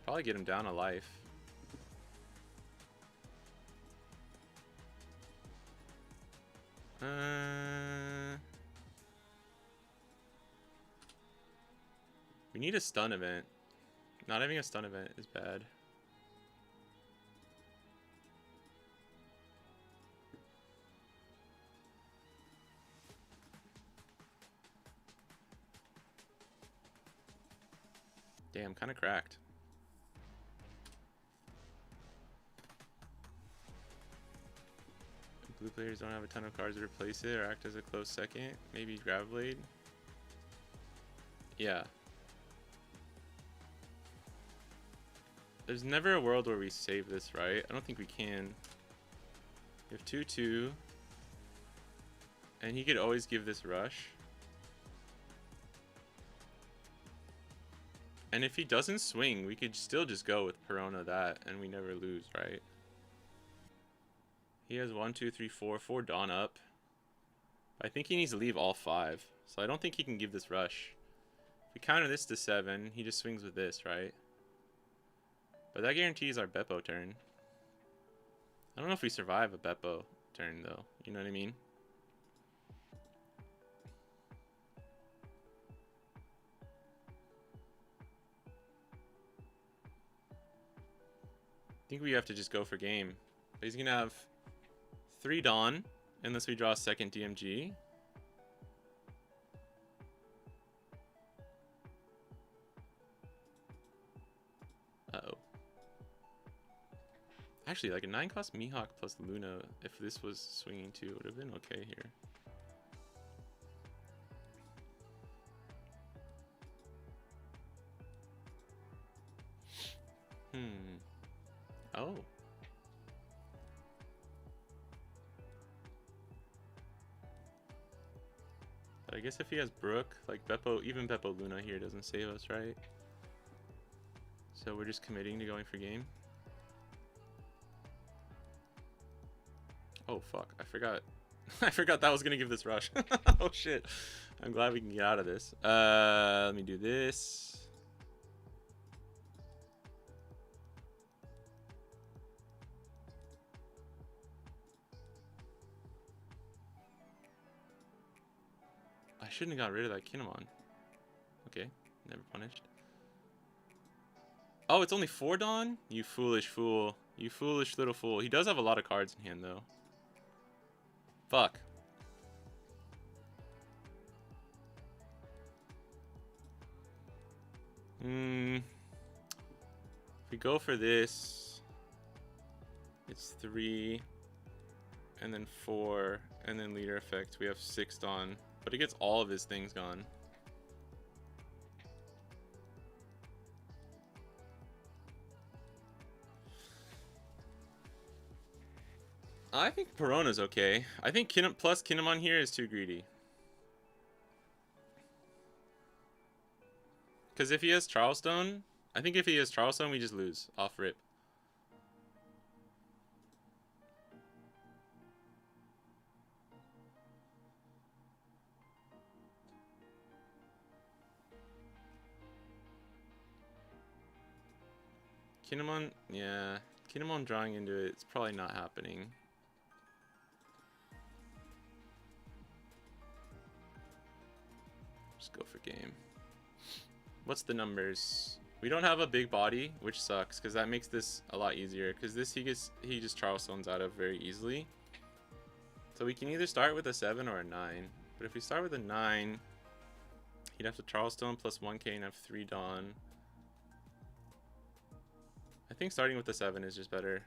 Probably get him down a life. We need a stun event. Not having a stun event is bad. Damn, kind of cracked. Blue players don't have a ton of cards to replace it or act as a close second. Maybe Graveblade. Yeah. There's never a world where we save this, right? I don't think we can. We have 2-2. And he could always give this rush. And if he doesn't swing, we could still just go with Perona that, and we never lose, right? He has 1, 2, 3, 4 Dawn up. I think he needs to leave all 5. So I don't think he can give this rush. If we counter this to 7, he just swings with this, right? But that guarantees our Beppo turn. I don't know if we survive a Beppo turn, though. You know what I mean? I think we have to just go for game. But he's going to have 3 Dawn, unless we draw a second DMG. Uh-oh. Actually, like a 9-cost Mihawk plus Luna, if this was swinging too, would have been okay here. Oh. But I guess if he has Brook, like Beppo, even Beppo Luna here doesn't save us, right? So we're just committing to going for game. Oh fuck, I forgot. I forgot that was gonna give this rush. Oh shit. I'm glad we can get out of this. Let me do this. I shouldn't have got rid of that Kinemon. Okay, never punished. Oh, it's only 4 Dawn? You foolish fool. You foolish little fool. He does have a lot of cards in hand, though. Fuck. If we go for this, it's 3, and then 4, and then leader effect. We have 6 Dawn. But he gets all of his things gone. I think Perona's okay. I think plus Kinemon here is too greedy. Because if he has Charlestone, I think if he has Charlestone, we just lose off rip. Kinemon, yeah. Kinemon drawing into it, it's probably not happening. Just go for game. What's the numbers? We don't have a big body, which sucks, because that makes this a lot easier. Because this he just Charlestones out of very easily. So we can either start with a 7 or a 9. But if we start with a 9, he'd have to Charlestone plus 1k and have 3 Dawn. I think starting with the 7 is just better.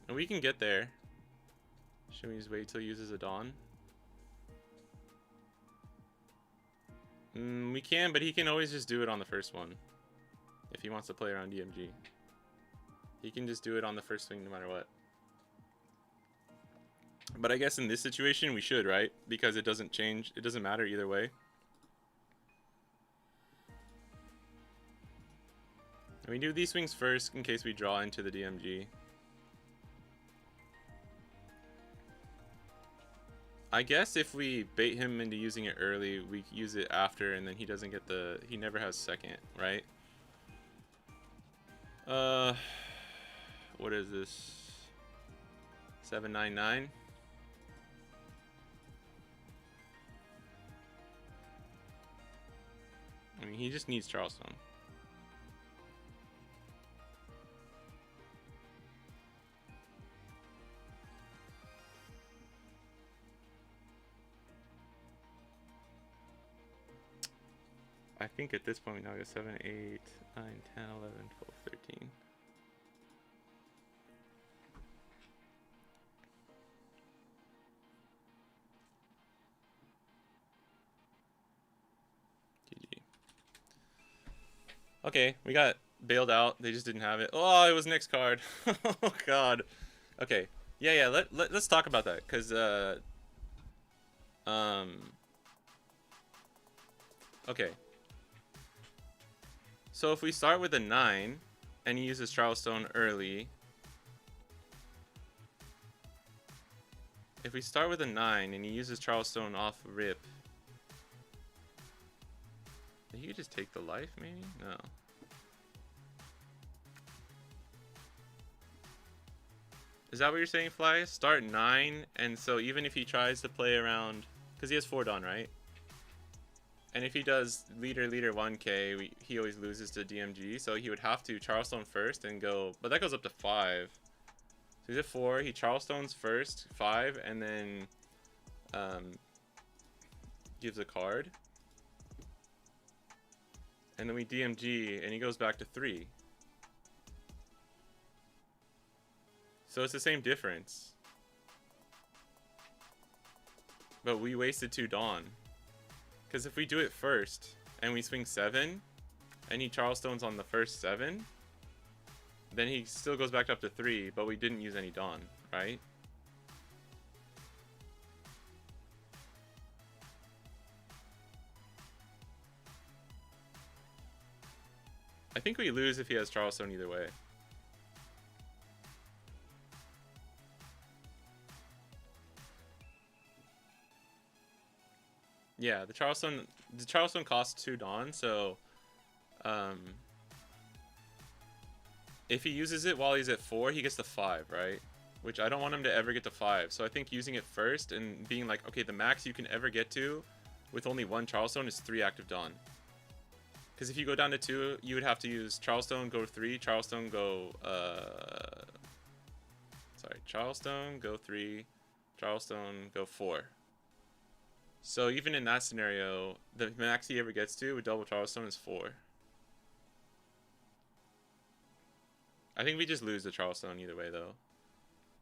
And we can get there. Should we just wait till he uses a Dawn? We can, but he can always just do it on the first one. If he wants to play around DMG. He can just do it on the first swing no matter what. But I guess in this situation we should, right? Because it doesn't change. It doesn't matter either way. And we do these swings first in case we draw into the DMG. I guess if we bait him into using it early, we use it after, and then he doesn't get the... He never has second, right? What is this? 799? I mean, he just needs Charleston. I think at this point we now get 7, 8, 9, 10, 11, 12, 13. GG. Okay, we got bailed out. They just didn't have it. Oh, it was next card. Oh god. Okay. Yeah. Let's talk about that, cause okay. So if we start with a 9 and he uses Charleston early, if we start with a 9 and he uses Charleston off rip, he could just take the life, maybe? No. Is that what you're saying, Fly? Start 9, and so even if he tries to play around, because he has 4 Dawn, right? And if he does leader 1k, he always loses to DMG, so he would have to Charleston first and go, but that goes up to 5. So he's at 4, he Charlestones first, 5, and then gives a card. And then we DMG, and he goes back to 3. So it's the same difference. But we wasted 2 Dawn. Because if we do it first, and we swing 7, and he Charlestones on the first 7, then he still goes back up to 3, but we didn't use any Dawn, right? I think we lose if he has Charleston either way. Yeah, the Charleston costs 2 Dawn, so if he uses it while he's at 4, he gets to 5, right? Which I don't want him to ever get to 5. So I think using it first and being like, okay, the max you can ever get to with only 1 Charleston is 3 active Dawn. Because if you go down to 2, you would have to use Charleston, go 3, Charleston, go Charleston, go 3, Charleston, go 4. So even in that scenario, the max he ever gets to with double Charleston is 4. I think we just lose the Charleston either way, though.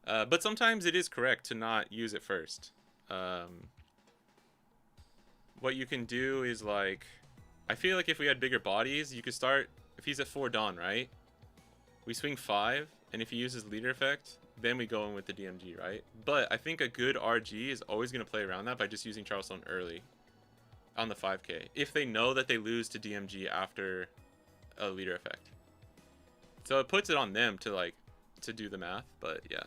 But sometimes it is correct to not use it first. What you can do is, like, I feel like if we had bigger bodies, you could start, if he's at 4 Dawn, right? We swing 5, and if he uses leader effect, then we go in with the DMG, right? But I think a good RG is always going to play around that by just using Charleston early on the 5k, if they know that they lose to DMG after a leader effect. So it puts it on them to, like, to do the math, but yeah.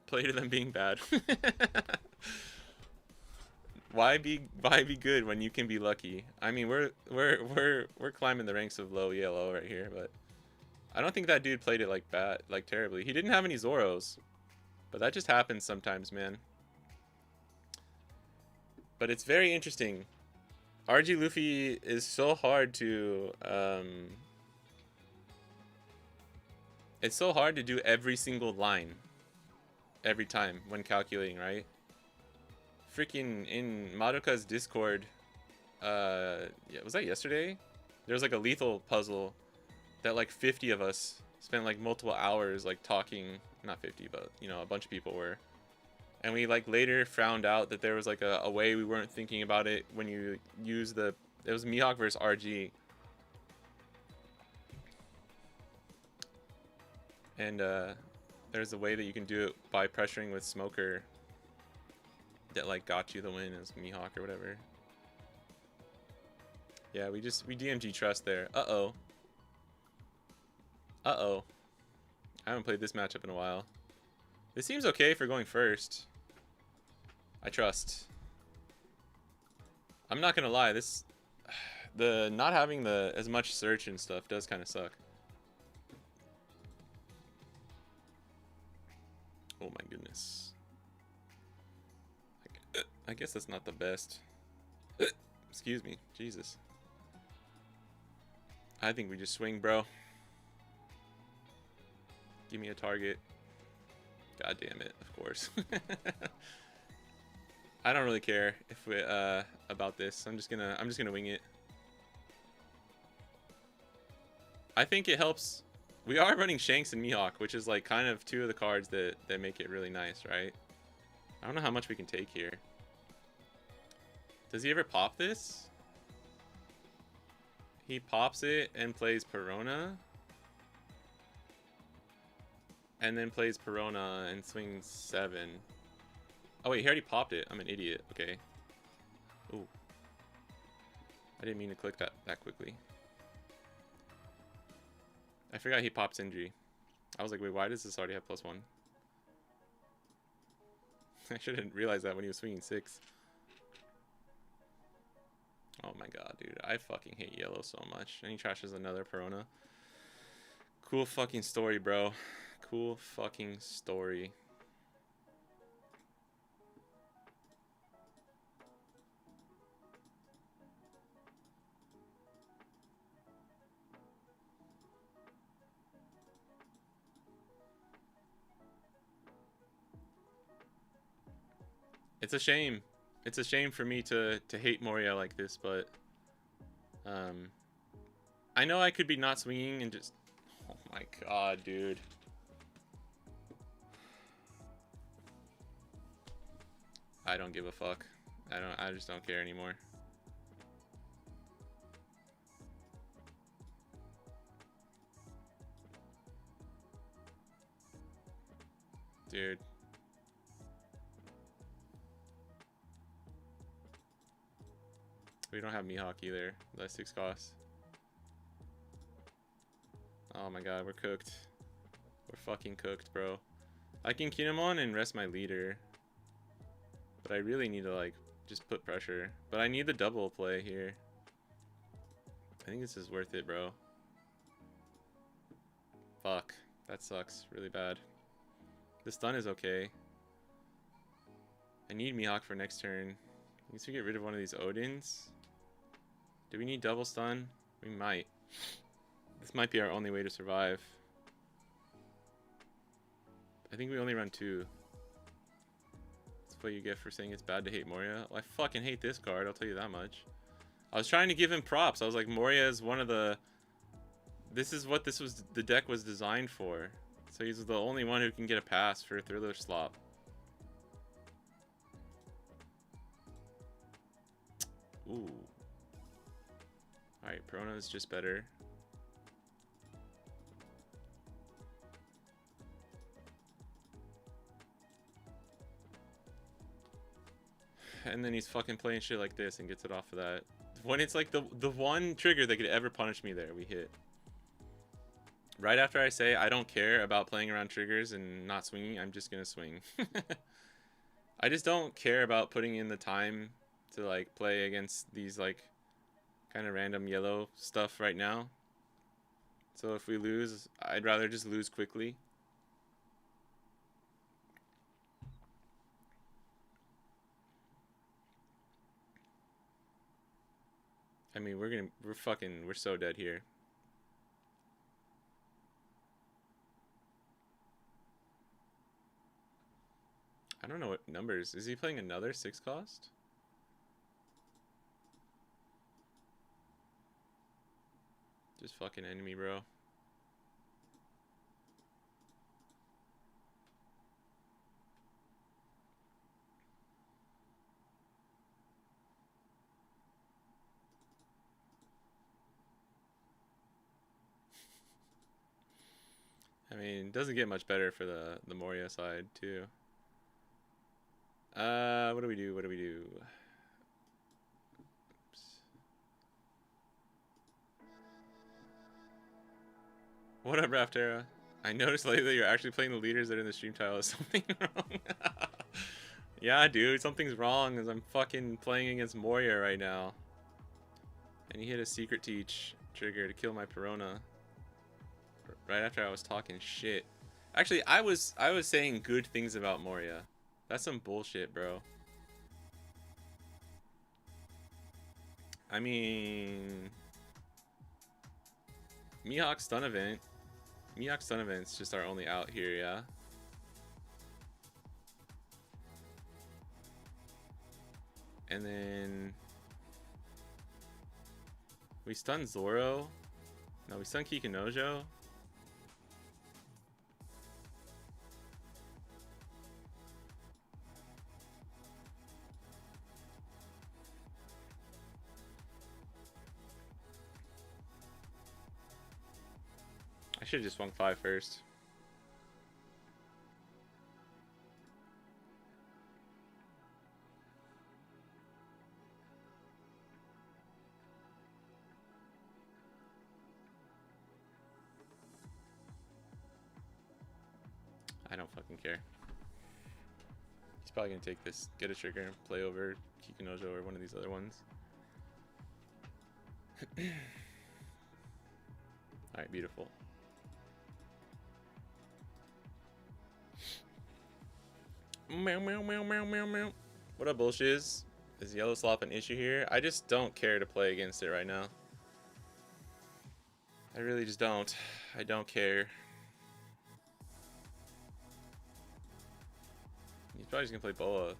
Play to them being bad. Why be good when you can be lucky? I mean, we're climbing the ranks of low yellow right here, but I don't think that dude played it like bad, like terribly. He didn't have any Zoros, but that just happens sometimes, man. But it's very interesting. RG Luffy is so hard to it's so hard to do every single line. every time when calculating, right? Freaking in Madoka's Discord, yeah, was that yesterday? There was like a lethal puzzle that like 50 of us spent like multiple hours like talking, not 50, but you know, a bunch of people were. And we like later found out that there was like a way we weren't thinking about it when you use the, it was Mihawk versus RG. And there's a way that you can do it by pressuring with Smoker that like got you the win as Mihawk or whatever. Yeah, we DMG trust there. Uh-oh. Uh-oh. I haven't played this matchup in a while. This seems okay for going first. I trust. I'm not gonna lie, this, the not having the as much search and stuff does kind of suck. Oh my goodness. I guess that's not the best. Excuse me. Jesus. I think we just swing, bro. Give me a target. God damn it, of course. I don't really care if we about this. I'm just gonna wing it. I think it helps. We are running Shanks and Mihawk, which is like kind of two of the cards that make it really nice, right? I don't know how much we can take here. Does he ever pop this? He pops it and plays Perona. And then plays Perona and swings 7. Oh wait, he already popped it. I'm an idiot. Okay. Ooh. I didn't mean to click that quickly. I forgot he popped Sindri. I was like, wait, why does this already have +1? I shouldn't realize that when he was swinging 6. Oh my god, dude. I fucking hate yellow so much. And he trashes another Perona. Cool fucking story, bro. Cool fucking story. It's a shame. It's a shame for me to hate Moria like this, but I know I could be not swinging and just, oh my god, dude. I don't give a fuck. I just don't care anymore. Dude. We don't have Mihawk either. That's 6 costs. Oh my god, we're cooked. We're fucking cooked, bro. I can Kinemon and rest my leader. But I really need to, like, just put pressure. But I need the double play here. I think this is worth it, bro. Fuck. That sucks really bad. The stun is okay. I need Mihawk for next turn. I guess we get rid of one of these Odins. Do we need double stun? We might. This might be our only way to survive. I think we only run 2. That's what you get for saying it's bad to hate Moria. Well, I fucking hate this card, I'll tell you that much. I was trying to give him props. I was like, Moria is one of the... This is what the deck was designed for. So he's the only one who can get a pass for a Thriller Slop. Ooh. Alright, Perona is just better. And then he's fucking playing shit like this and gets it off of that. When it's like the one trigger that could ever punish me there, we hit. Right after I say I don't care about playing around triggers and not swinging, I'm just gonna swing. I just don't care about putting in the time to like play against these like kind of random yellow stuff right now. So if we lose, I'd rather just lose quickly. I mean, we're so dead here. I don't know what numbers. Is he playing another 6 cost? Just fucking enemy, bro. I mean, it doesn't get much better for the Moria side, too. What do we do? What do we do? Oops. What up, Raftera? I noticed lately you're actually playing the leaders that are in the stream tile. Is something wrong? Yeah, dude, something's wrong as I'm fucking playing against Moria right now. And he hit a secret teach trigger to kill my Perona. Right after I was talking shit. Actually, I was saying good things about Moria. That's some bullshit, bro. I mean, Mihawk stun event. Mihawk stun event's just our only out here, yeah. And then we stun Zoro. No, we stun Kikinojo. I should have just swung 5 first. I don't fucking care. He's probably gonna take this, get a trigger, and play over Kikinojo or one of these other ones. Alright, beautiful. Meow, meow, meow, meow, meow, meow. What up, bullshiz? Is Yellow Slop an issue here? I just don't care to play against it right now. I really just don't. I don't care. He's probably just gonna play Boa.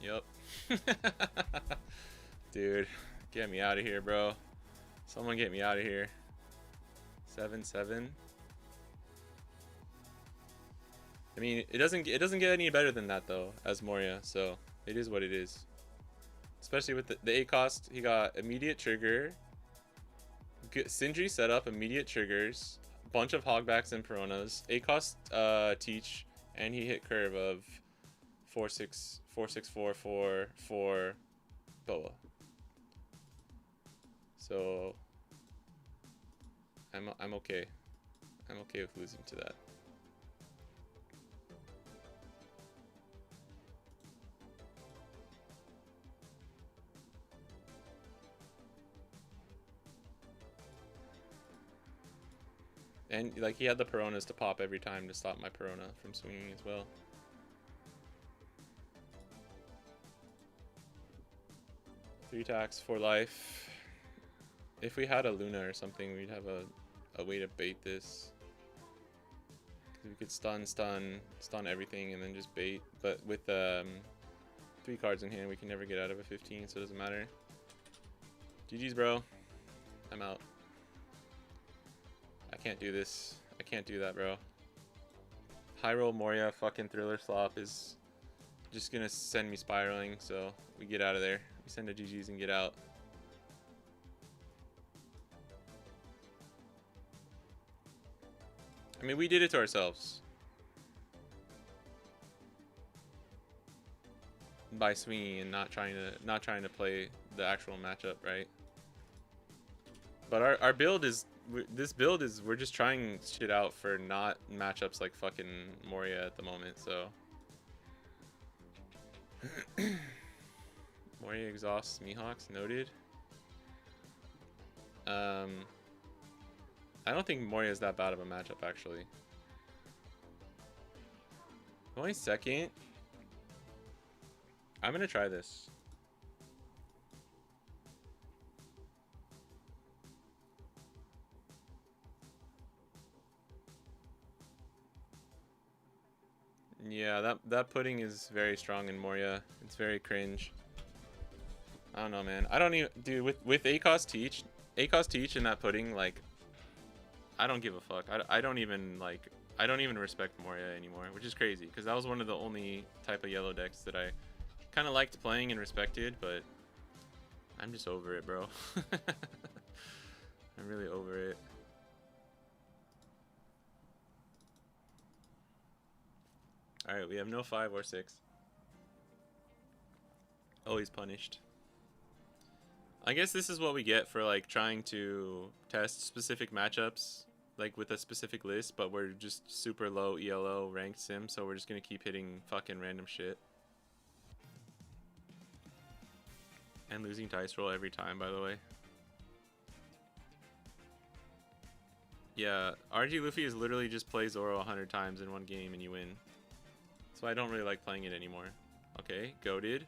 Yep. Dude, get me out of here, bro. Someone get me out of here. 7-7. I mean, it doesn't get any better than that though, as Moria. So it is what it is. Especially with the 8 cost, he got immediate trigger. Sindri set up immediate triggers, bunch of hogbacks and Peronas, 8 cost teach, and he hit curve of 4-6, 4-6-4-4 for Boa. So I'm okay. I'm okay with losing to that. And like he had the Peronas to pop every time to stop my Perona from swinging as well. Three attacks for life. If we had a Luna or something, we'd have a way to bait this. We could stun everything and then just bait. But with 3 cards in hand, we can never get out of a 15, so it doesn't matter. GG's, bro. I'm out. I can't do this. I can't do that, bro. High roll Moria fucking Thriller Slop is just gonna send me spiraling, so we get out of there. We send a GG's and get out. I mean, we did it to ourselves. By swinging and not trying to play the actual matchup, right? But our build is, this build is, we're just trying shit out for not matchups like fucking Moria at the moment, so. Moria exhausts Mihawks, noted. I don't think Moria is that bad of a matchup, actually. Only second. I'm gonna try this. Yeah, that pudding is very strong in Moria. It's very cringe. I don't know, man. I don't even, dude. With ACOS teach and that pudding, like, I don't give a fuck. I don't even like. I don't even respect Moria anymore, which is crazy because that was one of the only type of yellow decks that I kind of liked playing and respected, but I'm just over it, bro. I'm really over it. Alright, we have no 5 or 6. Always punished. I guess this is what we get for like trying to test specific matchups, like with a specific list, but we're just super low ELO ranked sim, so we're just gonna keep hitting fucking random shit. And losing dice roll every time, by the way. Yeah, RG Luffy is literally just play Zoro 100 times in one game and you win. So I don't really like playing it anymore. Okay, goated.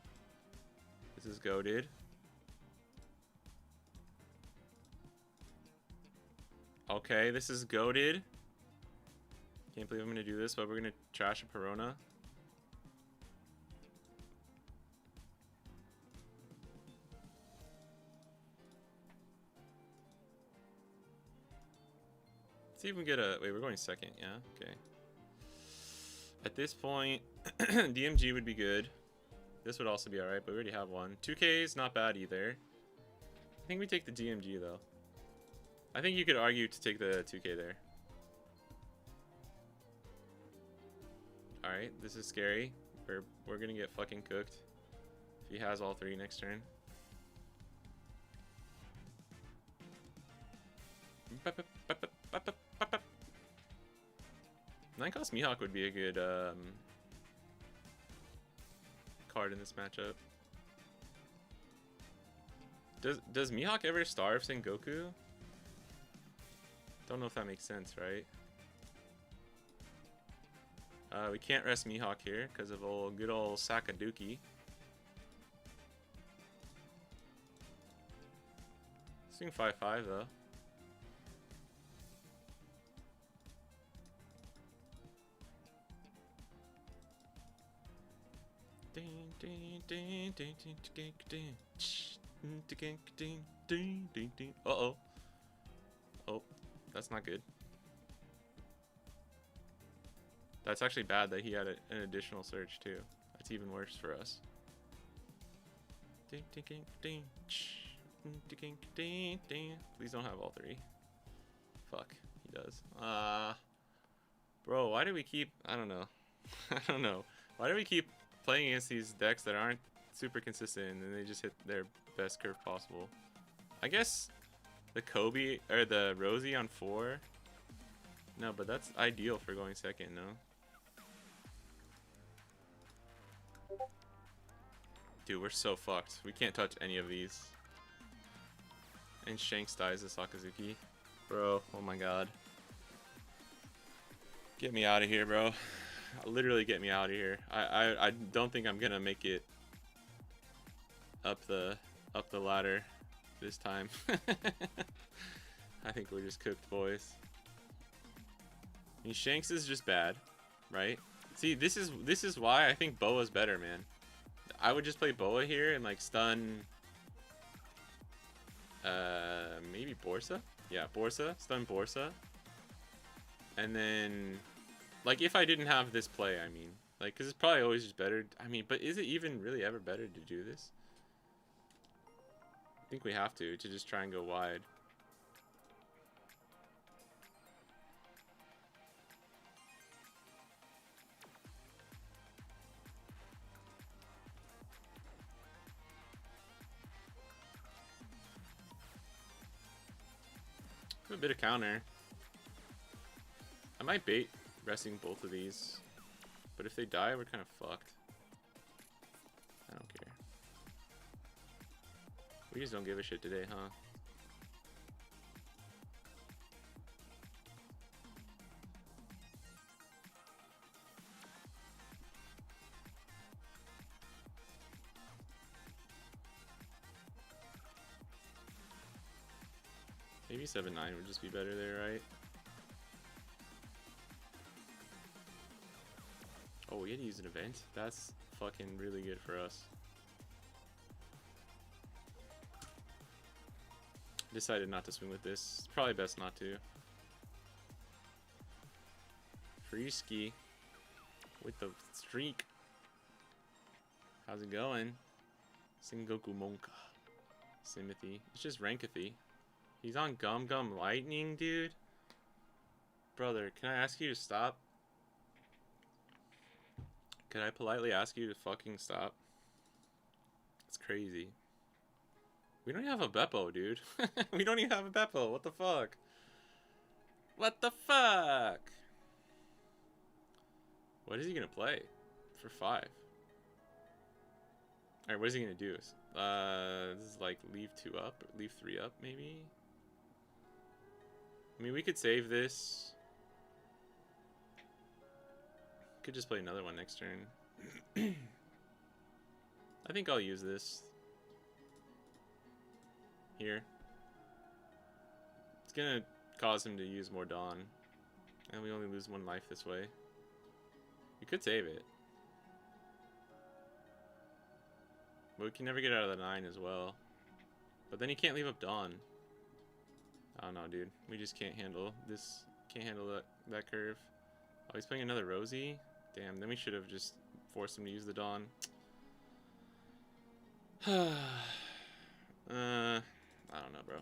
This is goated. Okay, this is goated. Can't believe I'm gonna do this, but we're gonna trash a Perona. Let's see if we can get a... Wait, we're going second, yeah? Okay. At this point, DMG would be good. This would also be alright, but we already have one. 2K is not bad either. I think we take the DMG, though. I think you could argue to take the 2K there. Alright, this is scary. We're gonna get fucking cooked. If he has all 3 next turn. 9-cost Mihawk would be a good card in this matchup. Does Mihawk ever starve Sengoku? Don't know if that makes sense, right? We can't rest Mihawk here because of good old Sakaduki. Swing 5-5 though. Uh-oh. Oh, that's not good. That's actually bad that he had an additional search too. That's even worse for us. Please don't have all 3. Fuck, he does. Bro, why do we keep... I don't know. I don't know. Why do we keep playing against these decks that aren't super consistent and then they just hit their best curve possible? I guess the Kobe or the Rosie on 4. No, but that's ideal for going second, no? Dude, we're so fucked. We can't touch any of these. And Shanks dies to Sakazuki. Bro, oh my god. Get me out of here, bro. Literally get me out of here. I don't think I'm gonna make it up the ladder this time. I think we're just cooked, boys. I mean, Shanks is just bad, right? See, this is why I think Boa's better, man. I would just play Boa here and like stun maybe Borsa? Yeah, Borsa, stun Borsa. And then like if I didn't have this play, I mean, like cuz it's probably always just better. I mean, but is it even really ever better to do this? I think we have to just try and go wide. A bit of counter. I might bait resting both of these, but if they die, we're kind of fucked. I don't care. We just don't give a shit today, huh? Maybe 7-9 would just be better there, right? Oh, we had to use an event? That's fucking really good for us. Decided not to swing with this. It's probably best not to. Free ski with the streak. How's it going? Sengoku Monka. Simothy. It's just Rankathy. He's on Gum Gum Lightning, dude. Brother, can I ask you to stop? Can I politely ask you to fucking stop? It's crazy. We don't even have a Beppo, dude. We don't even have a Beppo. What the fuck? What the fuck? What is he gonna play for 5? Alright, what is he gonna do? This is like leave 2 up, or leave 3 up, maybe? I mean, we could save this. Could just play another one next turn. I think I'll use this. Here. It's gonna cause him to use more Dawn. And we only lose 1 life this way. We could save it. But we can never get out of the 9 as well. But then he can't leave up Dawn. I don't know, dude. We just can't handle this. Can't handle that curve. Oh, he's playing another Rosie? Damn, then we should have just forced him to use the Dawn. I don't know, bro.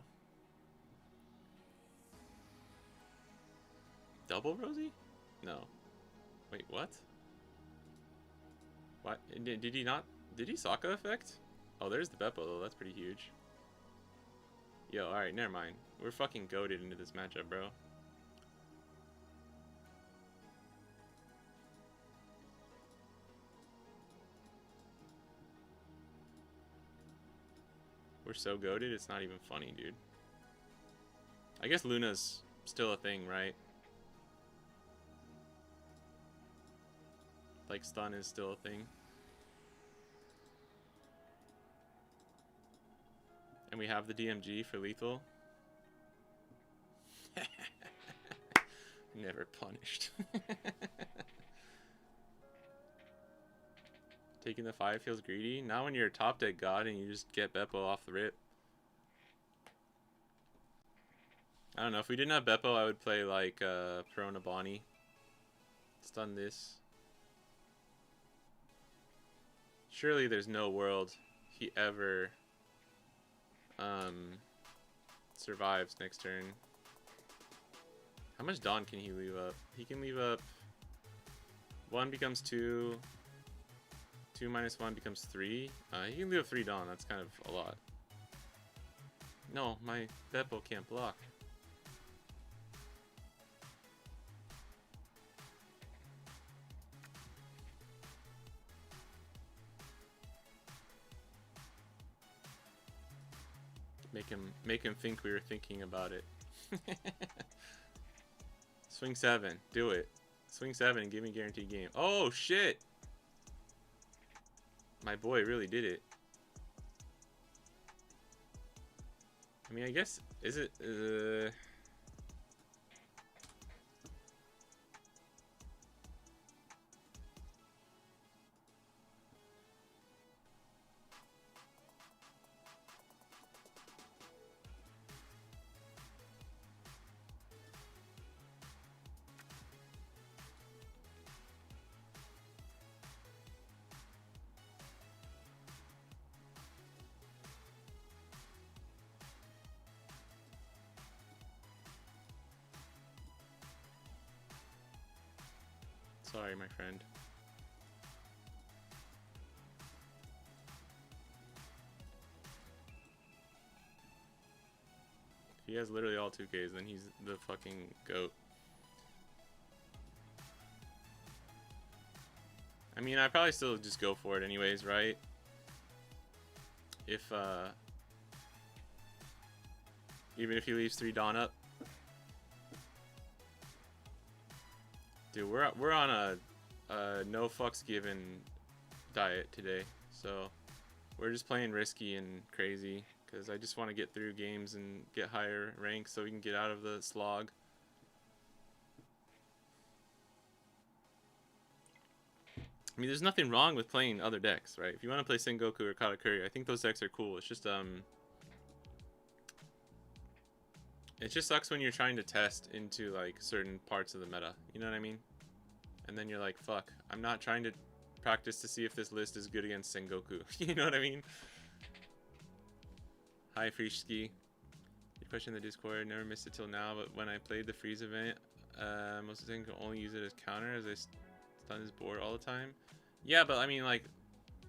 Double Rosie? No. Wait, what? What? Did he not? Did he Sokka effect? Oh, there's the Beppo, though. That's pretty huge. Yo, alright, never mind. We're fucking goated into this matchup, bro. We're so goated, it's not even funny, dude. I guess Luna's still a thing, right? Like, stun is still a thing. And we have the DMG for lethal. Never punished. Taking the 5 feels greedy. Not when you're a top deck god and you just get Beppo off the rip. I don't know. If we didn't have Beppo, I would play like Perona Bonnie. Stun this. Surely there's no world he ever survives next turn. How much Dawn can he leave up? He can leave up 1 becomes 2. 2 minus 1 becomes 3. He can leave up 3 Dawn. That's kind of a lot. No, my Beppo can't block. Make him think we were thinking about it. Swing 7. Do it. Swing 7 and give me a guaranteed game. Oh, shit! My boy really did it. I mean, I guess... Is it... Sorry, my friend. If he has literally all 2Ks, then he's the fucking GOAT. I mean, I'd probably still just go for it anyways, right? If, even if he leaves 3 Dawn up. Dude, we're on a no fucks given diet today, so we're just playing risky and crazy because I just want to get through games and get higher ranks so we can get out of the slog. I mean, there's nothing wrong with playing other decks, right? If you want to play Sengoku or Katakuri, I think those decks are cool. It's just it just sucks when you're trying to test into like certain parts of the meta. You know what I mean? And then you're like, fuck, I'm not trying to practice to see if this list is good against Sengoku. You know what I mean? Hi, Frishki. Your question in the Discord, never missed it till now, but when I played the freeze event, most of the time could only use it as counter as I stun his board all the time. Yeah, but I mean, like,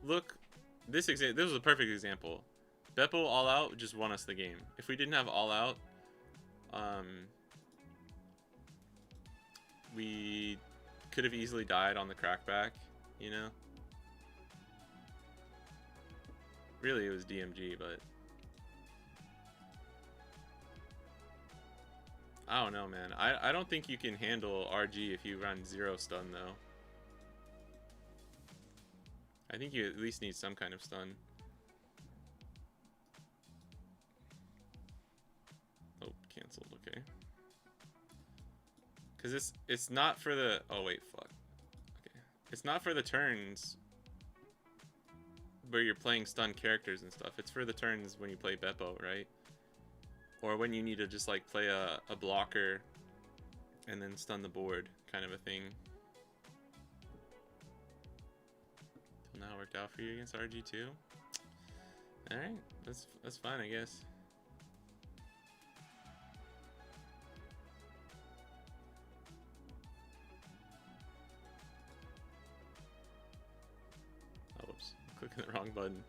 look, this was a perfect example. Beppo all out just won us the game. If we didn't have all out, we could have easily died on the crackback, you know? Really, it was DMG, but I don't know, man. I don't think you can handle RG if you run 0 stun, though. I think you at least need some kind of stun. Oh, canceled, okay. Because it's not for the... Oh, wait, fuck. Okay. It's not for the turns where you're playing stun characters and stuff. It's for the turns when you play Beppo, right? Or when you need to just, like, play a blocker and then stun the board kind of a thing. Till now it worked out for you against RG2? Alright, that's fine, I guess. Oh, whoops. I'm clicking the wrong button.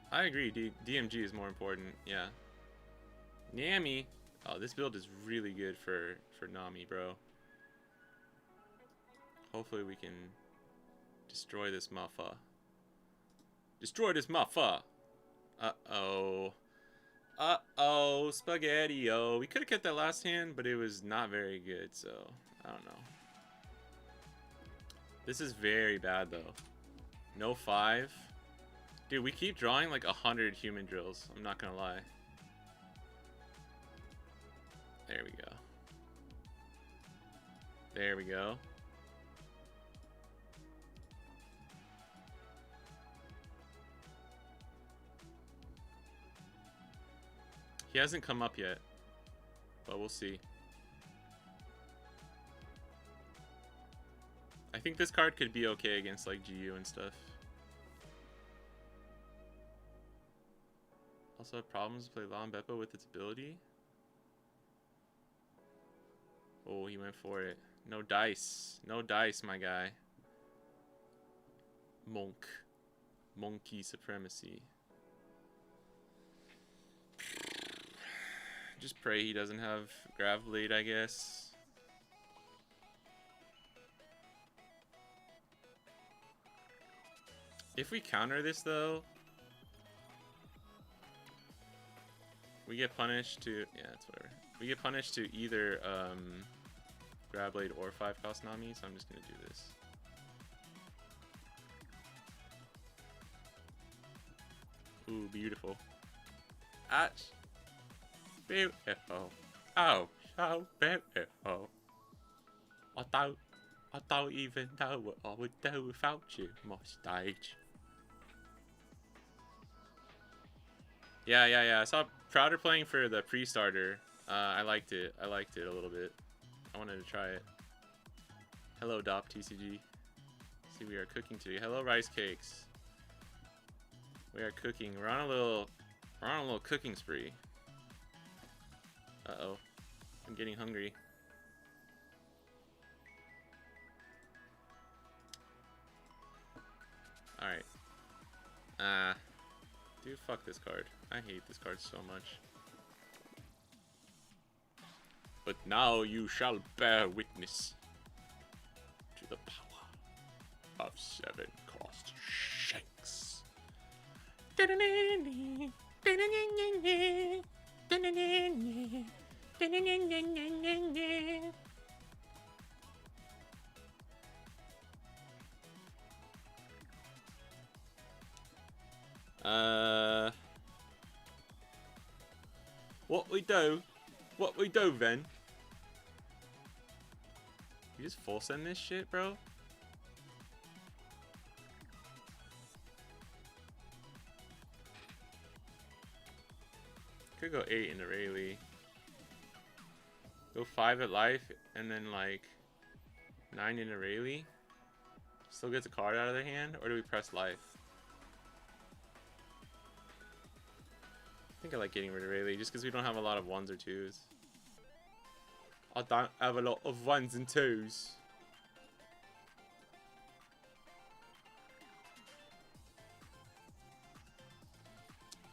I agree, DMG is more important, yeah. Nami! Oh, this build is really good for Nami, bro. Hopefully we can destroy this muffa. Destroy this muffa! Uh-oh. Uh-oh, Spaghetti-O. We could have kept that last hand, but it was not very good, so I don't know. This is very bad, though. No 5. Dude, we keep drawing like 100 human drills. I'm not gonna lie. There we go. There we go. He hasn't come up yet, but we'll see. I think this card could be okay against like GU and stuff. Also have problems to play Law Beppo with its ability. Oh, he went for it. No dice. No dice, my guy. Monk. Monkey supremacy. Just pray he doesn't have Grav Blade, I guess. If we counter this, though, we get punished to... Yeah, it's whatever. We get punished to either Grav Blade or 5-cost Nami, so I'm just going to do this. Ooh, beautiful. That's beautiful. Oh, so beautiful. I don't even know what I would do without you, my stage. Yeah. I saw Prouder playing for the pre-starter. I liked it. I liked it a little bit. I wanted to try it. Hello, Dop TCG. See, we are cooking today. Hello, Rice Cakes. We are cooking. We're on a little cooking spree. Uh-oh. I'm getting hungry. Alright. Dude, fuck this card. I hate this card so much. But now you shall bear witness to the power of 7-cost Shanks. What we do then You just full send this shit, bro? Could go 8 into Rayleigh. Go 5 at life, and then like 9 into Rayleigh. Still gets a card out of their hand, or do we press life? I think I like getting rid of Rayleigh just because we don't have a lot of 1s or 2s. I don't have a lot of 1s and 2s.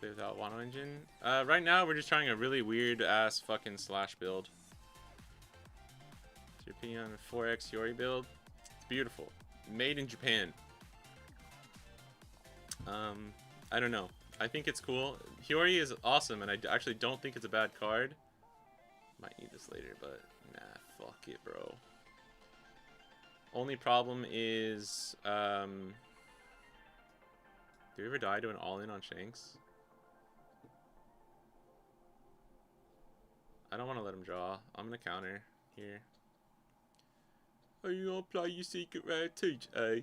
Play without Wano Engine. Right now we're just trying a really weird ass fucking slash build. What's your opinion on the 4X Yori build? It's beautiful. Made in Japan. I don't know. I think it's cool. Hiyori is awesome, and I actually don't think it's a bad card. Might need this later, but nah, fuck it, bro. Only problem is, do we ever die to an all-in on Shanks? I don't want to let him draw. I'm gonna counter here. Are you gonna play your secret rare teach, eh?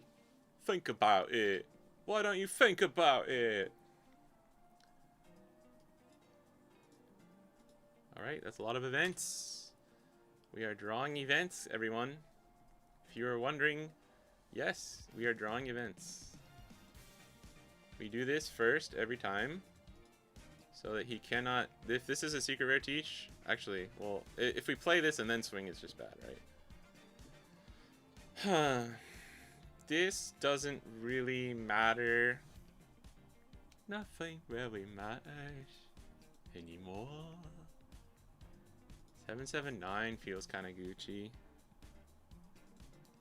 Think about it. Why don't you think about it? Alright, that's a lot of events. We are drawing events, everyone. If you are wondering, yes, we are drawing events. We do this first every time, so that he cannot... If this is a secret rare teach, actually, well, if we play this and then swing, it's just bad, right? This doesn't really matter. Nothing really matters anymore. 779 feels kind of Gucci.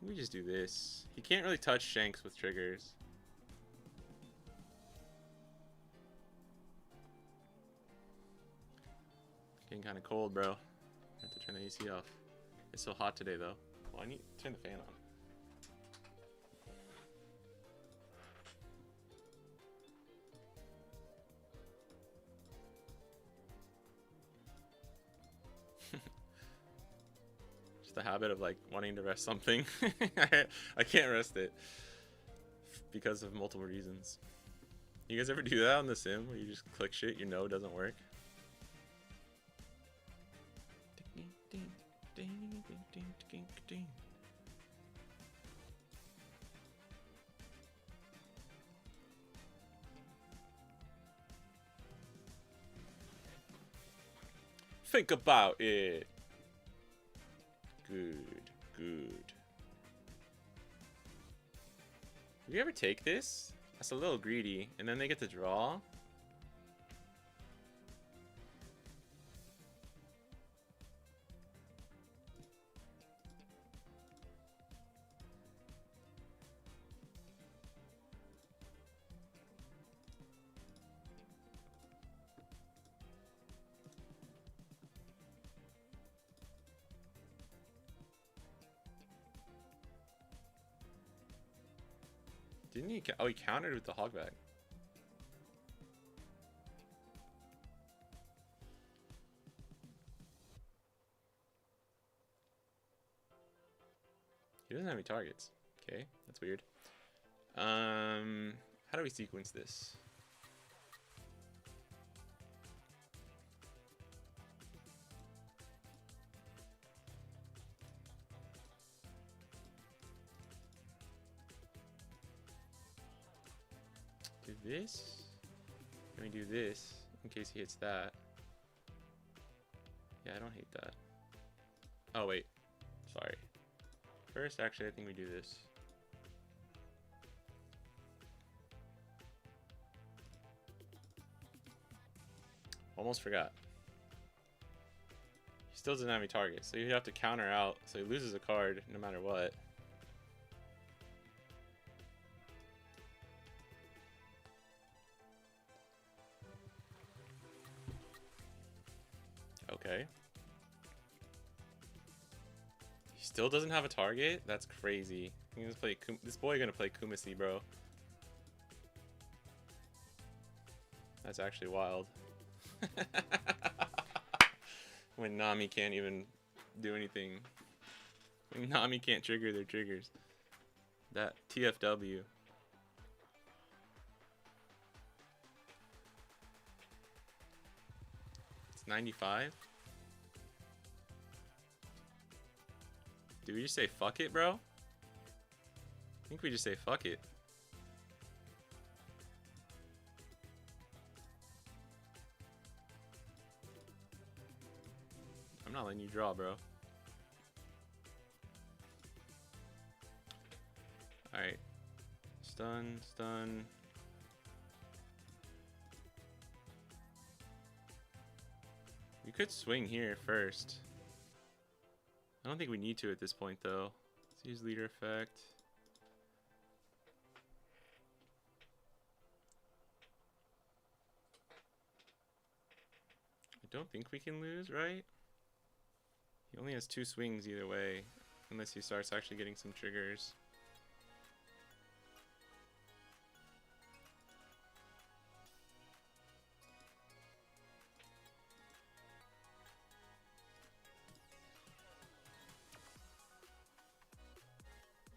We just do this. He can't really touch Shanks with triggers. Getting kind of cold, bro. I have to turn the AC off. It's so hot today, though. Well, I need to turn the fan on. Just the habit of like wanting to rest something. I can't rest it because of multiple reasons. You guys ever do that on the sim where you just click shit you know doesn't work? Think about it. Good, good. Do you ever take this? That's a little greedy. And then they get to draw. Didn't he? Oh, he countered with the hogback. He doesn't have any targets. Okay, that's weird. How do we sequence this? Do this. Can we do this in case he hits that? Yeah, I don't hate that. Oh wait, sorry. First, actually, I think we do this. Almost forgot. He still doesn't have any targets, so you have to counter out, so he loses a card no matter what. Okay. He still doesn't have a target? That's crazy. He's gonna play this boy gonna play Kumasi, bro. That's actually wild. When Nami can't even do anything. Nami can't trigger their triggers. That TFW. It's 95? Did we just say fuck it, bro? I think we just say fuck it. I'm not letting you draw, bro. Alright. Stun, stun. We could swing here first. I don't think we need to at this point, though. Let's use leader effect. I don't think we can lose, right? He only has 2 swings either way, unless he starts actually getting some triggers.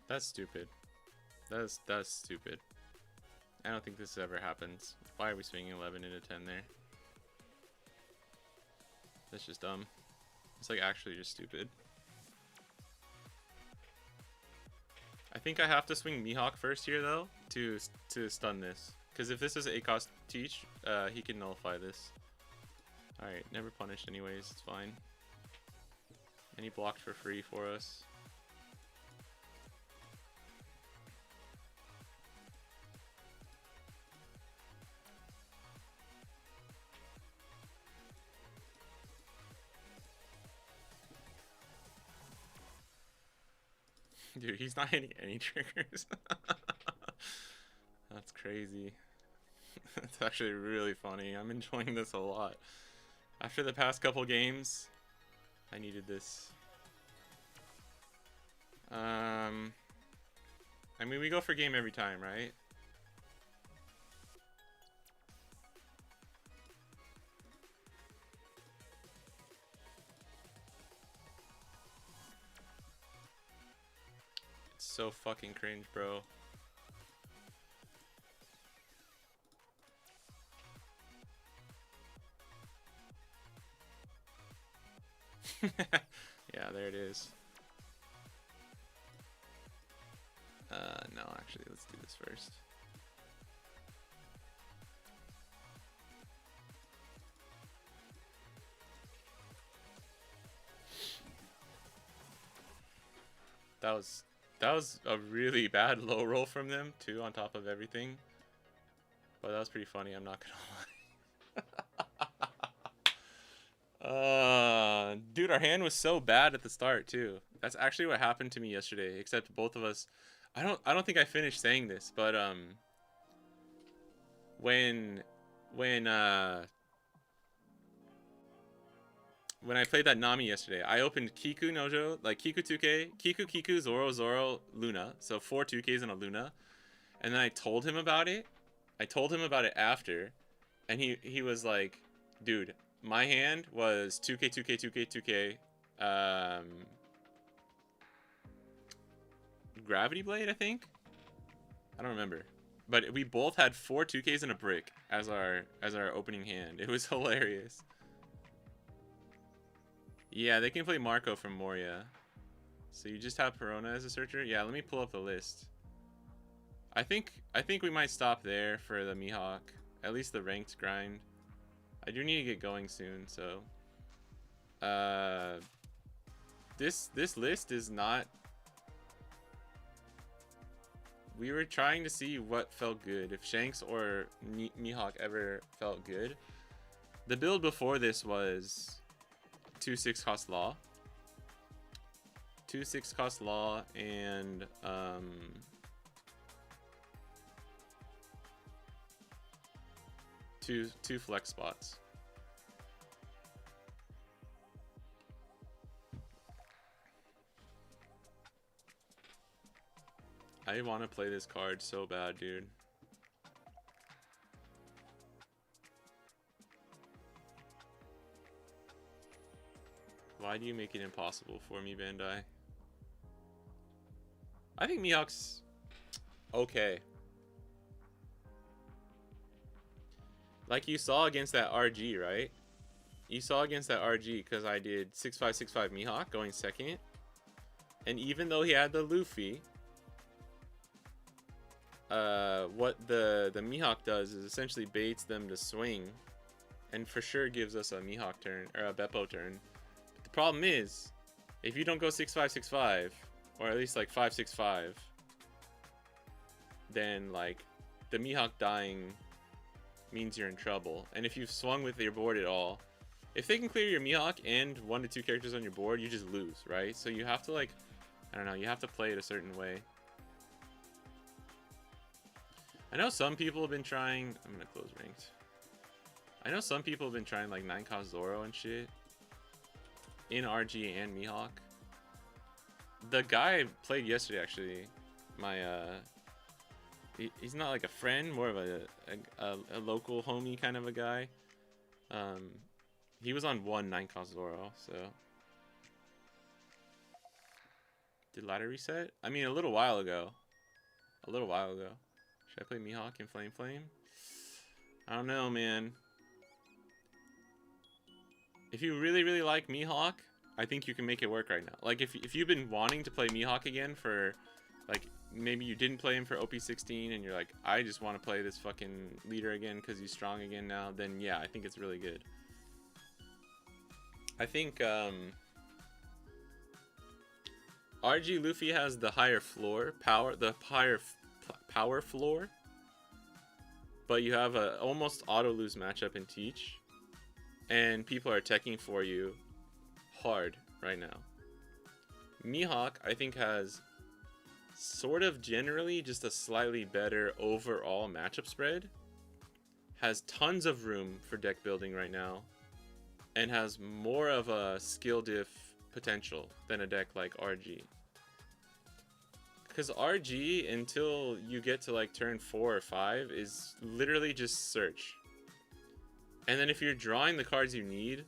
That's stupid. That's stupid. I don't think this ever happens. Why are we swinging 11 into 10 there? That's just dumb. It's like actually just stupid. I think I have to swing Mihawk first here though to stun this. Because if this is 8-cost teach, he can nullify this. Alright, never punished anyways, it's fine. And he blocked for free for us. Dude, he's not hitting any triggers. That's crazy. It's actually really funny. I'm enjoying this a lot. After the past couple games, I needed this. I mean, we go for game every time, right? It's so fucking cringe, bro. Yeah, there it is. No, actually, let's do this first. That was a really bad low roll from them too, on top of everything. But that was pretty funny, I'm not gonna lie. Dude, our hand was so bad at the start too. That's actually what happened to me yesterday, except both of us, I don't think I finished saying this, but when I played that Nami yesterday, I opened Kiku Nojo, like Kiku 2K, Kiku, Zoro, Zoro, Luna. So 4 2Ks and a Luna. And then I told him about it. I told him about it after. And he was like, dude, my hand was 2K, 2K, 2K, 2K. Gravity Blade, I think? I don't remember. But we both had 4 2Ks and a brick as our opening hand. It was hilarious. Yeah, they can play Marco from Moria. So you just have Perona as a searcher? Yeah, let me pull up the list. I think we might stop there for the Mihawk. At least the ranked grind. I do need to get going soon, so this list is not. We were trying to see what felt good, if Shanks or Mihawk ever felt good. The build before this was 2 6-cost law. 2 6-cost law and two flex spots. I want to play this card so bad, dude. Why do you make it impossible for me, Bandai? I think Mihawk's okay. Like you saw against that RG, right? You saw against that RG because I did 6.5, 6.5 Mihawk going second. And even though he had the Luffy, what the Mihawk does is essentially baits them to swing. And for sure gives us a Mihawk turn, or a Beppo turn. But the problem is, if you don't go 6.5, 6.5, or at least like 5, 6.5, then like the Mihawk dying means you're in trouble. And if you've swung with your board at all, if they can clear your Mihawk and 1 to 2 characters on your board, you just lose, right? So you have to like, I don't know, you have to play it a certain way. I know some people have been trying, I'm gonna close ranked. I know some people have been trying like 9-cost Zoro and shit in RG and Mihawk. The guy I played yesterday, actually, my he's not like a friend, more of a local homie kind of a guy. He was on 1 9-cost Zoro, so did ladder reset? I mean, a little while ago. Should I play Mihawk and Flame? I don't know, man. If you really like Mihawk, I think you can make it work right now. Like if you've been wanting to play Mihawk again for, like, maybe you didn't play him for OP16 and you're like, I just want to play this fucking leader again because he's strong again now, then yeah, I think it's really good. I think RG Luffy has the higher floor power, power floor, but you have a almost auto lose matchup in Teach, and people are teching for you hard right now. Mihawk, I think, has sort of generally just a slightly better overall matchup spread, has tons of room for deck building right now, and has more of a skill diff potential than a deck like RG. Because RG, until you get to like turn 4 or 5, is literally just search. And then if you're drawing the cards you need,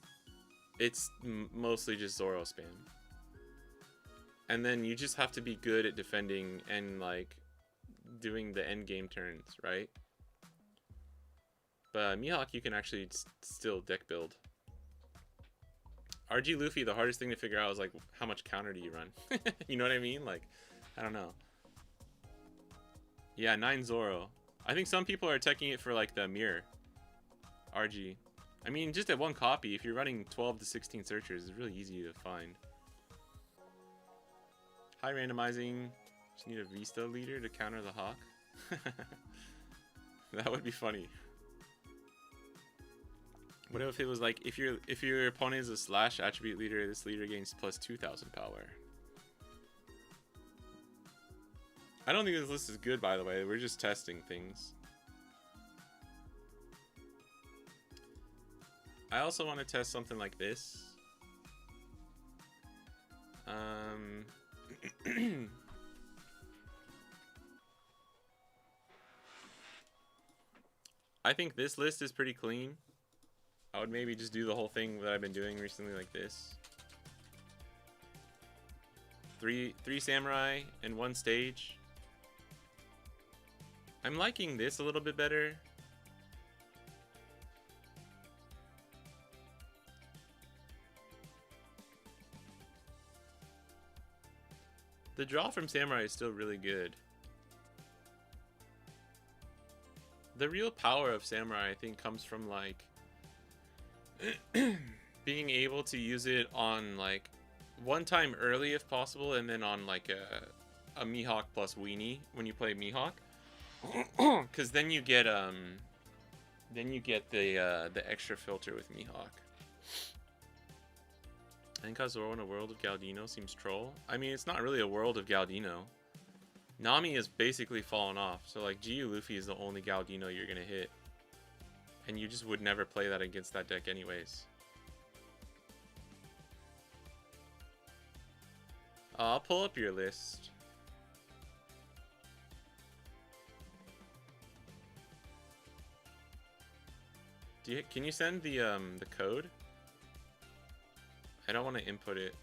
it's mostly just Zoro spam. And then you just have to be good at defending and like doing the end game turns, right? But Mihawk, you can actually still deck build. RG Luffy, the hardest thing to figure out is like how much counter do you run? You know what I mean? Like, I don't know. Yeah, 9 Zoro. I think some people are teching it for like the mirror. RG. I mean, just at 1 copy, if you're running 12 to 16 searchers, it's really easy to find. High randomizing. Just need a Vista leader to counter the Hawk. That would be funny. What if it was like, if your opponent is a slash attribute leader, this leader gains plus 2,000 power. I don't think this list is good, by the way. We're just testing things. I also want to test something like this. I think this list is pretty clean. I would maybe just do the whole thing that I've been doing recently like this. Three samurai and 1 stage. I'm liking this a little bit better. The draw from samurai is still really good. The real power of samurai, I think, comes from like being able to use it on like 1 time early if possible, and then on like a Mihawk plus weenie when you play Mihawk, because then you get the extra filter with Mihawk. I think Zoro in a world of Galdino seems troll. I mean, it's not really a world of Galdino. Nami has basically fallen off, so like GU Luffy is the only Galdino you're gonna hit. And you just would never play that against that deck anyways. I'll pull up your list. Can you send the code? I don't want to input it.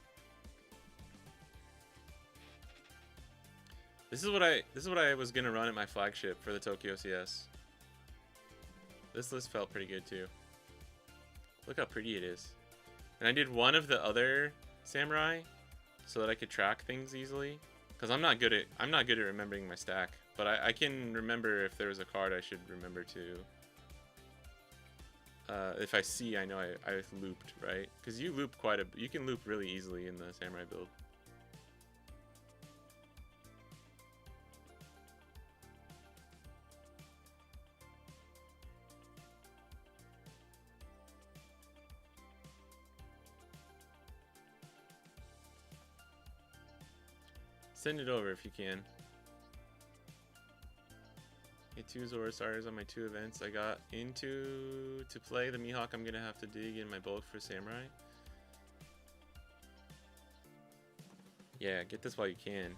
This is what I was gonna run at my flagship for the Tokyo CS. This list felt pretty good too. Look how pretty it is. And I did one of the other samurai so that I could track things easily. Because I'm not good at remembering my stack. But I can remember if there was a card I should remember to. If I see, I know I've looped, right? Because you loop you can loop really easily in the samurai build. Send it over if you can. Get 2 Zora starters on my 2 events. I got into to play the Mihawk. I'm gonna have to dig in my bulk for samurai. Yeah, get this while you can.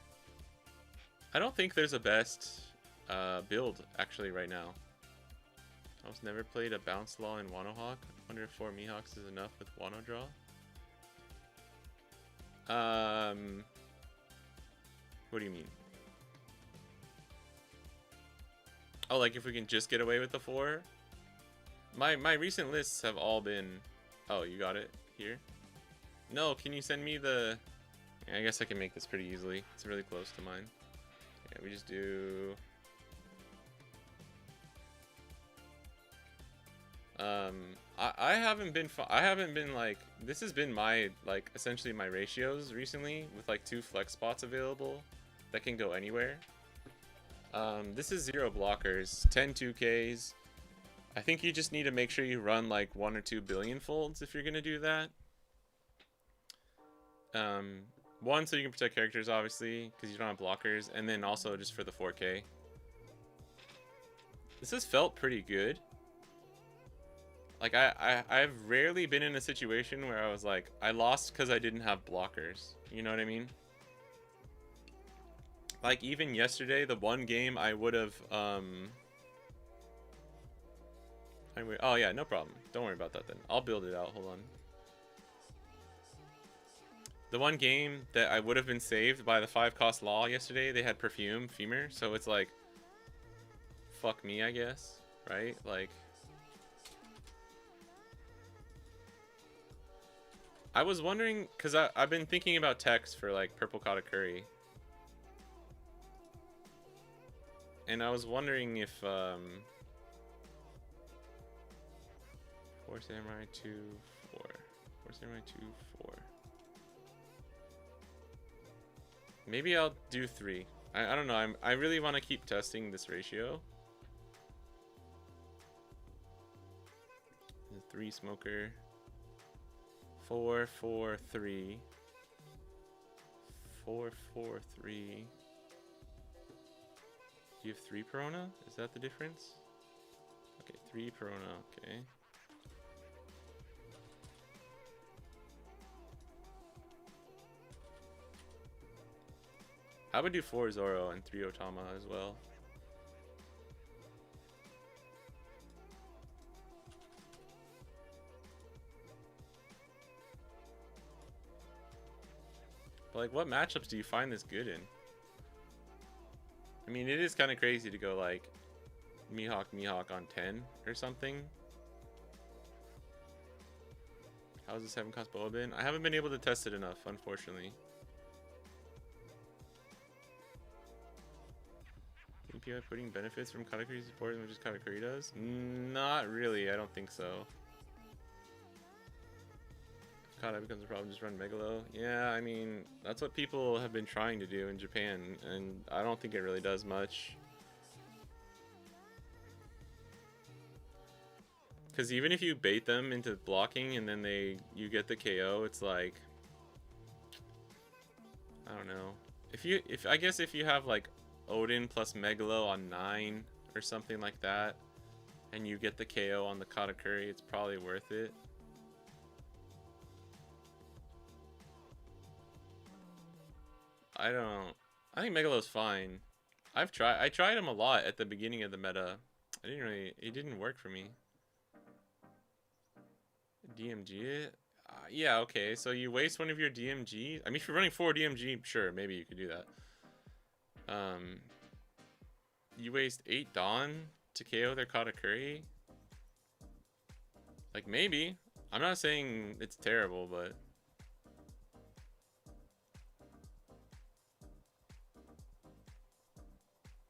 I don't think there's a best build actually right now. I was never played a bounce law in Wanohawk. Wonder if 4 Mihawks is enough with Wano draw. What do you mean? Oh, like if we can just get away with the 4? My recent lists have all been... Oh, you got it here? No, can you send me the... I guess I can make this pretty easily. It's really close to mine. Yeah, we just do... I haven't been like... This has been my, like, essentially my ratios recently with like 2 flex spots available that can go anywhere. This is 0 blockers, 10 2Ks. I think you just need to make sure you run like 1 or 2 billion folds if you're gonna do that. 1, so you can protect characters, obviously, because you don't have blockers, and then also just for the 4K. This has felt pretty good. Like, I've rarely been in a situation where I was like, I lost because I didn't have blockers. You know what I mean? Like, even yesterday, the one game I would have, oh, yeah, no problem. Don't worry about that then. I'll build it out. Hold on. The one game that I would have been saved by the 5-cost law yesterday, they had perfume, femur, so it's like, fuck me, I guess, right? Like, I was wondering, because I've been thinking about techs for, like, purple Katakuri. And I was wondering if, 4 Samurai 2, 4. 4 Samurai 2, 4. Maybe I'll do 3. I don't know. I really want to keep testing this ratio. The 3 smoker. 4, 4, 3. 4, 4, 3. Do you have 3 Perona? Is that the difference? Okay, 3 Perona, okay. I would do 4 Zoro and 3 Otama as well. But like, what matchups do you find this good in? I mean, it is kind of crazy to go like Mihawk on 10 or something. How's the 7-cost boa been? I haven't been able to test it enough, unfortunately. EPI putting benefits from Katakuri support as much as Katakuri does? Not really, I don't think so. If Kata becomes a problem, just run Megalo. Yeah, I mean, that's what people have been trying to do in Japan, and I don't think it really does much. Because even if you bait them into blocking and then you get the KO, it's like, I don't know. I guess if you have like Odin plus Megalo on 9 or something like that, and you get the KO on the Katakuri, it's probably worth it. I think Megalo's fine. I tried him a lot at the beginning of the meta. It didn't work for me. DMG it? Yeah, okay, so you waste one of your DMG. I mean, if you're running 4 DMG, sure, maybe you could do that. Um, you waste 8 Dawn to KO their Katakuri? Like, maybe. I'm not saying it's terrible, but...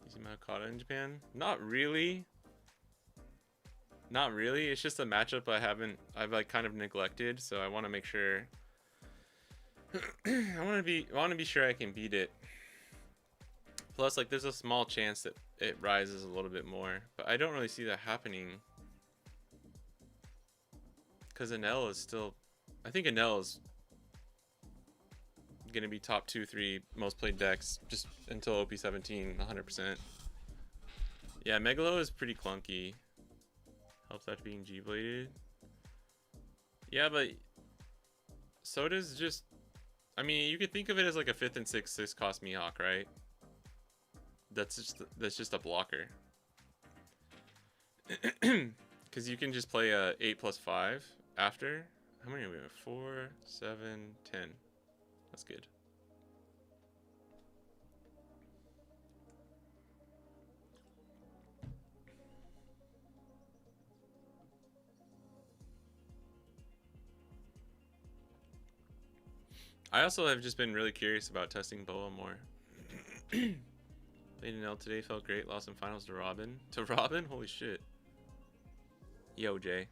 Easy Maokata in Japan? Not really. Not really. It's just a matchup I've like kind of neglected, so I want to make sure... I want to be sure I can beat it. Plus, like, there's a small chance that it rises a little bit more, but I don't really see that happening. Because Enel is still... I think Enel is going to be top 2-3 most played decks just until OP17, 100%. Yeah, Megalo is pretty clunky. Helps after being G-bladed. Yeah, but Soda's just... I mean, you could think of it as like a 5th and 6th cost Mihawk, right? That's just a blocker. Because you can just play a 8+5 after. How many are we have? 4, 7, 10. That's good. I also have just been really curious about testing Boa more. Played an L today, felt great. Lost in finals to Robin. To Robin? Holy shit. Yo, Jay.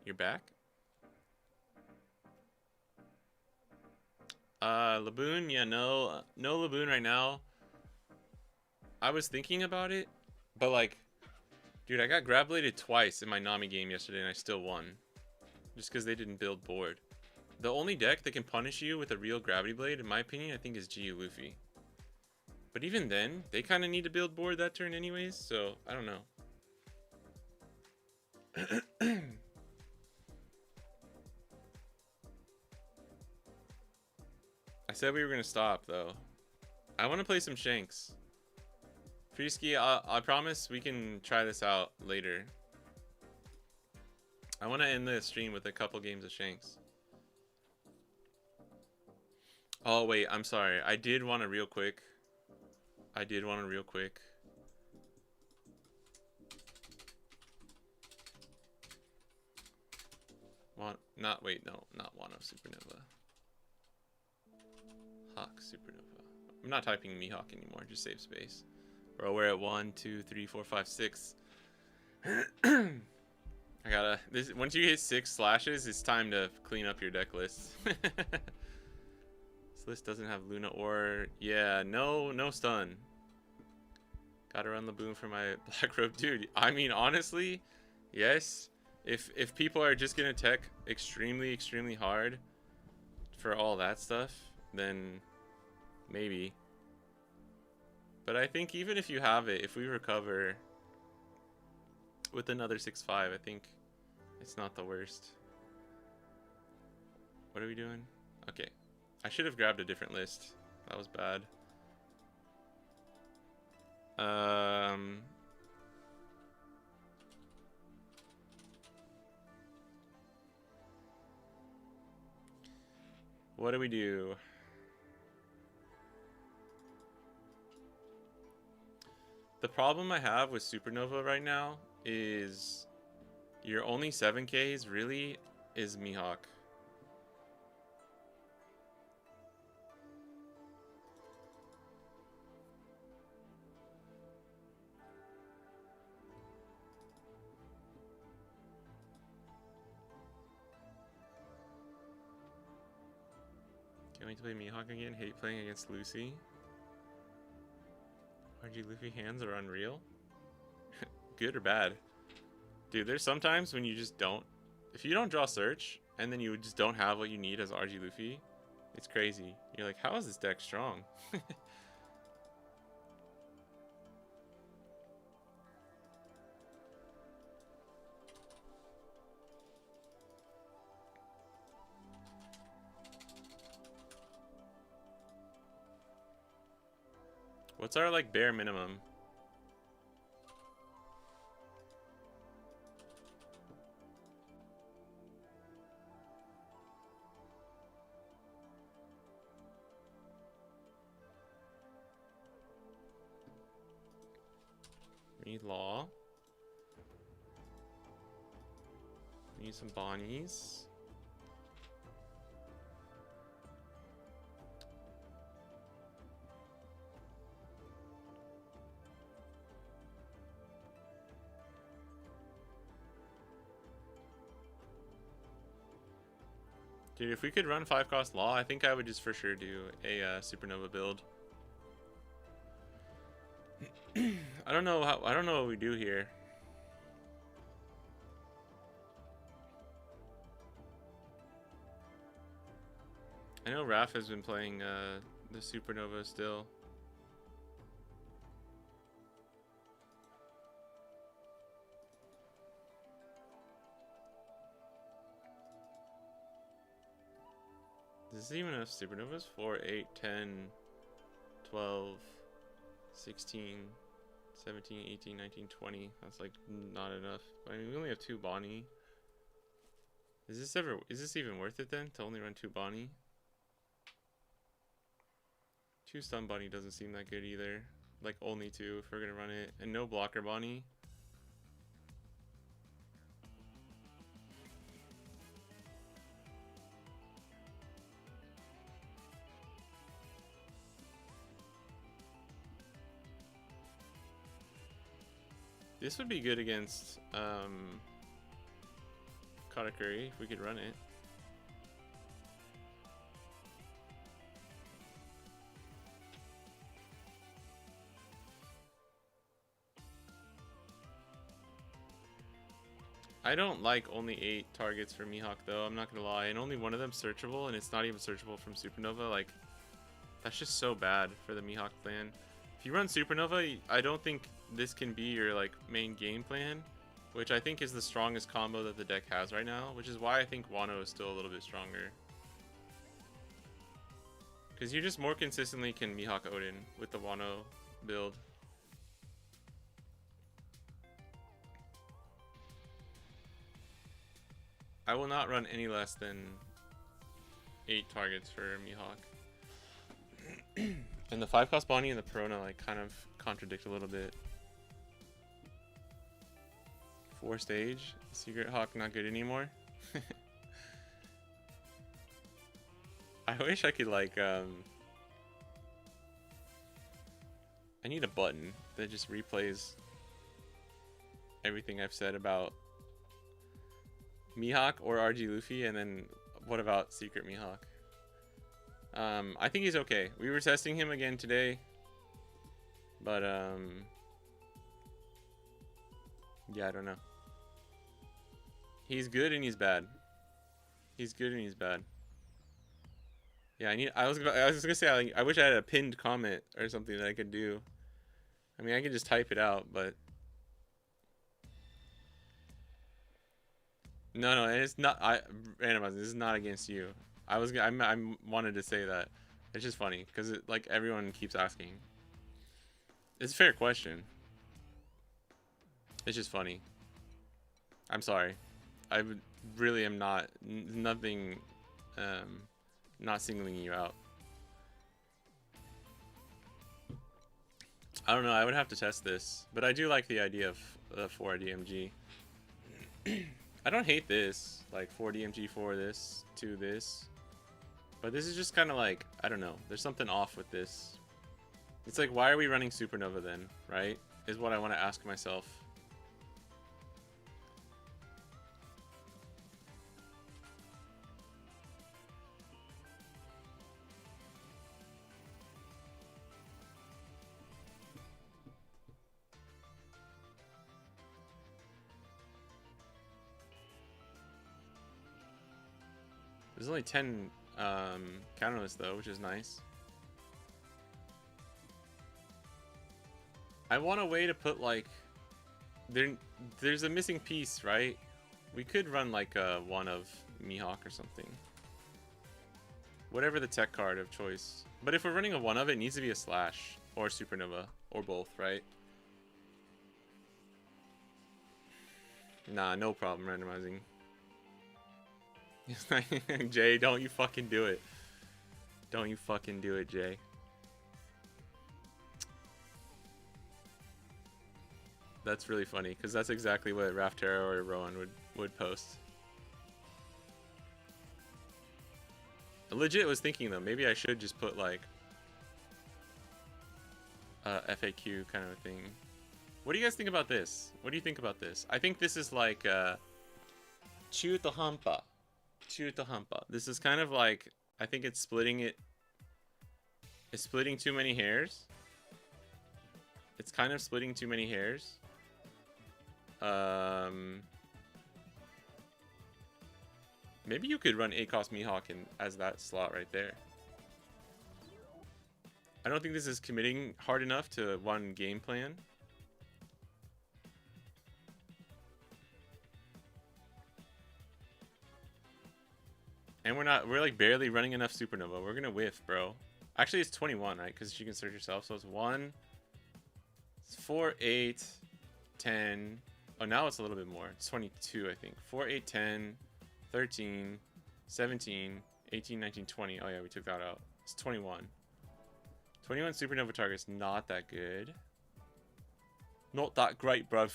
You're back? Laboon? Yeah, no Laboon right now. I was thinking about it, but like, dude, I got grab bladed twice in my Nami game yesterday and I still won. Just because they didn't build board. The only deck that can punish you with a real gravity blade, in my opinion, I think is GU Luffy. But even then, they kind of need to build board that turn anyways, so I don't know. I said we were going to stop, though. I want to play some Shanks. Freeski, I promise we can try this out later. I want to end the stream with a couple games of Shanks. Oh, wait, I'm sorry. I did want to real quick. Not Wano Supernova. Hawk Supernova. I'm not typing Mihawk anymore, just save space. Bro, we're at 1, 2, 3, 4, 5, 6. I gotta... Once you hit 6 slashes, it's time to clean up your deck list. This list doesn't have Luna or... Yeah, no stun. Gotta run the boom for my Black Robe. Dude, I mean, honestly, yes. If people are just gonna tech extremely hard for all that stuff, then maybe. But I think even if you have it, if we recover with another 6-5, I think it's not the worst. What are we doing? Okay. I should have grabbed a different list. That was bad. What do we do? The problem I have with Supernova right now is your only 7Ks really is Mihawk. Can't wait to play Mihawk again. Hate playing against Lucy. RG Luffy hands are unreal. Good or bad? Dude, there's sometimes when you just don't... If you don't draw search, and then you just don't have what you need as RG Luffy, it's crazy. You're like, how is this deck strong? What's our, like, bare minimum? Need Law. Need some Bonnies. Dude, if we could run 5-cost Law, I think I would just for sure do a Supernova build. I don't know what we do here. I know Raph has been playing the Supernova still. Is this even enough Supernovas? 4, 8, 10, 12, 16, 17, 18, 19, 20. That's like not enough. I mean, we only have 2 Bonnie. Is this even worth it then to only run 2 Bonnie? 2 Stun Bonnie doesn't seem that good either. Like only 2 if we're gonna run it. And no blocker Bonnie. This would be good against Katakuri if we could run it. I don't like only 8 targets for Mihawk though, I'm not gonna lie, and only one of them searchable, and it's not even searchable from Supernova. Like, that's just so bad for the Mihawk plan. If you run Supernova, I don't think this can be your like main game plan, which I think is the strongest combo that the deck has right now, which is why I think Wano is still a little bit stronger. Because you just more consistently can Mihawk Odin with the Wano build. I will not run any less than 8 targets for Mihawk. And the 5-cost Bonnie and the Perona like kind of contradict a little bit. 4 stage, Secret Hawk not good anymore. I wish I could like I need a button that just replays everything I've said about Mihawk or RG Luffy, and then what about Secret Mihawk? I think he's okay. We were testing him again today, but yeah, I don't know. He's good and he's bad. He's good and he's bad. Yeah, I was gonna say I wish I had a pinned comment or something that I could do. I mean, I could just type it out, but no, and it's not. Randomizer, this is not against you. I wanted to say that. It's just funny because like everyone keeps asking. It's a fair question. It's just funny. I'm sorry. I really am not nothing. Not singling you out. I don't know. I would have to test this, but I do like the idea of the 4 DMG. I don't hate this, like 4 DMG for this to this, but this is just kind of like, I don't know. There's something off with this. It's like, why are we running Supernova then, right? Is what I want to ask myself. There's only 10 counterless though, which is nice. I want a way to put like there's a missing piece, right? We could run like one of Mihawk or something. Whatever the tech card of choice. But if we're running a one of, it needs to be a Slash or Supernova or both, right? Nah, no problem randomizing. Jay, don't you fucking do it. Don't you fucking do it, Jay. That's really funny because that's exactly what Raftera or Rowan would post. I legit was thinking though, maybe I should just put like FAQ kind of a thing. What do you guys think about this? What do you think about this? I think this is like Chutohampa. Chutohampa. This is kind of like, I think it's splitting it. It's splitting too many hairs. It's kind of splitting too many hairs. Maybe you could run ACOS Mihawk as that slot right there. I don't think this is committing hard enough to one game plan. And we're like barely running enough Supernova. We're gonna whiff, bro. Actually, it's 21, right? Because you can search yourself. So it's 1, it's 4, 8, 10. Oh, now it's a little bit more. It's 22, I think. 4, 8, 10, 13, 17, 18, 19, 20. Oh, yeah, we took that out. It's 21. 21 Supernova targets, not that good. Not that great, bruv.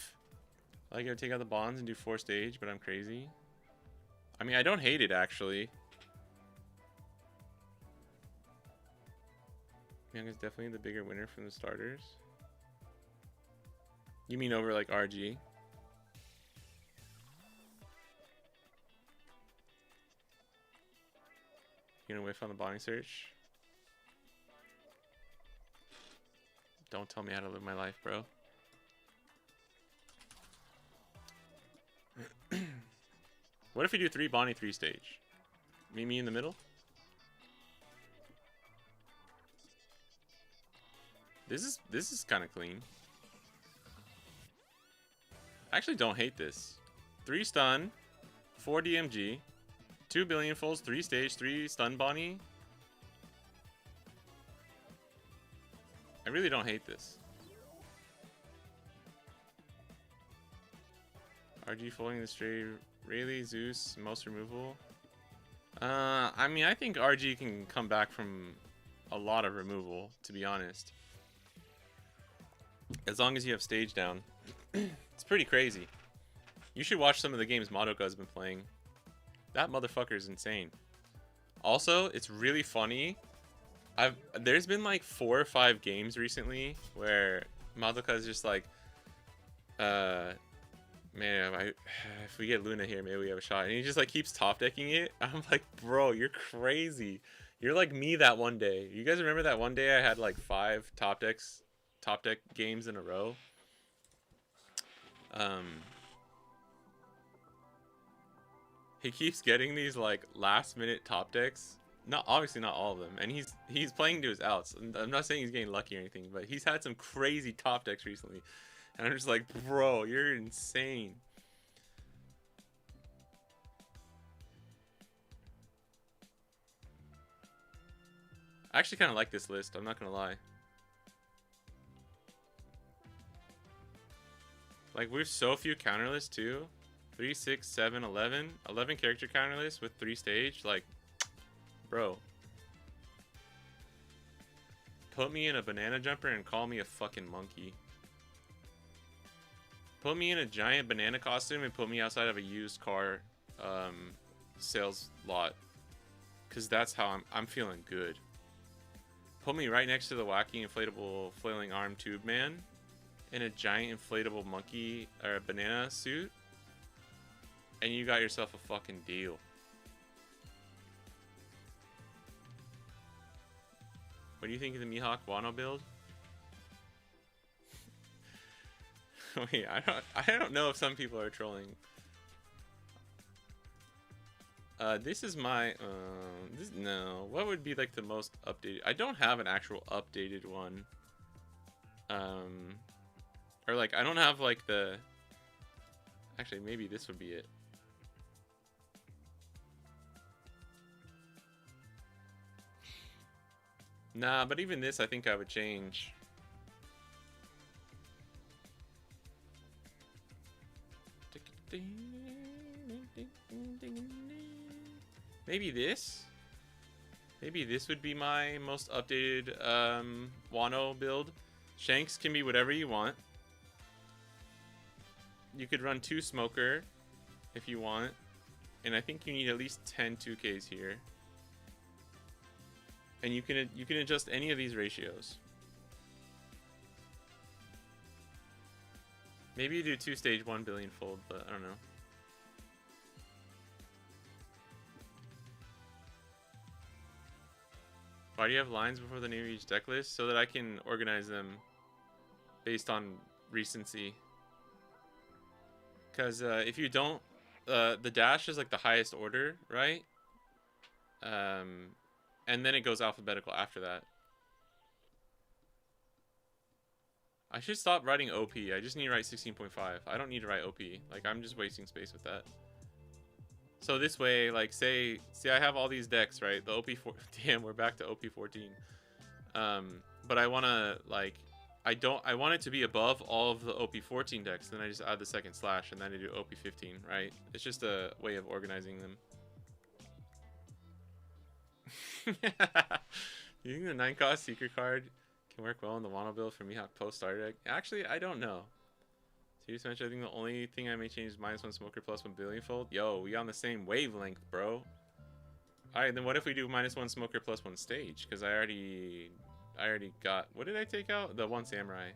I like to take out the bonds and do 4 stage, but I'm crazy. I mean, I don't hate it, actually. Young is definitely the bigger winner from the starters. You mean over, like, RG? You gonna whiff on the bonding search? Don't tell me how to live my life, bro. What if we do 3 Bonnie 3 stage? Meet me in the middle? This is kind of clean. I actually don't hate this. 3 stun, 4 DMG, 2 billion fulls, 3 stage, 3 stun Bonnie. I really don't hate this. RG folding the stray, really Zeus, most removal. I mean, I think RG can come back from a lot of removal, to be honest. As long as you have stage down. It's pretty crazy. You should watch some of the games Madoka has been playing. That motherfucker is insane. Also, it's really funny. There's been like 4 or 5 games recently where Madoka is just like, man, if we get Luna here, maybe we have a shot. And he just like keeps top decking it. I'm like, bro, you're crazy. You're like me that one day. You guys remember that one day I had like 5 top deck games in a row? He keeps getting these like last minute top decks. Obviously not all of them, and he's playing to his outs. I'm not saying he's getting lucky or anything, but he's had some crazy top decks recently, and I'm just like, bro, you're insane. I actually kind of like this list. I'm not gonna lie. Like, we have so few counter lists too. 3, 6, 7, 11. 11 character counter lists with 3 stage. Like, bro. Put me in a banana jumper and call me a fucking monkey. Put me in a giant banana costume and put me outside of a used car sales lot. Because that's how I'm feeling good. Put me right next to the wacky inflatable flailing arm tube man in a giant inflatable monkey or a banana suit, and you got yourself a fucking deal. What do you think of the Mihawk Wano build? Wait, I don't know if some people are trolling. This is my no. What would be like the most updated? I don't have an actual updated one. Or like I don't have like the. Actually, maybe this would be it. Nah, but even this, I think I would change. Maybe this? Maybe this would be my most updated Wano build. Shanks can be whatever you want. you could run 2 smoker if you want, and I think you need at least 10 2Ks here. And you can adjust any of these ratios. Maybe you do 2 stage 1 billion fold, but I don't know. Why do you have lines before the new each deck list? So that I can organize them based on recency. Because if you don't, the dash is like the highest order, right? And then it goes alphabetical after that. I should stop writing OP. I just need to write 16.5. I don't need to write OP. Like, I'm just wasting space with that. So this way, like, say I have all these decks, right? The OP4... Damn, we're back to OP14. But I want to, like... I want it to be above all of the OP14 decks. Then I just add the second slash, and then I do OP15, right? It's just a way of organizing them. You think the 9-cost secret card can work well in the Wano build for Mihawk post starter deck? Actually, I don't know. Serious mention, I think the only thing I may change is -1 smoker +1 billion fold. Yo, we on the same wavelength, bro. Alright, then what if we do -1 smoker +1 stage? Because I already got... What did I take out? The 1 samurai.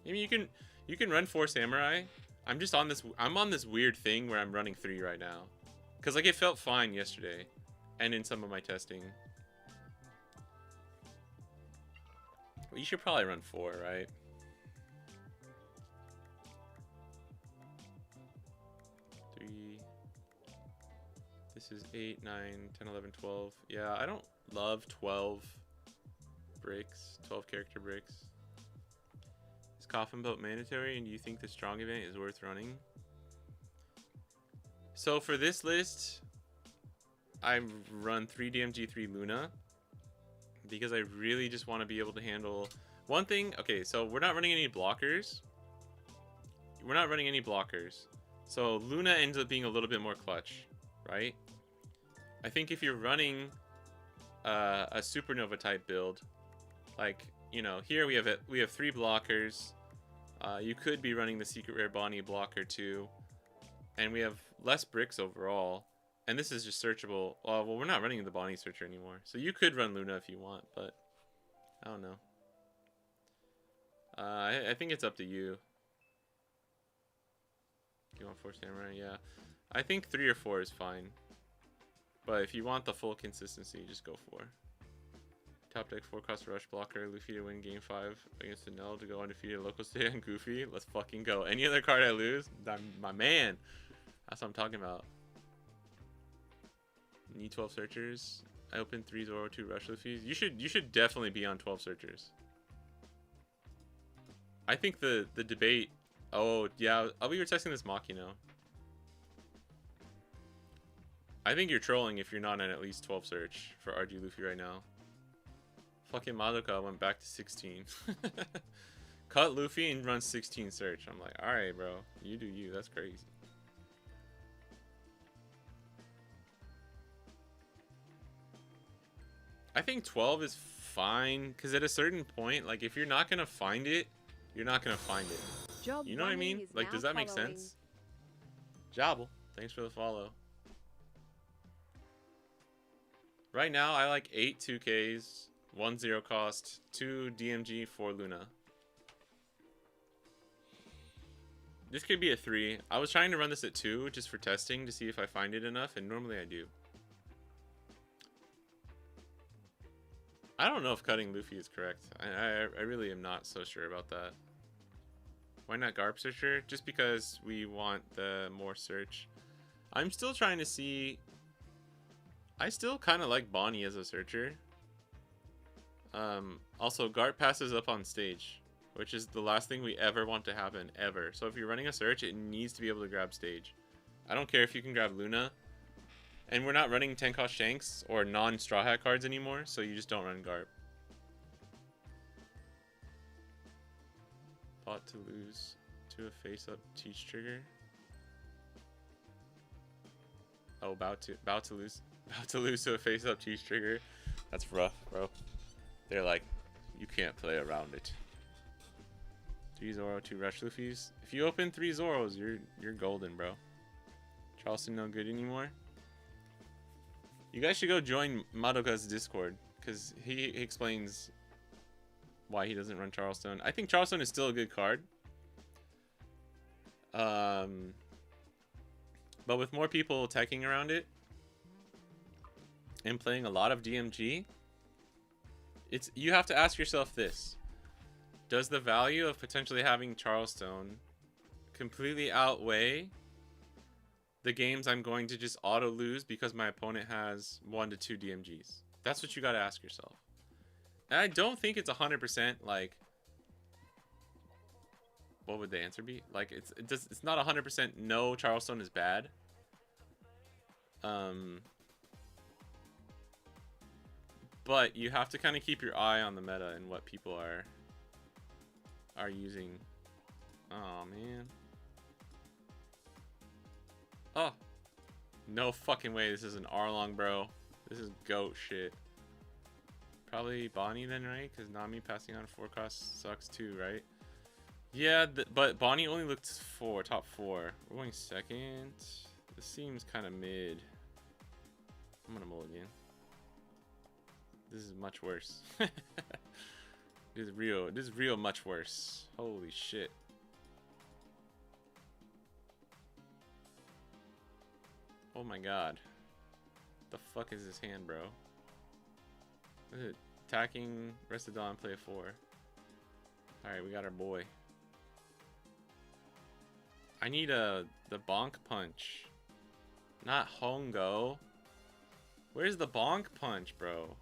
I mean, you can run 4 samurai. I'm just on this... I'm on this weird thing where I'm running 3 right now. Because, like, it felt fine yesterday. And in some of my testing. Well, you should probably run 4, right? This is 8, 9, 10, 11, 12. Yeah, I don't love 12 bricks, 12 character bricks. Is Coffin Boat mandatory, and do you think the strong event is worth running? So for this list, I run 3 DMG, 3 Luna, because I really just want to be able to handle... One thing, okay, so we're not running any blockers. We're not running any blockers. So Luna ends up being a little bit more clutch, right? I think if you're running a supernova type build, like, you know, here we have 3 blockers. You could be running the secret rare Bonnie blocker too, and we have less bricks overall. And this is just searchable. Well, we're not running the Bonnie searcher anymore, so you could run Luna if you want, but I don't know. I think it's up to you. You want 4 samurai? Yeah, I think 3 or 4 is fine. But if you want the full consistency, just go 4. Top deck 4-cost rush blocker, Luffy to win game 5 against the Nell to go undefeated local state and Goofy. Let's fucking go. Any other card I lose, I'm my man. That's what I'm talking about. Need 12 searchers. I opened 3 Zoro 2 rush Luffy's. You should definitely be on 12 searchers. I think the debate. Oh yeah, we were testing this mock, you know. I think you're trolling if you're not on at least 12 search for RG Luffy right now. Fucking Madoka went back to 16. Cut Luffy and run 16 search. I'm like, alright, bro. You do you. That's crazy. I think 12 is fine. Because at a certain point, like, if you're not going to find it, you're not going to find it. You know what I mean? Like, does that make sense? Jabble. Thanks for the follow. Right now, I like 8 2Ks, 1 0 cost, 2 DMG, 4 Luna. This could be a 3. I was trying to run this at 2 just for testing to see if I find it enough, and normally I do. I don't know if cutting Luffy is correct. I really am not so sure about that. Why not Garp Searcher? Just because we want the more search. I'm still trying to see... I still kind of like Bonnie as a searcher. Also, Garp passes up on stage, which is the last thing we ever want to happen, ever. So if you're running a search, it needs to be able to grab stage. I don't care if you can grab Luna. And we're not running 10-cost Shanks or non-Straw Hat cards anymore, so you just don't run Garp. Bought to lose to a face-up teach trigger. Oh, about to lose to a face-up teach trigger. That's rough, bro. They're like, you can't play around it. 3 Zoro, 2 Rush Luffy's. If you open 3 Zoros, you're golden, bro. Charleston no good anymore. You guys should go join Madoka's Discord, because he explains why he doesn't run Charleston. I think Charleston is still a good card. But with more people teching around it and playing a lot of DMG, you have to ask yourself this. Does the value of potentially having Charleston completely outweigh the games I'm going to just auto lose because my opponent has 1 to 2 DMGs? That's what you got to ask yourself. And I don't think it's 100% like, what would the answer be? Like it's not 100% no, Charleston is bad. But you have to kind of keep your eye on the meta and what people are using. Oh man. Oh. No fucking way this is an Arlong, bro. This is goat shit. Probably Bonnie then, right? Because Nami passing on 4 cost sucks too, right? Yeah, but Bonnie only looked top 4. We're going second. This seems kind of mid. I'm gonna mulligan. This is much worse. This is real much worse. Holy shit. Oh my god. The fuck is this hand, bro? What is it? Attacking, rest of dawn, play a 4. Alright, we got our boy. I need the bonk punch. Not Hongo. Where's the bonk punch, bro?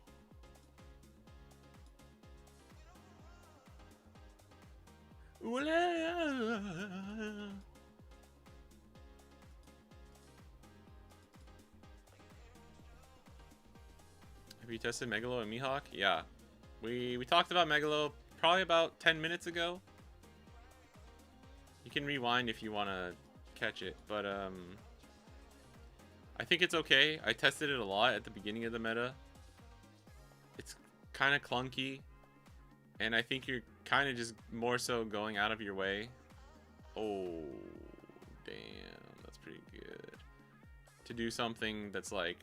Have you tested Megalo and Mihawk? Yeah. We talked about Megalo probably about 10 minutes ago. You can rewind if you want to catch it, but I think it's okay. I tested it a lot at the beginning of the meta. It's kind of clunky, and I think you're kind of just more so going out of your way. Oh, damn, that's pretty good. To do something that's like,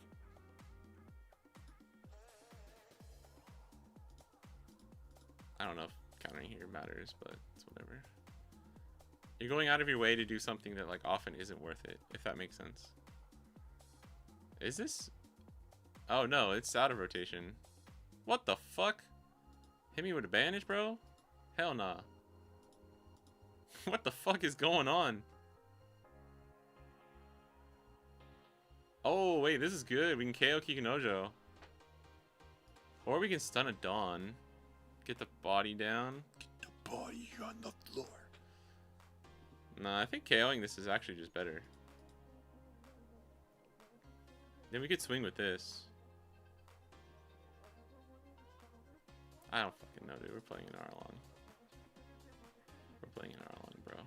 I don't know if countering here matters, but it's whatever. You're going out of your way to do something that like often isn't worth it, if that makes sense. Is this? Oh no, it's out of rotation. What the fuck? Hit me with a bandage, bro? Hell nah. What the fuck is going on? Oh wait, this is good. We can KO Kikunojo. Or we can stun a Dawn. Get the body down. Get the body on the floor. Nah, I think KOing this is actually just better. Then we could swing with this. I don't fucking know, dude. We're playing an Arlong. We're playing an Arlong, bro.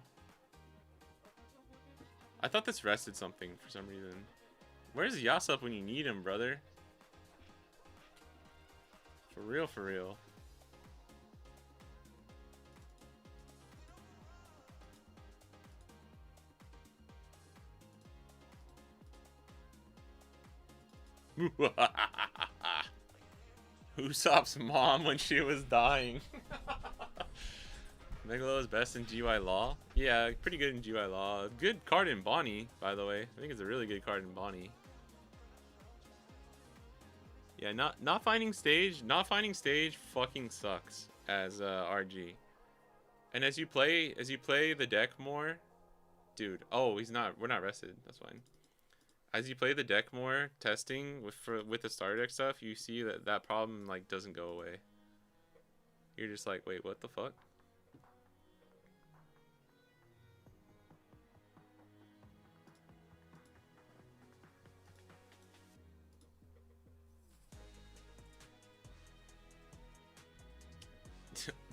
I thought this rested something for some reason. Where's Yasop when you need him, brother? For real, for real. Usopp's mom when she was dying. Megalo is best in GY Law. Yeah, pretty good in GY Law. Good card in Bonnie, by the way. I think it's a really good card in Bonnie. Yeah, not finding stage fucking sucks as RG. And as you play the deck more, dude. Oh, we're not rested. That's fine. As you play the deck more, testing with the starter deck stuff, you see that problem like doesn't go away. You're just like, wait, what the fuck?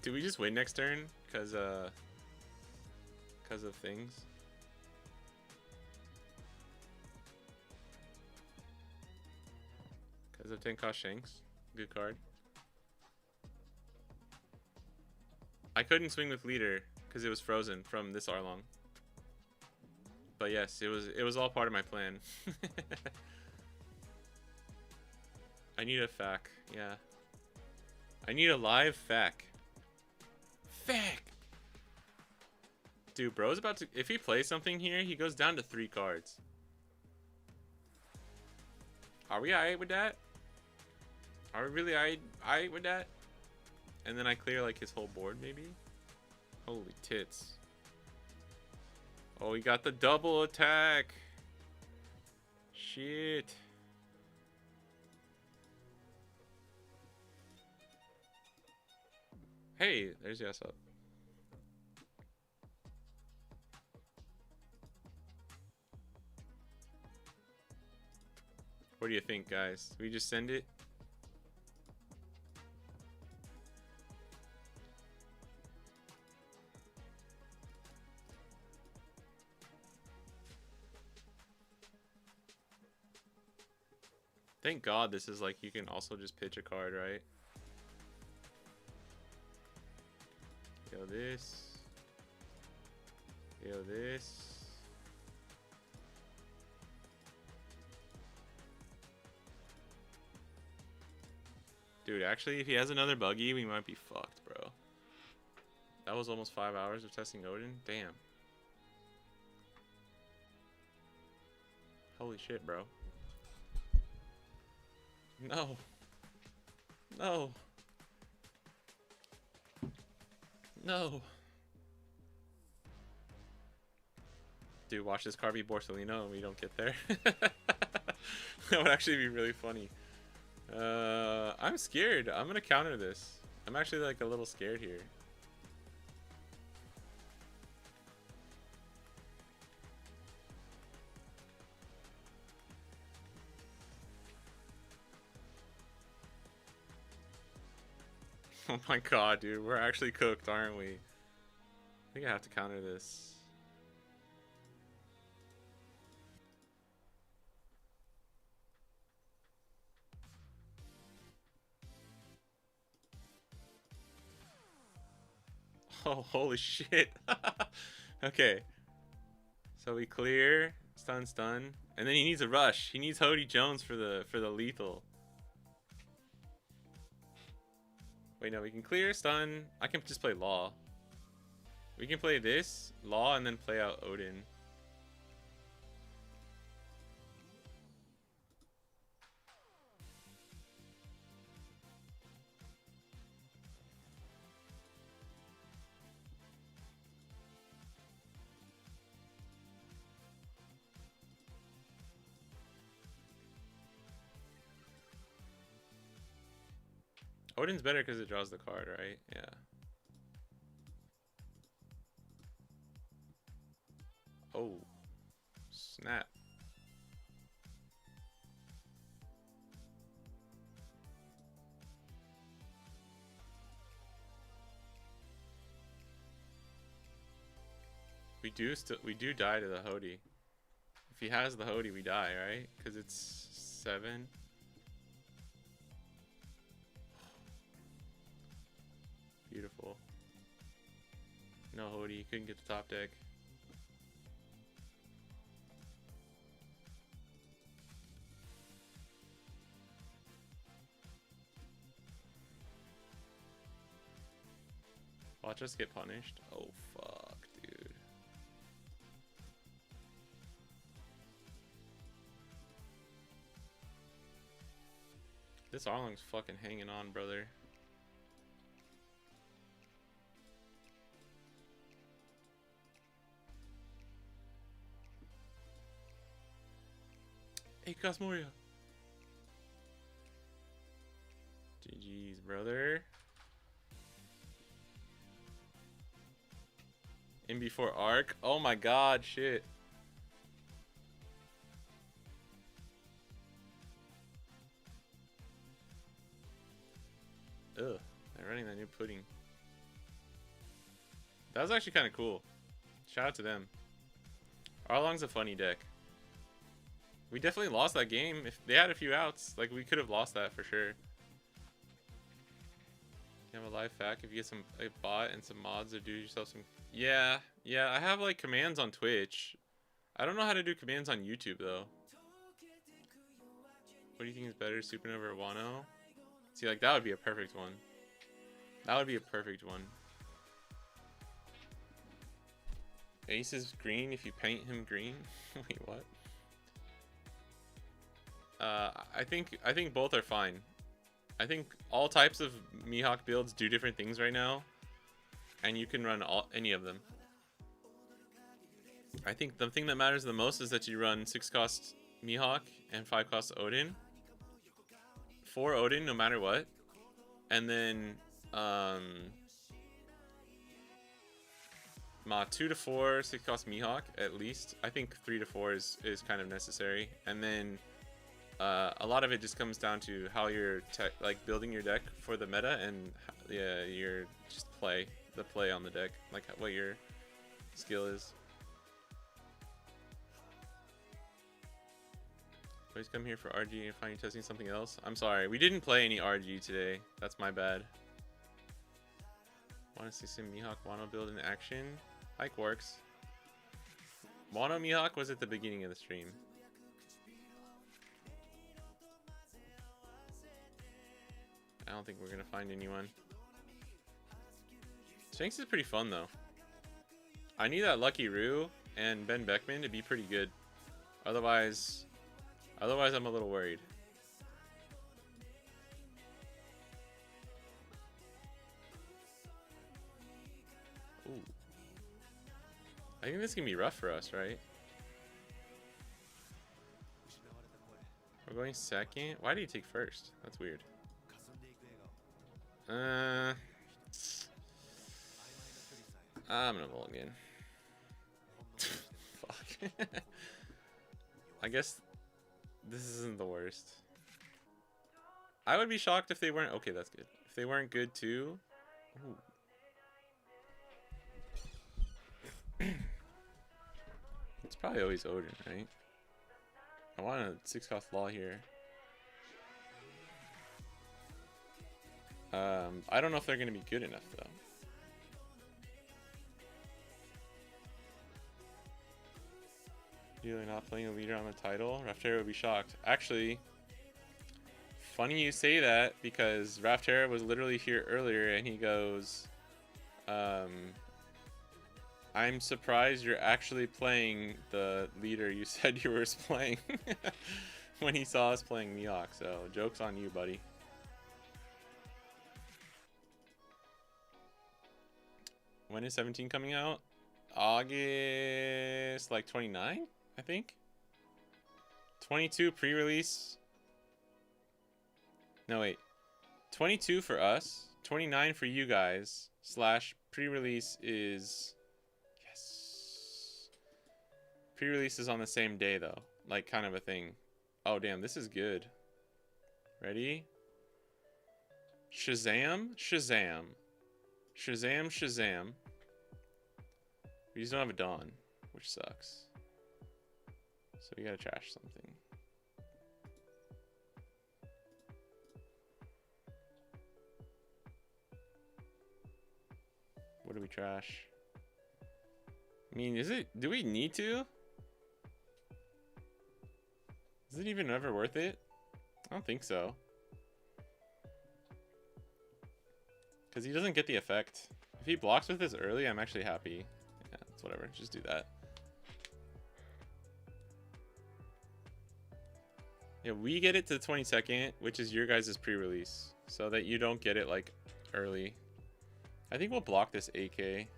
Do we just win next turn? Cause of things. Because of Tenkosh Shanks. Good card. I couldn't swing with leader because it was frozen from this Arlong. But yes, it was all part of my plan. I need a FAQ, yeah. I need a live FAQ. FAQ! Dude, bro's about to... If he plays something here, he goes down to 3 cards. Are we alright with that? Are we really alright with that? And then I clear like his whole board, maybe? Holy tits. Oh, he got the double attack. Shit. Hey, there's the ass up. What do you think, guys? We just send it? Thank God this is like you can also just pitch a card, right? Yo, this. Yo, this. Dude, actually, if he has another buggy, we might be fucked, bro. That was almost 5 hours of testing Odin? Damn. Holy shit, bro. No. No. No. Dude, watch this card be Borsellino and we don't get there. That would actually be really funny. I'm scared. I'm gonna counter this. I'm actually like a little scared here. Oh my god, dude. We're actually cooked, aren't we? I think I have to counter this. Oh, holy shit. Okay. So we clear, stun, stun. And then he needs a rush. He needs Hody Jones for the lethal. Wait, no, we can clear, stun. I can just play Law. We can play this, Law, and then play out Odin. Odin's better because it draws the card, right? Yeah. Oh. Snap. We do die to the Hody. If he has the Hody, we die, right? Because it's 7. Beautiful. No Hody, you couldn't get the top deck. Watch us get punished. Oh fuck, dude. This Arlong's fucking hanging on, brother. Hey, Cosmoria. GG's, brother. In before arc. Oh my god, shit. Ugh, they're running that new pudding. That was actually kind of cool. Shout out to them. Arlong's a funny deck. We definitely lost that game. If they had a few outs, like we could have lost that for sure. You have a life hack if you get a bot and some mods or do yourself some. Yeah, I have like commands on Twitch. I don't know how to do commands on YouTube though. What do you think is better, Supernova or Wano? See, like that would be a perfect one. That would be a perfect one. Ace is green if you paint him green. Wait, what? I think both are fine. I think all types of Mihawk builds do different things right now, and you can run any of them. I think the thing that matters the most is that you run 6-cost Mihawk and 5-cost Odin. 4 Odin no matter what, and then 2 to 4 6-cost Mihawk at least. I think 3 to 4 is kind of necessary, and then a lot of it just comes down to how you're like building your deck for the meta, and your just the play on the deck, like what your skill is. Always come here for RG and find you testing something else. I'm sorry, we didn't play any RG today. That's my bad. Want to see some Mihawk Wano build in action? Like works. Wano Mihawk was at the beginning of the stream. I don't think we're gonna find anyone. Shanks is pretty fun though. I need that Lucky Roo and Ben Beckman to be pretty good. Otherwise I'm a little worried. Ooh. I think this can be rough for us, right? We're going second. Why do you take first? That's weird. I'm gonna roll again. Fuck. I guess this isn't the worst. I would be shocked if they weren't. Okay, that's good. If they weren't good too. Ooh. It's probably always Odin, right? I want a 6-cost law here. I don't know if they're gonna be good enough though. You're not playing a leader on the title? Raftera would be shocked. Actually, funny you say that, because Raftera was literally here earlier and he goes, I'm surprised you're actually playing the leader you said you were playing when he saw us playing Mihawk. So, joke's on you, buddy. When is 17 coming out? August, like 29, I think. 22 pre-release. No, wait. 22 for us. 29 for you guys. / pre-release is... Yes. Pre-release is on the same day, though. Like, kind of a thing. Oh, damn. This is good. Ready? Shazam. Shazam. Shazam. Shazam. We just don't have a Dawn, which sucks. So we gotta trash something. What do we trash? I mean, do we need to? Is it even ever worth it? I don't think so. Because he doesn't get the effect. If he blocks with this early, I'm actually happy. Yeah, it's whatever. Just do that. Yeah, we get it to the 22nd, which is your guys' pre-release. So that you don't get it, like, early. I think we'll block this AK.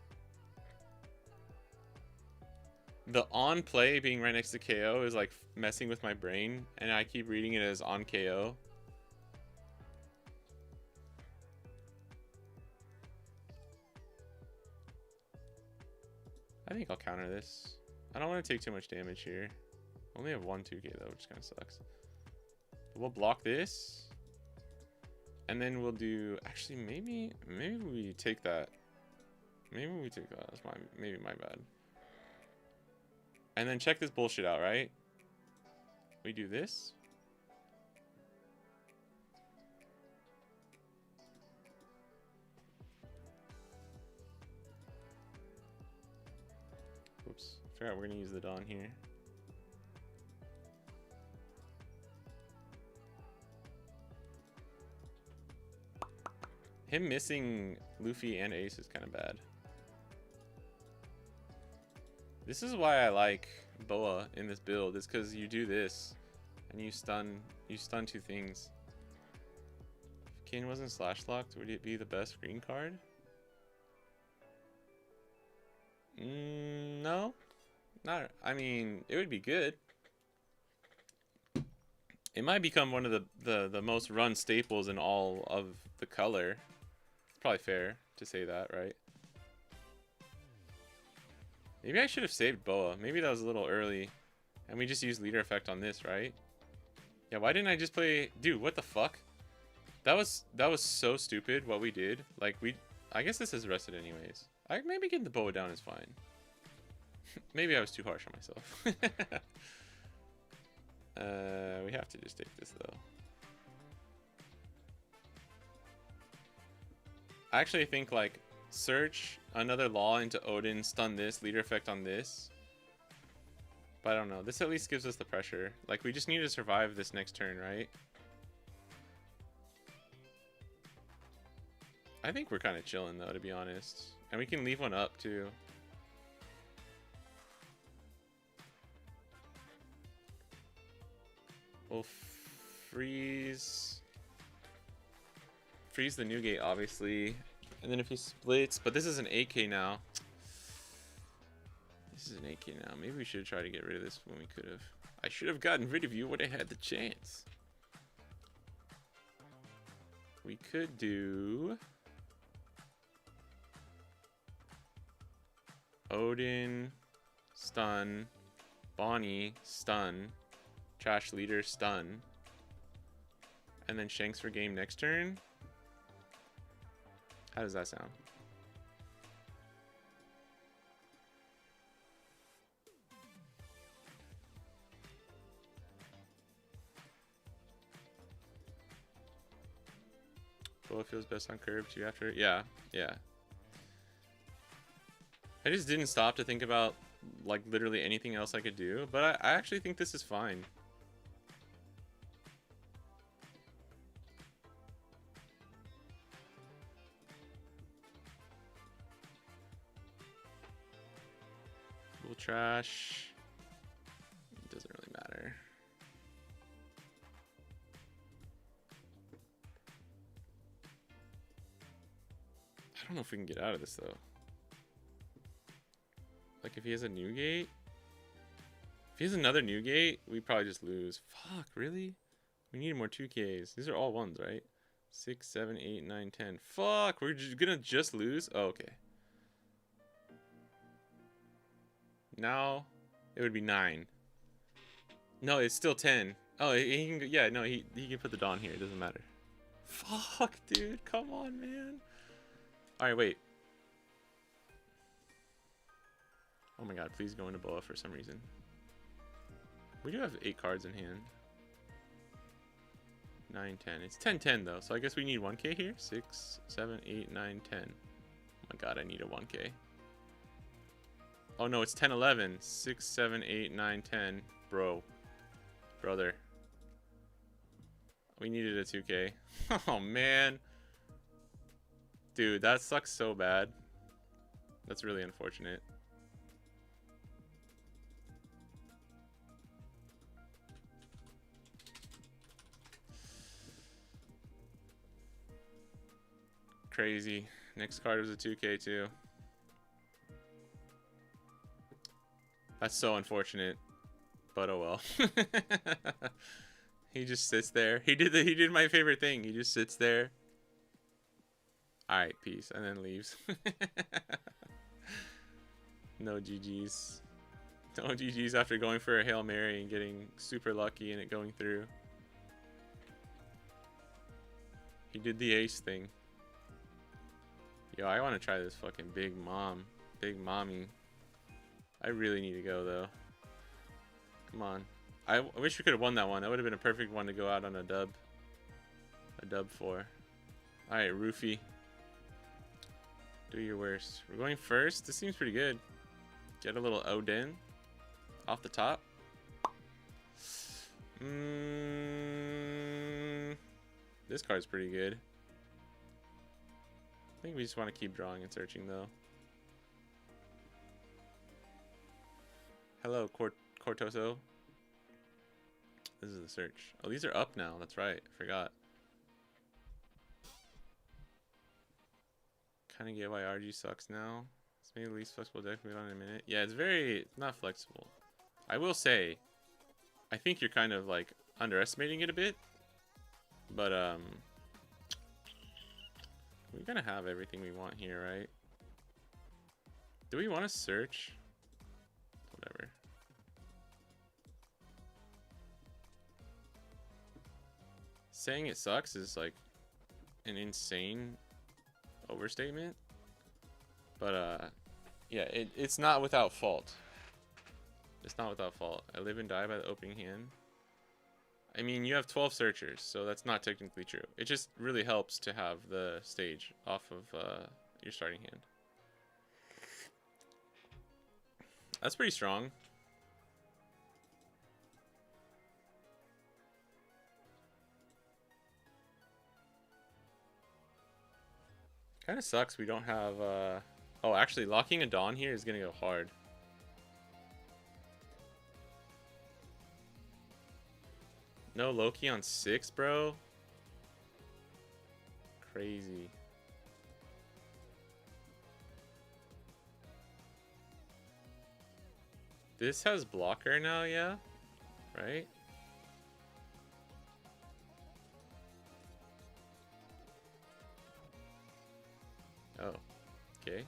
The on play being right next to KO is, like, messing with my brain. And I keep reading it as on KO. I think I'll counter this. I don't want to take too much damage here. Only have 1 2k though, which kind of sucks. But we'll block this. And then we'll do... Actually, maybe we take that. Maybe we take that. That's maybe my bad. And then check this bullshit out, right? We do this. forgot we're gonna use the Dawn here. Him missing Luffy and Ace is kind of bad. This is why I like Boa in this build, is because you do this and you stun two things. If Kane wasn't slash locked, would it be the best green card? No. Not, I mean, it would be good. It might become one of the most run staples in all of the color. It's probably fair to say that, right? Maybe I should have saved Boa. Maybe that was a little early. And we just used leader effect on this, right? Yeah, why didn't I just play... Dude, what the fuck? That was so stupid what we did. Like, I guess this is rested anyways. Maybe getting the Boa down is fine. Maybe I was too harsh on myself. We have to just take this, though. I actually think, like, search another law into Odin, stun this, leader effect on this. But I don't know. This at least gives us the pressure. Like, we just need to survive this next turn, right? I think we're kind of chilling, though, to be honest. And we can leave one up, too. We'll freeze the new gate, obviously. And then if he splits, but this is an AK now. This is an AK now. Maybe we should try to get rid of this when we could have. I should have gotten rid of you when I had the chance. We could do Odin, stun, Bonnie, stun, trash leader, stun, and then Shanks for game next turn. How does that sound? Boa feels best on curve too after. Yeah. I just didn't stop to think about like literally anything else I could do, but I actually think this is fine. Full trash. It doesn't really matter. I don't know if we can get out of this though. Like if he has a new gate, if he has another new gate, we probably just lose. Fuck, really? We need more 2Ks. These are all ones, right? 6, 7, 8, 9, 10. Fuck, we're gonna just lose? Oh, okay. Now it would be 9. No, it's still 10. Oh, he can. Yeah, no, he can put the Dawn here. It doesn't matter. Fuck, dude, come on, man. All right, wait. Oh my god, please go into Boa for some reason. We do have 8 cards in hand. 9, 10. It's 10, 10 though, so I guess we need 1K here. 6, 7, 8, 9, 10. Oh my god, I need a 1K. Oh no, it's 10, 11. 6, 7, 8, 9, 10. Brother. We needed a 2K. Oh man. Dude, that sucks so bad. That's really unfortunate. Crazy. Next card was a 2K too. That's so unfortunate. But oh well. He just sits there. He did my favorite thing. He just sits there. Alright, peace. And then leaves. No GG's. No GG's after going for a Hail Mary and getting super lucky and it going through. He did the ace thing. Yo, I want to try this fucking big mommy. I really need to go though. Come on. I wish we could have won that one. That would have been a perfect one to go out on a dub. A dub for. Alright, Roofy. Do your worst. We're going first. This seems pretty good. Get a little Odin. Off the top. This card's pretty good. I think we just want to keep drawing and searching though. Hello, Cortoso. This is the search. Oh, these are up now. That's right. I forgot. Kind of get why RG sucks now. It's maybe the least flexible deck we got in a minute. Yeah, it's very not flexible. I will say, I think you're kind of like underestimating it a bit. But we're gonna have everything we want here, right? Do we want to search? Whatever. Saying it sucks is like an insane overstatement, but yeah, it's not without fault. It's not without fault. I live and die by the opening hand. I mean, you have 12 searchers, so that's not technically true. It just really helps to have the stage off of your starting hand. That's pretty strong. Kind of sucks we don't have oh, actually locking a Dawn here is gonna go hard. No Loki on 6, bro. Crazy. This has blocker now, yeah? Right? Oh, okay.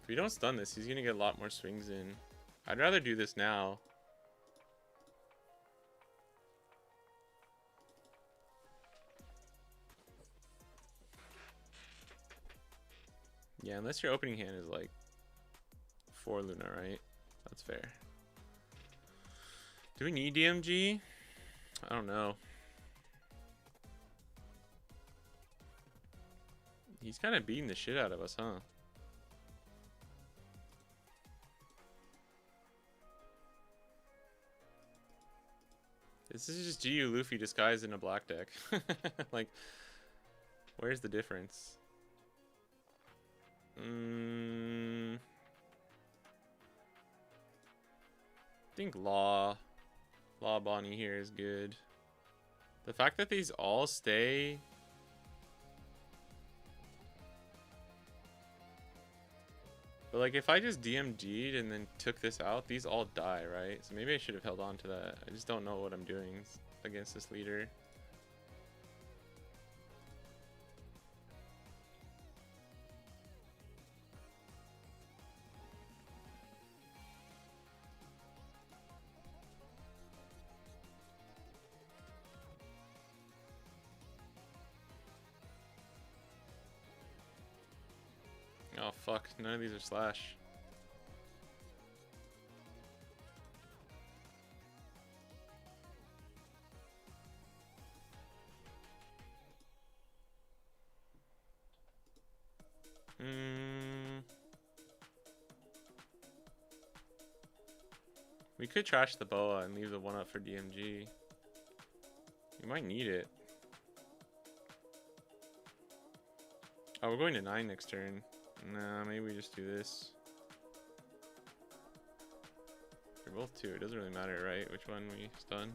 If we don't stun this, he's gonna get a lot more swings in. I'd rather do this now. Yeah, unless your opening hand is like 4 Luna, right? That's fair. Do we need DMG? I don't know. He's kind of beating the shit out of us, huh? This is just GU Luffy disguised in a black deck. Like, where's the difference? I think Law Bonnie here is good. The fact that these all stay... But like if I just DMG'd and then took this out, these all die, right? So maybe I should have held on to that. I just don't know what I'm doing against this leader. Oh fuck, none of these are slash. We could trash the boa and leave the 1-up for DMG. We might need it. Oh, we're going to 9 next turn. Nah, maybe we just do this. They're both 2. It doesn't really matter, right? Which one we stun.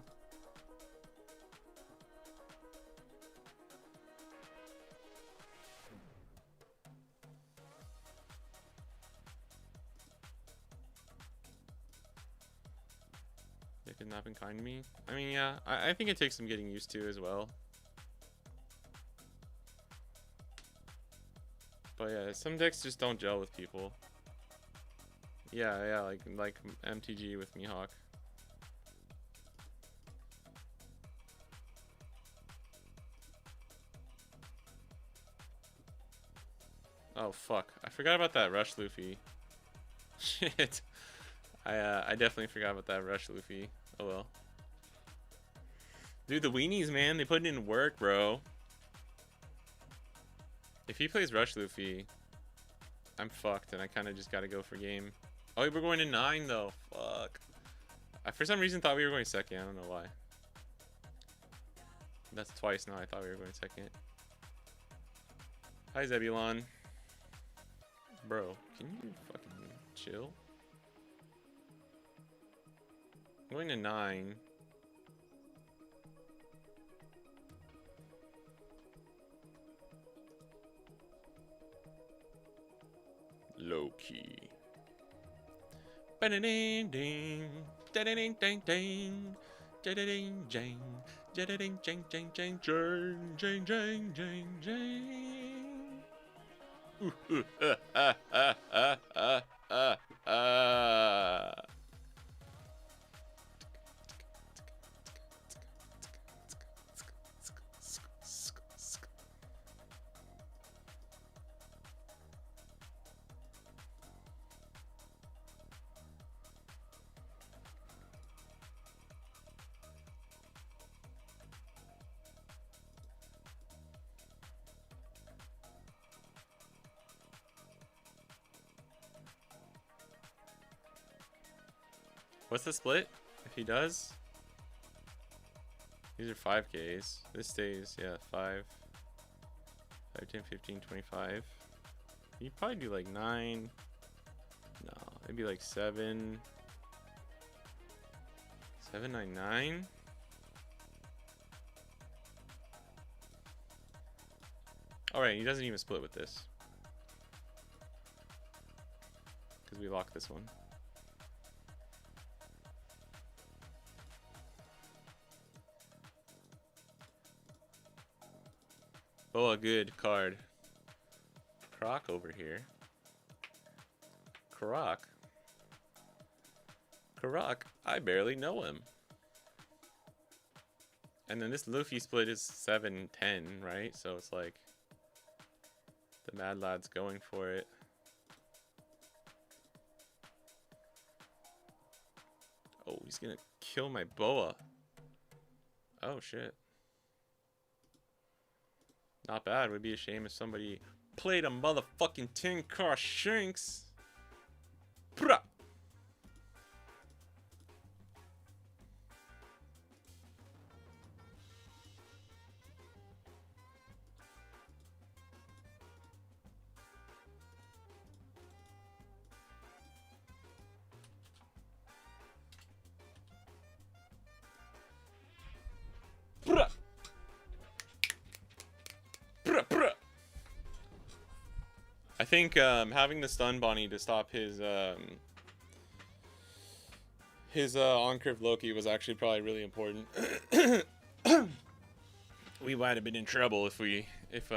They could not been kind to me. I mean, yeah, I think it takes some getting used to as well. But yeah, some decks just don't gel with people. Yeah, like MTG with Mihawk. Oh fuck! I forgot about that Rush Luffy. Shit. I definitely forgot about that Rush Luffy. Oh well. Dude, the weenies, man, they put in work, bro. If he plays Rush Luffy, I'm fucked, and I kind of just gotta go for game. Oh, we're going to 9, though. Fuck. I, for some reason, thought we were going second. I don't know why. That's twice now. I thought we were going second. Hi, Zebulon. Bro, can you fucking chill? I'm going to 9. Low key. Ba-da-ding ding. Da-da-ding ding ding. Da-da-ding jang. Da-da-ding jang jang jang jang jang jang jang jang. Ooh, ah. What's the split? If he does? These are 5Ks. This stays, yeah, 5, 10, 15, 25. You'd probably do like 9. No, maybe like 7. 799? Alright, he doesn't even split with this. Because we lock this one. Oh, a good card. Croc over here. Croc? Croc? I barely know him. And then this Luffy split is 7-10, right? So it's like the Mad Lad's going for it. Oh, he's gonna kill my boa. Oh, shit. Not bad. Would be a shame if somebody played a motherfucking 10-car Shanks. Prah! Prah! Prah, prah! I think having the stun Bonnie to stop his on-curve Loki was actually probably really important. We might have been in trouble if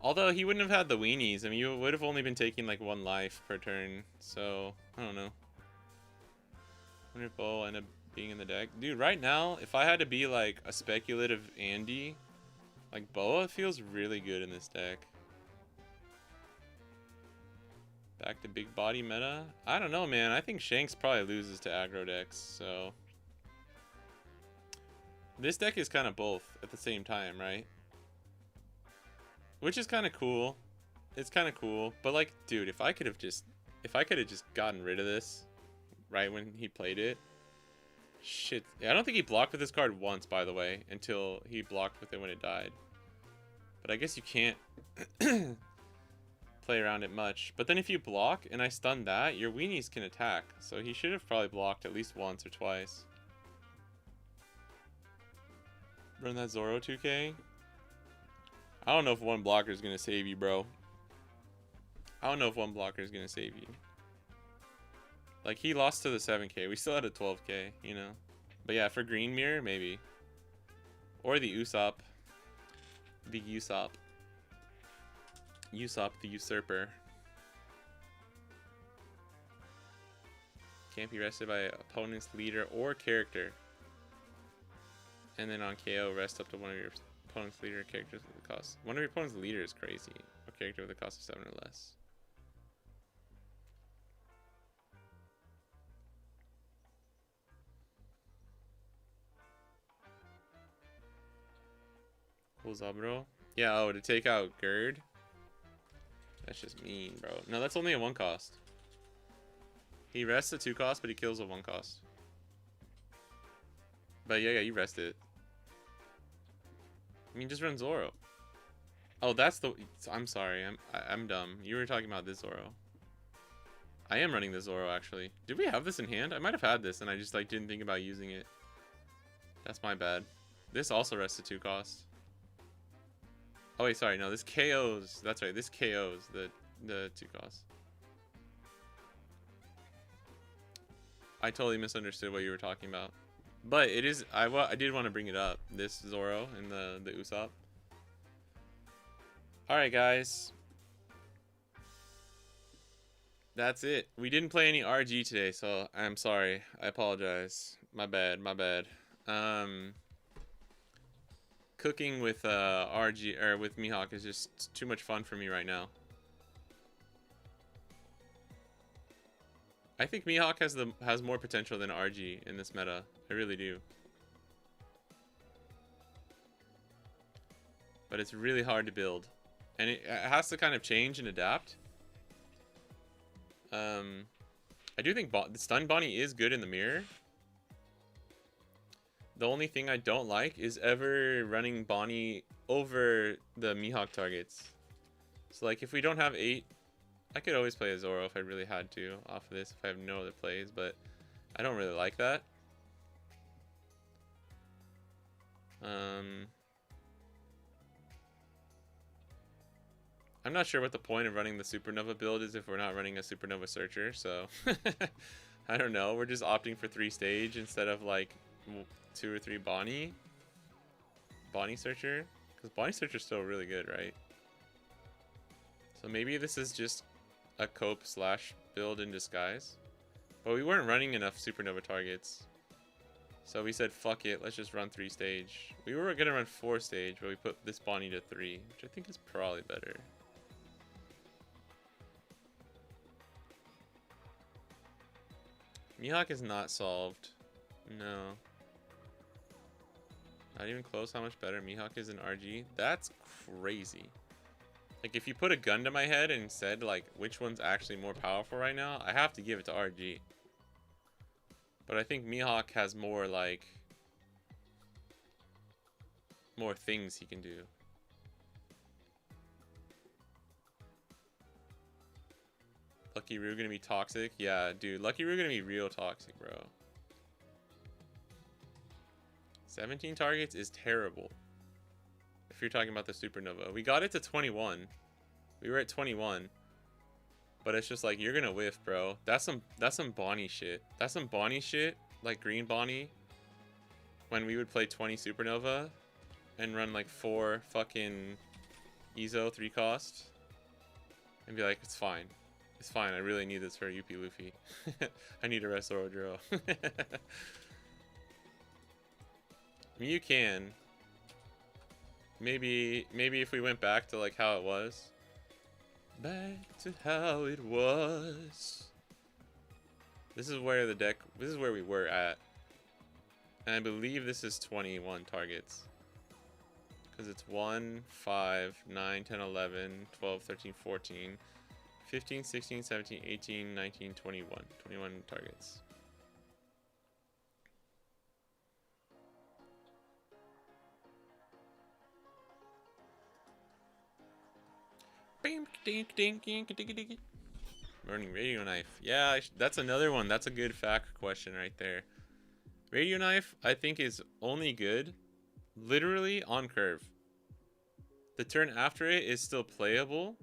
although he wouldn't have had the weenies. I mean, you would have only been taking like 1 life per turn. So I don't know. I wonder if Bo will end up being in the deck. Dude, right now, if I had to be like a speculative Andy, like Boa feels really good in this deck. Back to big body meta. I don't know, man. I think Shanks probably loses to aggro decks, so this deck is kind of both at the same time, right? Which is kind of cool. It's kind of cool, but like, dude, if I could have just gotten rid of this right when he played it. Shit. Yeah, I don't think he blocked with this card once, by the way, until he blocked with it when it died. But I guess you can't play around it much. But then if you block and I stun that, your weenies can attack. So he should have probably blocked at least once or twice. Run that Zoro 2K. I don't know if 1 blocker is going to save you, bro. I don't know if 1 blocker is going to save you. Like, he lost to the 7K. We still had a 12K, you know. But yeah, for Green Mirror, maybe. Or the Usopp. The Usopp. Usopp the Usurper. Can't be rested by opponent's leader or character. And then on KO, rest up to one of your opponent's leader or characters with the cost. One of your opponent's leader is crazy. A character with a cost of 7 or less. Pulls up, bro. Yeah, oh, to take out Gerd. That's just mean, bro. No, that's only a 1 cost. He rests a 2 cost, but he kills a 1 cost. But yeah, you rest it. I mean, just run Zoro. Oh, that's the... I'm sorry. I'm dumb. You were talking about this Zoro. I am running this Zoro, actually. Did we have this in hand? I might have had this, and I just, like, didn't think about using it. That's my bad. This also rests a 2 cost. Oh, wait, sorry. No, this KOs. That's right. This KOs the 2 cost. I totally misunderstood what you were talking about. But it is... I did want to bring it up. This Zoro and the Usopp. Alright, guys. That's it. We didn't play any RG today, so I'm sorry. I apologize. My bad. Cooking with RG or with Mihawk is just too much fun for me right now. I think Mihawk has more potential than RG in this meta. I really do. But it's really hard to build. And it has to kind of change and adapt. I do think the stun Bonnie is good in the mirror. The only thing I don't like is ever running Bonnie over the Mihawk targets. So like if we don't have 8, I could always play a Zoro if I really had to off of this if I have no other plays, but I don't really like that. I'm not sure what the point of running the Supernova build is if we're not running a Supernova Searcher, so I don't know. We're just opting for 3 stage instead of like 2 or 3 Bonnie Searcher, because Bonnie Searcher is still really good, right? So maybe this is just a cope / build in disguise, but we weren't running enough Supernova targets, so we said fuck it, let's just run 3 stage. We were gonna run 4 stage, but we put this Bonnie to 3, which I think is probably better. Mihawk is not solved. No. Not even close how much better Mihawk is in RG. That's crazy. Like, if you put a gun to my head and said, like, which one's actually more powerful right now, I have to give it to RG. But I think Mihawk has more, like, more things he can do. Lucky Roo gonna be toxic? Yeah, dude, Lucky Roo gonna be real toxic, bro. 17 targets is terrible. If you're talking about the Supernova. We got it to 21. We were at 21. But it's just like, you're gonna whiff, bro. That's some Bonnie shit. That's some Bonnie shit, like Green Bonnie. When we would play 20 Supernova and run like 4 fucking Ezo 3 cost. And be like, it's fine. It's fine, I really need this for UP Luffy. I need a rest Orodro. I mean, you can. Maybe if we went back to like how it was. Back to how it was. This is where we were at. And I believe this is 21 targets. Because it's 1, 5, 9, 10, 11, 12, 13, 14. 15, 16, 17, 18, 19, 21. 21 targets. Burning radio knife. Yeah, that's another one. That's a good fact question right there. Radio knife, I think, is only good literally on curve. The turn after it is still playable,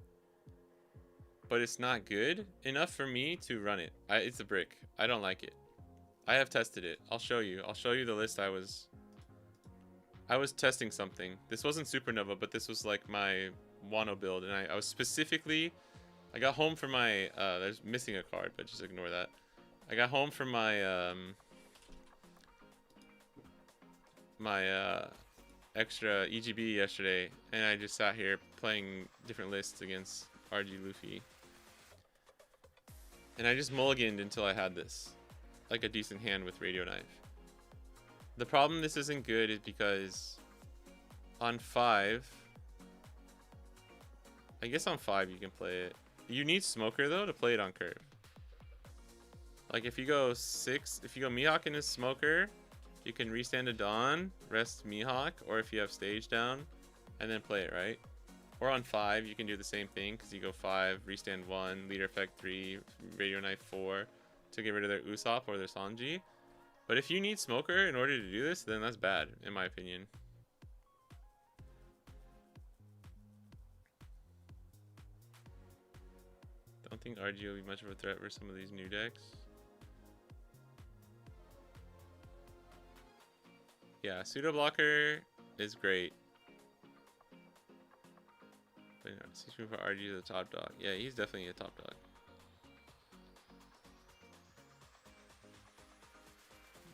but it's not good enough for me to run it. It's a brick. I don't like it. I have tested it. I'll show you. I'll show you the list I was testing something. This wasn't Supernova, but this was like my Wano build, and I was specifically... I got home from my... there's missing a card, but just ignore that. I got home from my... extra EGB yesterday, and I just sat here playing different lists against RG Luffy. And I just mulliganed until I had this. Like a decent hand with Radio Knife. The problem this isn't good is because On 5, I guess on 5 you can play it. You need Smoker though to play it on curve. Like if you go 6, if you go Mihawk and his Smoker, you can restand a Dawn, rest Mihawk, or if you have stage down, and then play it, right? Or on 5, you can do the same thing, because you go 5, restand 1, leader effect 3, radio knife 4, to get rid of their Usopp or their Sanji. But if you need Smoker in order to do this, then that's bad, in my opinion. Don't think RG will be much of a threat for some of these new decks. Yeah, pseudo blocker is great. But no, for RG is a top dog. Yeah, he's definitely a top dog.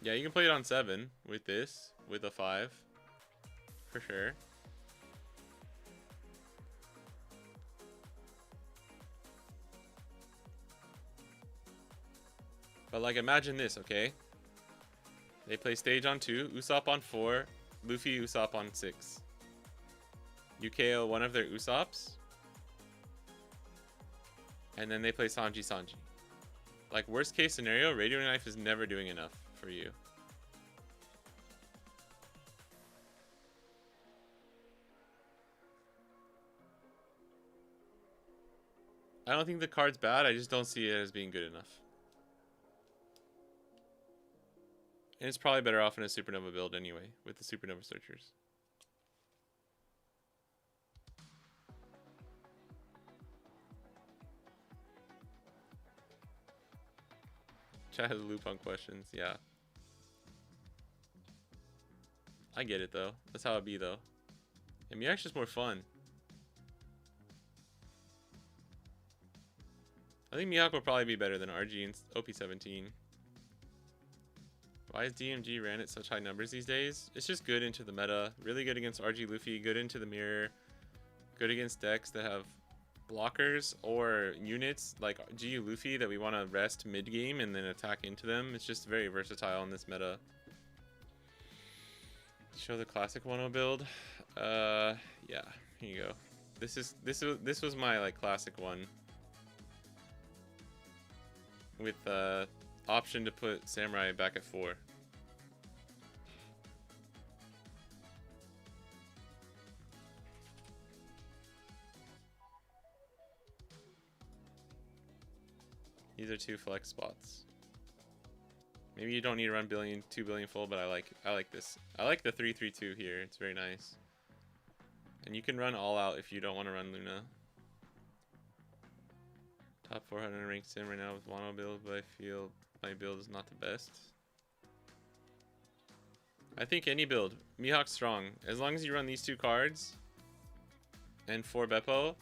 Yeah, you can play it on 7 with this, with a 5, for sure. But like, imagine this, okay? They play stage on 2, Usopp on 4, Luffy Usopp on 6. You KO one of their Usopps, and then they play Sanji. Like, worst case scenario, Radio Knife is never doing enough for you. I don't think the card's bad, I just don't see it as being good enough. And it's probably better off in a Supernova build anyway, with the Supernova Searchers. Chat has a loop on questions, yeah. I get it though. That's how it be though. And Mihawk's just more fun. I think Mihawk will probably be better than RG and OP17. Why is DMG ran at such high numbers these days? It's just good into the meta. Really good against RG Luffy, good into the mirror. Good against decks that have blockers or units like GU Luffy that we want to rest mid-game and then attack into them. It's just very versatile in this meta. Show the classic 1-0 build. Yeah, here you go. This was my like classic one. With option to put Samurai back at 4. These are 2 flex spots. Maybe you don't need to run 2 billion full, but I like this. I like the 3-3-2 here. It's very nice. And you can run all out if you don't want to run Luna. Top 400 ranked sim right now with Wano build, but I feel my build is not the best. I think any build, Mihawk's strong. As long as you run these 2 cards and 4 Beppo,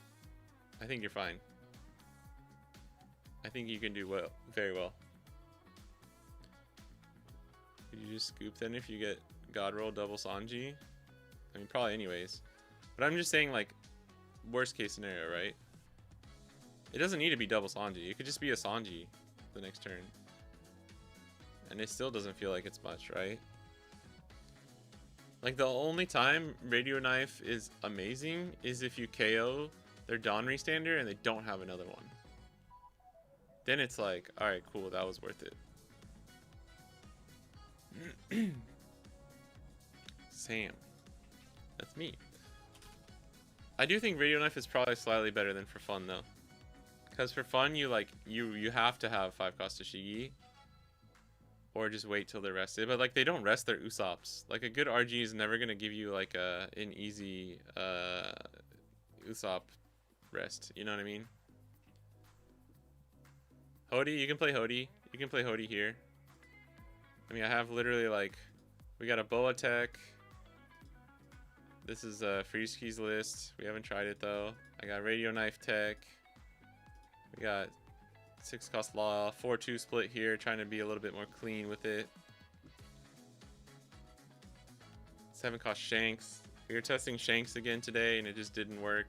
I think you're fine. I think you can do well, very well. Could you just scoop then if you get God Roll double Sanji? I mean, probably anyways. But I'm just saying, like, worst case scenario, right? It doesn't need to be double Sanji. It could just be a Sanji the next turn. And it still doesn't feel like it's much, right? Like, the only time Radio Knife is amazing is if you KO their Dawn Restander and they don't have another one. Then it's like, alright, cool, that was worth it. Sam. That's me. I do think Radio Knife is probably slightly better than for fun, though. Because for fun, you have to have 5 cost Shigi. Or just wait till they're rested. But, like, they don't rest their Usopps. Like, a good RG is never going to give you, like, an easy Usopp rest. You know what I mean? Hody, you can play Hody. You can play Hody here. I mean, I have literally, like, we got a Boa Tech. This is Freeski's list. We haven't tried it, though. I got Radio Knife Tech. We got 6 cost Law, 4-2 split here, trying to be a little bit more clean with it. 7 cost Shanks. We were testing Shanks again today, and it just didn't work.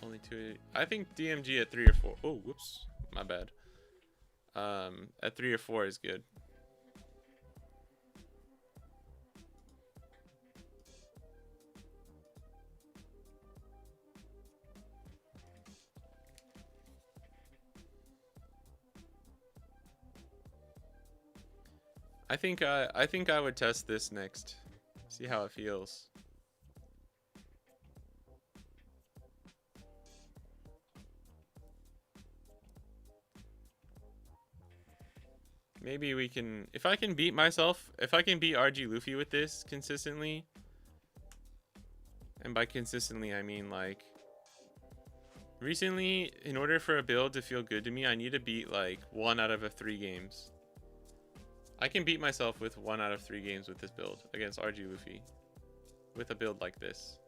Only 2. I think DMG at 3 or 4. Oh, whoops. My bad. at 3 or 4 is good. I think I would test this next. See how it feels. Maybe we can, if I can beat myself, if I can beat RG Luffy with this consistently, and by consistently I mean like recently, in order for a build to feel good to me, I need to beat like 1 out of 3 games. I can beat myself with 1 out of 3 games with this build against RG Luffy with a build like this.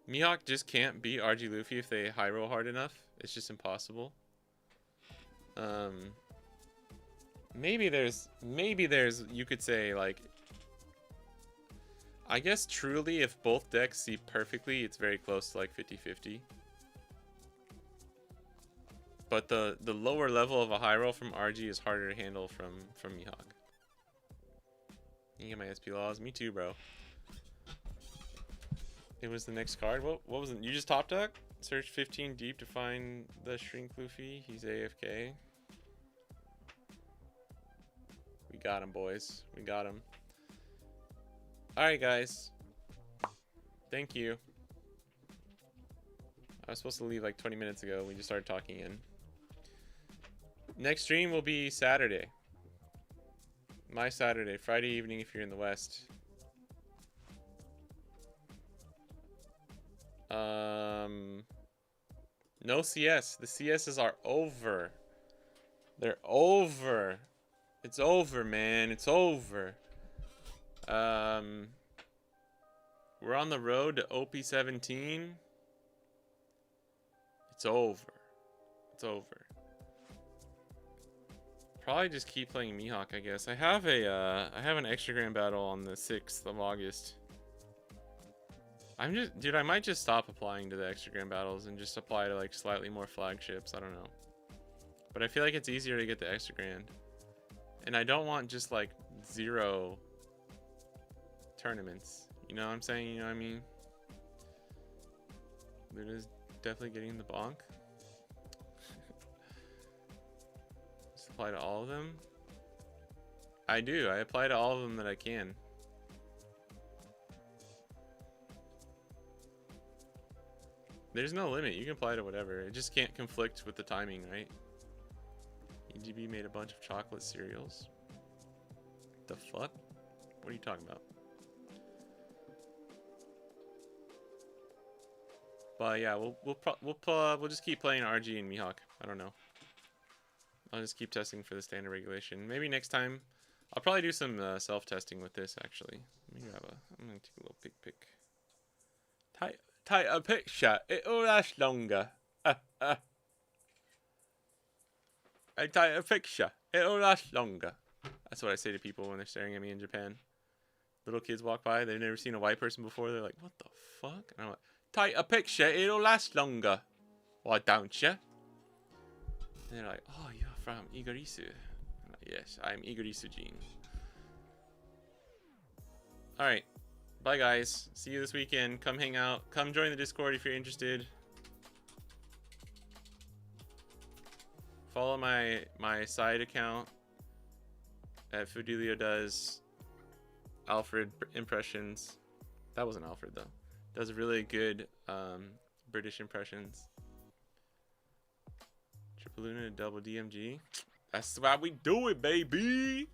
Mihawk just can't beat RG Luffy if they high roll hard enough. It's just impossible. Maybe there's you could say like, I guess truly if both decks see perfectly, it's very close to like 50-50. But the lower level of a high roll from RG is harder to handle from Mihawk. You get my SP laws? Me too, bro. It was the next card. What was it? You just top deck? Search 15 deep to find the Shrink Luffy. He's AFK. We got him, boys. We got him. Alright, guys. Thank you. I was supposed to leave like 20 minutes ago. We just started talking in. Next stream will be Saturday. My Saturday. Friday evening if you're in the West. No CS. The CSs are over. They're over. It's over, man. It's over. We're on the road to OP17. It's over. It's over. Probably just keep playing Mihawk, I guess. I have an extragram battle on the 6th of August. Dude, I might just stop applying to the extragram battles and just apply to like slightly more flagships. I don't know. But I feel like it's easier to get the extra grand. And I don't want just like 0 tournaments. You know what I'm saying? You know what I mean? Luna's definitely getting the bonk. Just apply to all of them. I do. I apply to all of them that I can. There's no limit. You can apply to whatever. It just can't conflict with the timing, right? EGB made a bunch of chocolate cereals. The fuck? What are you talking about? But yeah, we'll just keep playing RG and Mihawk. I don't know. I'll just keep testing for the standard regulation. Maybe next time, I'll probably do some self-testing with this actually. Let me grab I'm gonna take a little pic. Take a picture. It'll last longer. I take a picture. It'll last longer. That's what I say to people when they're staring at me in Japan. Little kids walk by, they've never seen a white person before. They're like, "What the fuck?" And I'm like, "Take a picture. It'll last longer." Why don't you? And they're like, "Oh, you're from Igarisu." I'm like, "Yes, I'm Igarisu-jin." All right. Bye, guys. See you this weekend. Come hang out. Come join the Discord if you're interested. Follow my side account at Fidelio does Alfred impressions. That wasn't Alfred though. Does really good British impressions. Triple Luna double DMG. That's why we do it, baby.